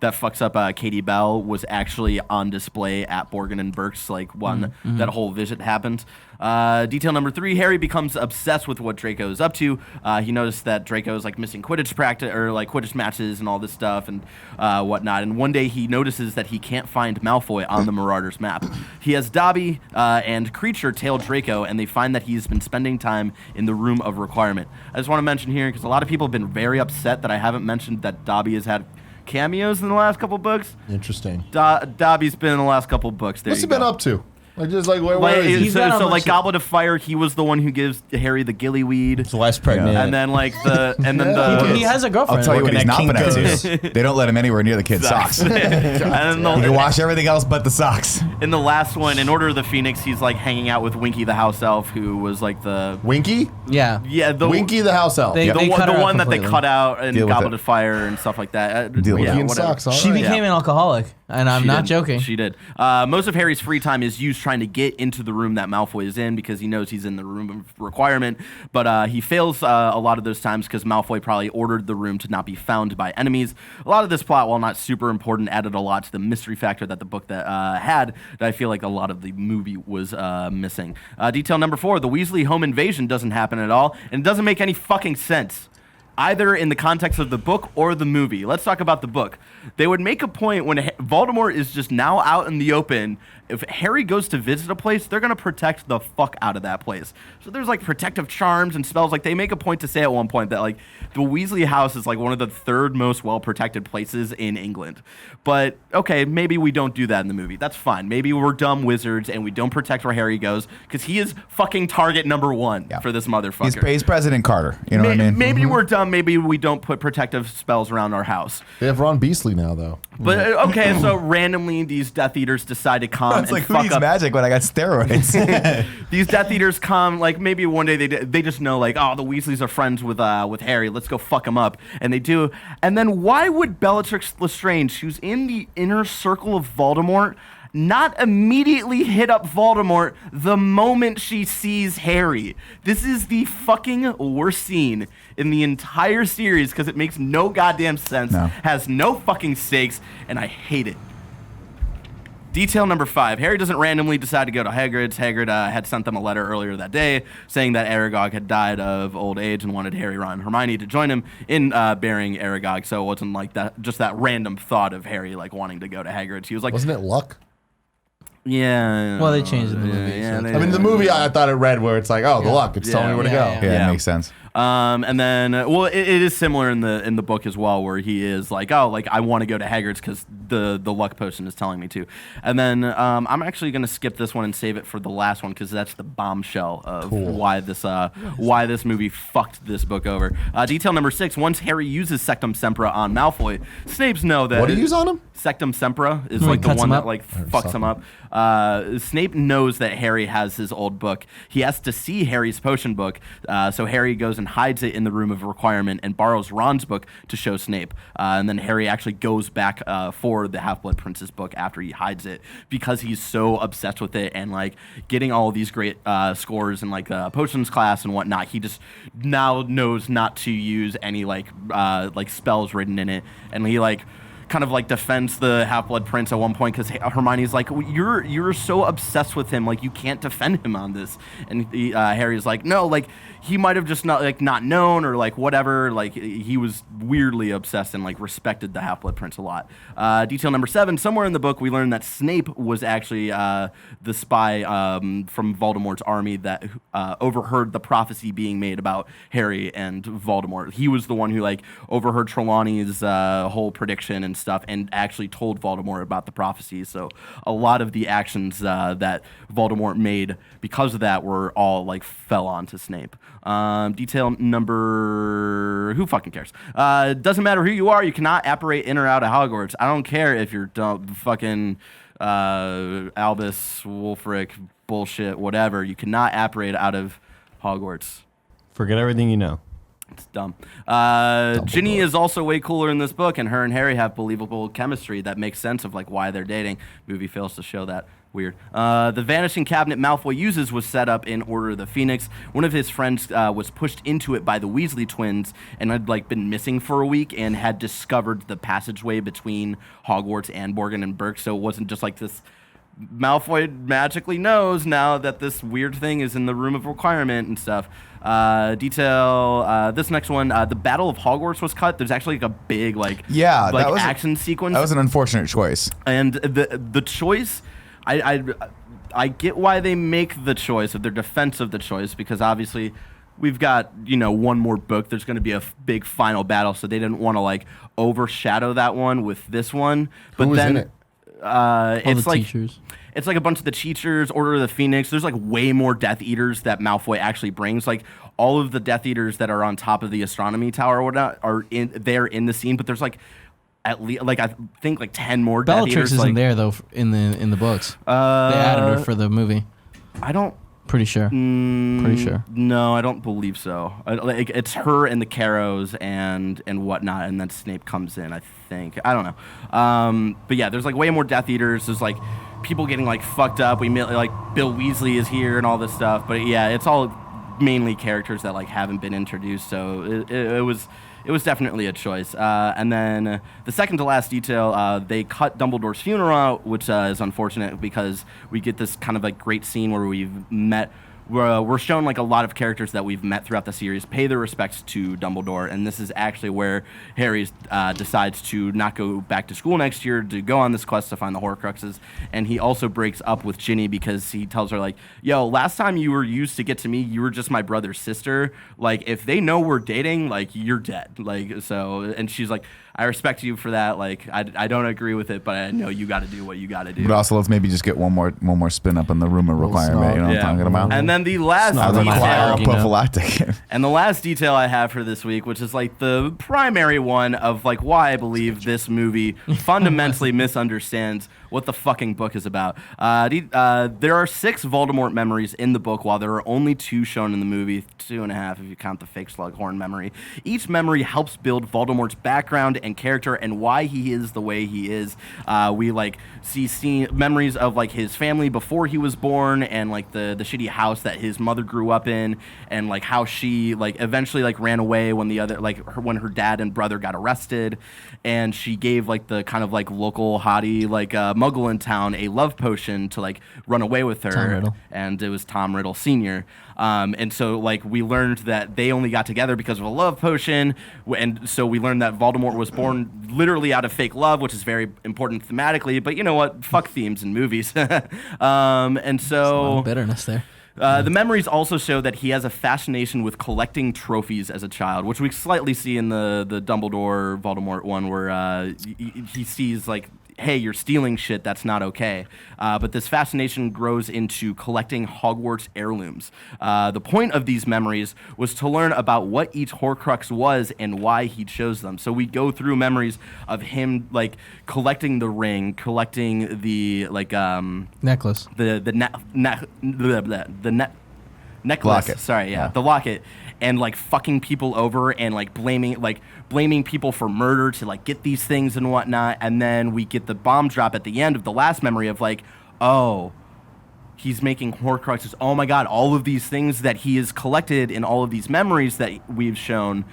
that fucks up Katie Bell was actually on display at Borgin and Burke's like when that whole visit happened. Detail number 3, Harry becomes obsessed with what Draco is up to. He noticed that Draco is like missing Quidditch practice or like Quidditch matches and all this stuff and whatnot. And one day he notices that he can't find Malfoy on the Marauders map. He has Dobby and Kreacher tail Draco, and they find that he's been spending time in the Room of Requirement. I just want to mention here, because a lot of people have been very upset that I haven't mentioned that Dobby has had cameos in the last couple books. Interesting. Dobby's been in the last couple books. There What's he you go. been up to? Like just like where Like, is he? He's got a so like bunch of- Goblet of Fire, he was the one who gives Harry the gillyweed. His wife's pregnant. And then like He has a girlfriend. I'll tell you what Working he's at not been Kinko's. up to. They don't let him anywhere near the kid's socks. You and then can wash everything else but the socks. in the last one, in Order of the Phoenix, he's like hanging out with Winky the house elf, who was like the Winky? Yeah. the Winky the house elf. They- the cut her out one that they completely. cut out in Deal with Goblet it. of Fire and stuff like that. Deal with yeah, it. Winky in whatever. socks. All She right. became an alcoholic, and I'm She not did. joking. She did. Most of Harry's free time is used trying to get into the room that Malfoy is in because he knows he's in the Room of Requirement. But he fails a lot of those times because Malfoy probably ordered the room to not be found by enemies. A lot of this plot, while not super important, added a lot to the mystery factor that the book that had that I feel like a lot of the movie was missing. Detail number 4, the Weasley home invasion doesn't happen at all, and it doesn't make any fucking sense, either in the context of the book or the movie. Let's talk about the book. They would make a point when Voldemort is just now out in the open. If Harry goes to visit a place, they're going to protect the fuck out of that place. So there's like protective charms and spells. Like they make a point to say at one point that like the Weasley house is like one of the 3rd most well-protected places in England. But okay, maybe we don't do that in the movie. That's fine. Maybe we're dumb wizards and we don't protect where Harry goes because he is fucking target number 1 for this motherfucker. He's President Carter. You know what I mean? Maybe we're dumb. Maybe we don't put protective spells around our house. They have Ron Beasley now, though. But okay, so randomly these Death Eaters decide to come It's and like, who fuck needs up. magic when I got steroids? These Death Eaters come, like maybe one day they just know like, oh, the Weasleys are friends with Harry. Let's go fuck him up, and they do. And then why would Bellatrix Lestrange, who's in the inner circle of Voldemort, not immediately hit up Voldemort the moment she sees Harry? This is the fucking worst scene in the entire series because it makes no goddamn sense, No. has no fucking stakes, and I hate it. Detail number 5, Harry doesn't randomly decide to go to Hagrid's. Hagrid had sent them a letter earlier that day saying that Aragog had died of old age and wanted Harry, Ron, and Hermione to join him in burying Aragog. So it wasn't like that, just that random thought of Harry like wanting to go to Hagrid's. He was like, Wasn't it luck? yeah. Well, they changed it in the movie, Yeah, so they- I mean, the movie I thought it read where it's like, oh, the luck. It's telling me where to go. Yeah. Yeah, it makes sense. And then, well, it is similar in the book as well, where he is like, oh, like I want to go to Hagrid's because the luck potion is telling me to. And then I'm actually gonna skip this one and save it for the last one because that's the bombshell of why this movie fucked this book over. Detail number 6: once Harry uses Sectum Sempra on Malfoy, Snape's know that What do you use on him? Sectum Sempra is When like he the cuts one him that up? like fucks him up. Snape knows that Harry has his old book. He has to see Harry's potion book, so Harry goes and then hides it in the room of requirement and borrows Ron's book to show Snape. And then Harry actually goes back for the Half-Blood Prince's book after he hides it because he's so obsessed with it and like getting all of these great scores in like potions class and whatnot. He just now knows not to use any like spells written in it, and he like kind of like defends the Half-Blood Prince at one point because Hermione's like, you're so obsessed with him, like you can't defend him on this, and Harry's like, no, like he might have just not known or like whatever, like he was weirdly obsessed and like respected the Half-Blood Prince a lot. Detail number 7, somewhere in the book we learned that Snape was actually the spy from Voldemort's army that overheard the prophecy being made about Harry and Voldemort. He was the one who like overheard Trelawney's whole prediction and stuff and actually told Voldemort about the prophecy. So a lot of the actions that Voldemort made because of that were all like fell onto Snape. Detail number... Who fucking cares? Doesn't matter who you are, you cannot apparate in or out of Hogwarts. I don't care if you're fucking Albus, Wulfric, bullshit, whatever. You cannot apparate out of Hogwarts. Forget everything you know. It's dumb. Ginny is also way cooler in this book, and her and Harry have believable chemistry that makes sense of like why they're dating. Movie fails to show that. Weird. The vanishing cabinet Malfoy uses was set up in Order of the Phoenix. One of his friends was pushed into it by the Weasley twins and had like been missing for a week and had discovered the passageway between Hogwarts and Borgin and Burke. So it wasn't just like this. Malfoy magically knows now that this weird thing is in the room of requirement and stuff. This next one, the Battle of Hogwarts was cut. There's actually like a big that was action sequence. That was an unfortunate choice. And the choice, I get why they make the choice of their defense of the choice, because obviously we've got one more book. There's going to be a big final battle, so they didn't want to like overshadow that one with this one. But Who was then in it? It's like teachers. It's like a bunch of the teachers, Order of the Phoenix. There's like way more Death Eaters that Malfoy actually brings. Like all of the Death Eaters that are on top of the astronomy tower or whatnot are in the scene, but there's like at least I think like 10 more Death Eaters. Bellatrix isn't there though in the books. They added her for the movie. I don't. Pretty sure. Pretty sure. No, I don't believe so. It's her and the Carrows and whatnot, and then Snape comes in, I think. I don't know. But yeah, there's like way more Death Eaters. There's like people getting like fucked up. We like Bill Weasley is here and all this stuff. But yeah, it's all mainly characters that like haven't been introduced. So it was definitely a choice. And then the second to last detail, they cut Dumbledore's funeral out, which is unfortunate because we get this kind of like great scene where we're shown like a lot of characters that we've met throughout the series pay their respects to Dumbledore, and this is actually where Harry decides to not go back to school next year to go on this quest to find the Horcruxes, and he also breaks up with Ginny because he tells her like, yo, last time you were used to get to me, you were just my brother's sister. Like, if they know we're dating, like, you're dead. Like, so, and she's like, I respect you for that. Like, I don't agree with it, but I know you got to do what you got to do. But also, let's maybe just get one more spin up in the rumor requirement. You know what I'm talking about? And then the last prophylactic. And the last detail I have for this week, which is like the primary one of like why I believe this movie fundamentally misunderstands what the fucking book is about. There are 6 Voldemort memories in the book, while there are only 2 shown in the movie, 2.5 if you count the fake Slughorn memory. Each memory helps build Voldemort's background and character and why he is the way he is. We like see memories of like his family before he was born, and like the shitty house that his mother grew up in, and like how she like eventually like ran away when when her dad and brother got arrested, and she gave like the kind of like local hottie like muggle in town a love potion to like run away with her. Tom Riddle. And it was Tom Riddle Sr. And so like we learned that they only got together because of a love potion, and so we learned that Voldemort was born literally out of fake love, which is very important thematically, but you know what, fuck themes in movies. And so There's a lot of bitterness there. the memories also show that he has a fascination with collecting trophies as a child, which we slightly see in the Dumbledore Voldemort one, where he sees like, hey, you're stealing shit, that's not okay. But this fascination grows into collecting Hogwarts heirlooms. The point of these memories was to learn about what each Horcrux was and why he chose them. So we go through memories of him like collecting the ring, collecting the like necklace, necklace. Locket. Sorry, the locket. and like fucking people over and like blaming people for murder to like get these things and whatnot. And then we get the bomb drop at the end of the last memory of like, oh, he's making Horcruxes. Oh my God, all of these things that he has collected in all of these memories that we've shown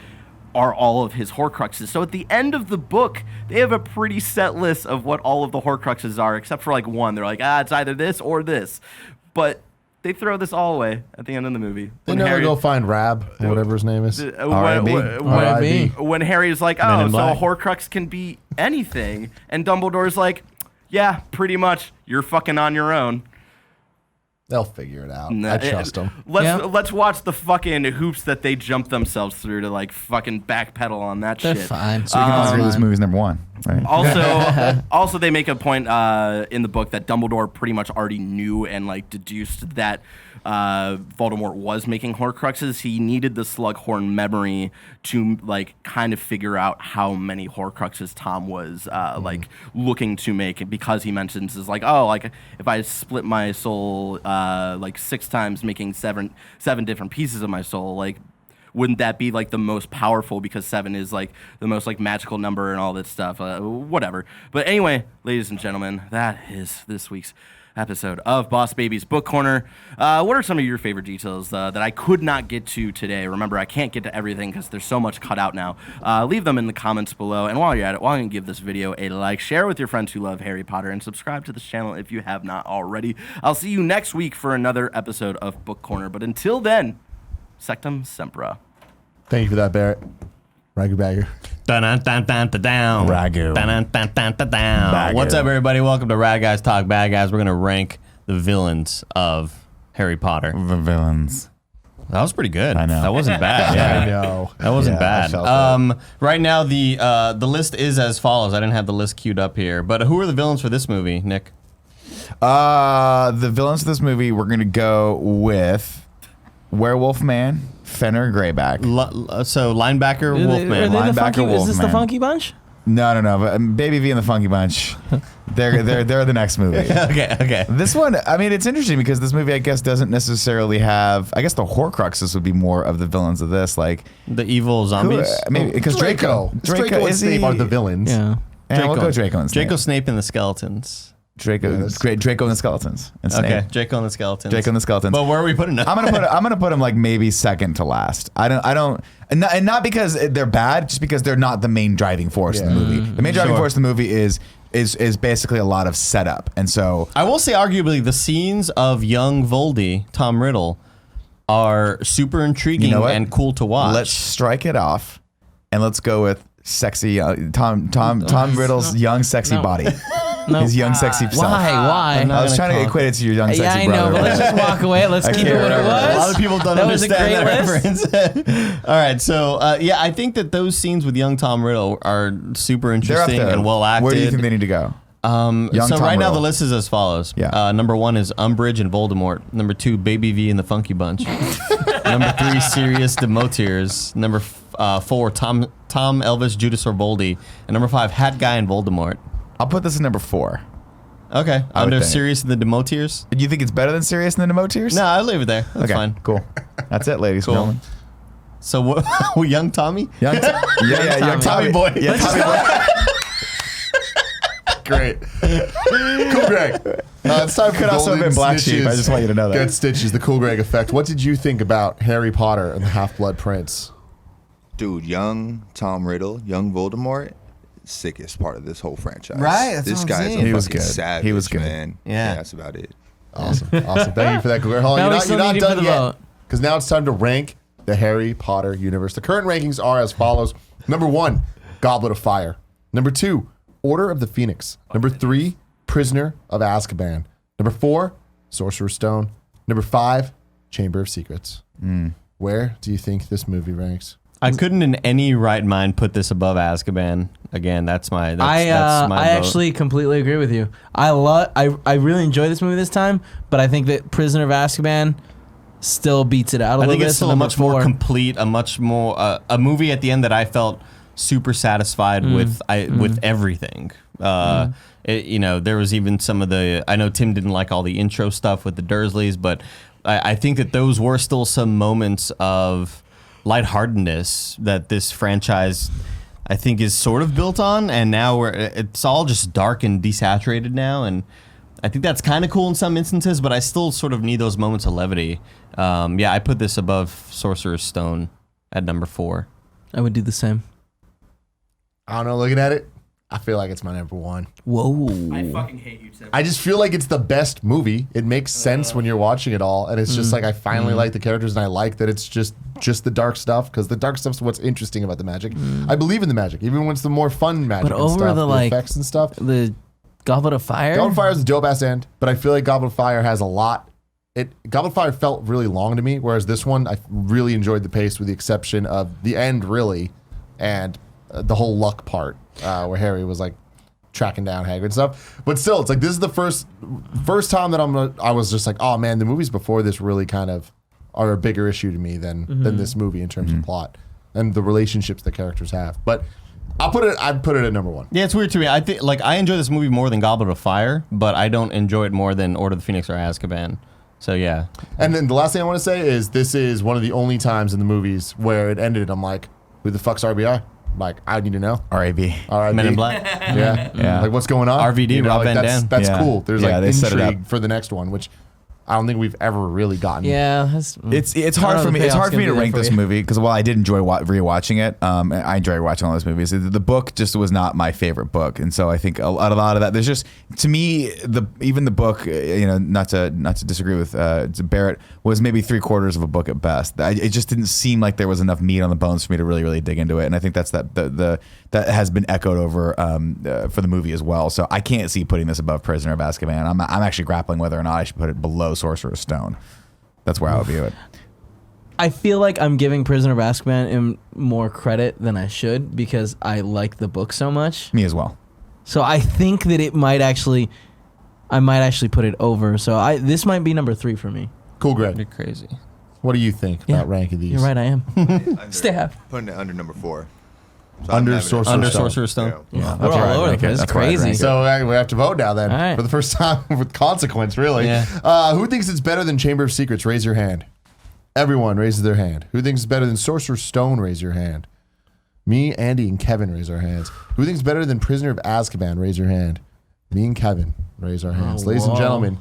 are all of his Horcruxes. So at the end of the book, they have a pretty set list of what all of the Horcruxes are, except for like one. They're like, it's either this or this. But they throw this all away at the end of the movie. They never go find Rab, or whatever his name is. When Harry's like, Men oh, in so a Black. Horcrux can be anything. And Dumbledore's like, yeah, pretty much. You're fucking on your own. They'll figure it out. Nah, I trust them. Let's watch the fucking hoops that they jump themselves through to like fucking backpedal on that They're shit. fine. So we can all agree this movie's number one, right? Also, they make a point in the book that Dumbledore pretty much already knew and like deduced that Voldemort was making Horcruxes. He needed the Slughorn memory to like kind of figure out how many Horcruxes Tom was like looking to make, because he mentions is like, oh, like if I split my soul like 6 times, making seven different pieces of my soul, like wouldn't that be like the most powerful, because 7 is like the most like magical number and all that stuff, whatever. But anyway, ladies and gentlemen, that is this week's episode of Boss Baby's Book Corner. What are some of your favorite details that I could not get to today? Remember, I can't get to everything because there's so much cut out now. Leave them in the comments below. And while you're at it, why don't you give this video a like, share with your friends who love Harry Potter, and subscribe to this channel if you have not already. I'll see you next week for another episode of Book Corner. But until then, Sectum Sempra. Thank you for that, Barrett. Ragu Bagger. Dun-dun-dun-dun-dun-down. Ragu. Dun-dun-dun-dun-dun-down. Bagu. What's up, everybody? Welcome to Rad Guys Talk Bad Guys. We're going to rank the villains of Harry Potter. The villains. That was pretty good. I know. That wasn't bad. I know. That wasn't Yeah, I bad. felt that. Right now, the list is as follows. I didn't have the list queued up here. But who are the villains for this movie, Nick? The villains of this movie, we're going to go with Werewolf Man, Fenrir Greyback. So linebacker, Wolfman. Linebacker Is this the Wolfman. Funky Bunch? No. But Baby V and the Funky Bunch, they're the next movie. Okay. This one, I mean, it's interesting because this movie, I guess, doesn't necessarily have. I guess the Horcruxes would be more of the villains of this, like The evil zombies. maybe because Draco and is Snape he? are the villains. Yeah. Yeah, we'll go Draco and Snape. Draco, Snape, and the skeletons. Draco and the skeletons. And Snape. Okay, Draco and the skeletons. Draco and the skeletons. But where are we putting them? I'm gonna put them like maybe second to last. And not because they're bad, just because they're not the main driving force in the movie. The main driving force in the movie is basically a lot of setup, and so I will say, arguably, the scenes of young Voldy, Tom Riddle, are super intriguing You know what? and cool to watch. let's strike it off, and let's go with sexy Tom Riddle's young sexy body, his young sexy self. Why? I was trying to equate it to your young sexy Yeah, I brother. know, but let's just walk away. Let's keep it what it A lot was. of people don't That was a understand that great reference. All right, so I think that those scenes with young Tom Riddle are super They're up interesting there. and well acted. Where do you think they need to go? Young So Tom right now Riddle. the list is as follows. Yeah. Number 1 is Umbridge and Voldemort. Number 2, Baby V and the Funky Bunch. Number 3, Sirius Demotiers. Number 4, Tom, Elvis, Judas, or Voldy. And number 5, Hat Guy and Voldemort. I'll put this in number 4. Okay. I would Under think. Sirius and the Demotiers? Do you think it's better than Sirius and the Demotiers? No, I'll leave it there. That's Okay, fine. cool. That's it, ladies Cool. and gentlemen. So what? Young Tommy? Young young Tommy boy. Yeah, Tommy boy. Great. Cool Greg. It's time for Could also have Golden been Black Sheep. I just want you to know that. Get Stitches, the Cool Greg effect. What did you think about Harry Potter and the Half-Blood Prince? Dude, young Tom Riddle, young Voldemort, sickest part of this whole franchise. Right, that's this what I'm guy's saying. a He was fucking good. savage, He was good. man. Yeah. That's about it. Awesome. Thank you for that, Cool Greg. Hold on, Now we you're still not need you for done the yet. vote. Because now it's time to rank the Harry Potter universe. The current rankings are as follows. Number 1, Goblet of Fire. Number 2, Order of the Phoenix. Number 3, Prisoner of Azkaban. Number 4, Sorcerer's Stone. Number 5, Chamber of Secrets. Where do you think this movie ranks? I couldn't in any right mind put this above Azkaban. Again, that's my vote. I actually completely agree with you. I really enjoyed this movie this time, but I think that Prisoner of Azkaban still beats it out a I little think bit. it's still So a number much more 4. complete, a much more a movie at the end that I felt super satisfied with everything. There was even some of the. I know Tim didn't like all the intro stuff with the Dursleys, but I think that those were still some moments of lightheartedness that this franchise, I think, is sort of built on, and now it's all just dark and desaturated now, and I think that's kind of cool in some instances, but I still sort of need those moments of levity. I put this above Sorcerer's Stone at number 4. I would do the same. I don't know. Looking at it, I feel like it's my number 1. Whoa. I fucking hate you, Tim. I just feel like it's the best movie. It makes sense when you're watching it all, and it's just like I finally like the characters, and I like that it's just the dark stuff, because the dark stuff's what's interesting about the magic. I believe in the magic, even when it's the more fun magic. But and over stuff, the effects and stuff. The Goblet of Fire? Goblet of Fire is a dope ass end, but I feel like Goblet of Fire has a lot. Goblet of Fire felt really long to me, whereas this one I really enjoyed the pace, with the exception of the end, really, and the whole luck part, where Harry was like tracking down Hagrid and stuff. But still, it's like this is the first time that I was just like, oh man, the movies before this really kind of are a bigger issue to me than this movie in terms of plot and the relationships the characters have. But I'd put it at number 1. Yeah, it's weird to me. I think like I enjoy this movie more than Goblet of Fire, but I don't enjoy it more than Order of the Phoenix or Azkaban. So yeah. And then the last thing I want to say is this is one of the only times in the movies where it ended. I'm like, who the fuck's RBI? Like, I need to know. R.A.B. R.I.B. Men in Black. Yeah. Like, what's going on? RVD, Rob Van Dam. That's Yeah. cool. There's Yeah, like they set it up. intrigue for the next one, which I don't think we've ever really gotten. Yeah. It's hard for me. It's hard for me to rank this movie because while I did enjoy rewatching it, I enjoy watching all those movies. The book just was not my favorite book, and so I think a lot of that. There's just, to me, even the book, not to disagree with Barrett, was maybe 3/4 of a book at best. It just didn't seem like there was enough meat on the bones for me to really dig into it, and I think that's that has been echoed over for the movie as well. So I can't see putting this above Prisoner of Azkaban. I'm actually grappling whether or not I should put it below Sorcerer's Stone. That's where I would view it. I feel like I'm giving Prisoner of Azkaban more credit than I should because I like the book so much. Me as well. So I think that I might actually put it over. So this might be number 3 for me. Cool, Greg. You're crazy. What do you think about ranking these? You're right, I am. Under, Stab. Putting it under number 4. So Under I'm having it- Sorcerer's Under Stone. Sorcerer's Stone. Yeah. We're all over the place. It's That's where I'd crazy. rank it. So we have to vote now then, All right. for the first time with consequence, really. Yeah. Who thinks it's better than Chamber of Secrets? Raise your hand. Everyone raises their hand. Who thinks it's better than Sorcerer's Stone? Raise your hand. Me, Andy, and Kevin raise our hands. Who thinks better than Prisoner of Azkaban? Raise your hand. Me and Kevin raise our hands. Ladies and whoa. gentlemen,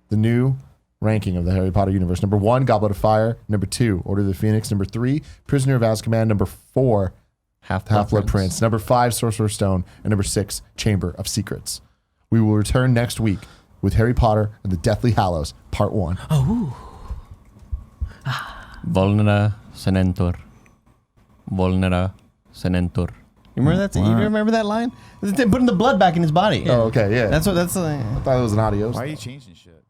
the new ranking of the Harry Potter universe. Number 1, Goblet of Fire. Number 2, Order of the Phoenix. Number 3, Prisoner of Azkaban. Number 4, Half-Blood Prince. Number 5, Sorcerer's Stone. And number 6, Chamber of Secrets. We will return next week with Harry Potter and the Deathly Hallows, Part 1. Volnera Senentur. Volnera Senentur. You remember that? You remember that line? It's putting the blood back in his body. Oh, okay, yeah. That's what. I thought it was an adios. Why are you changing shit?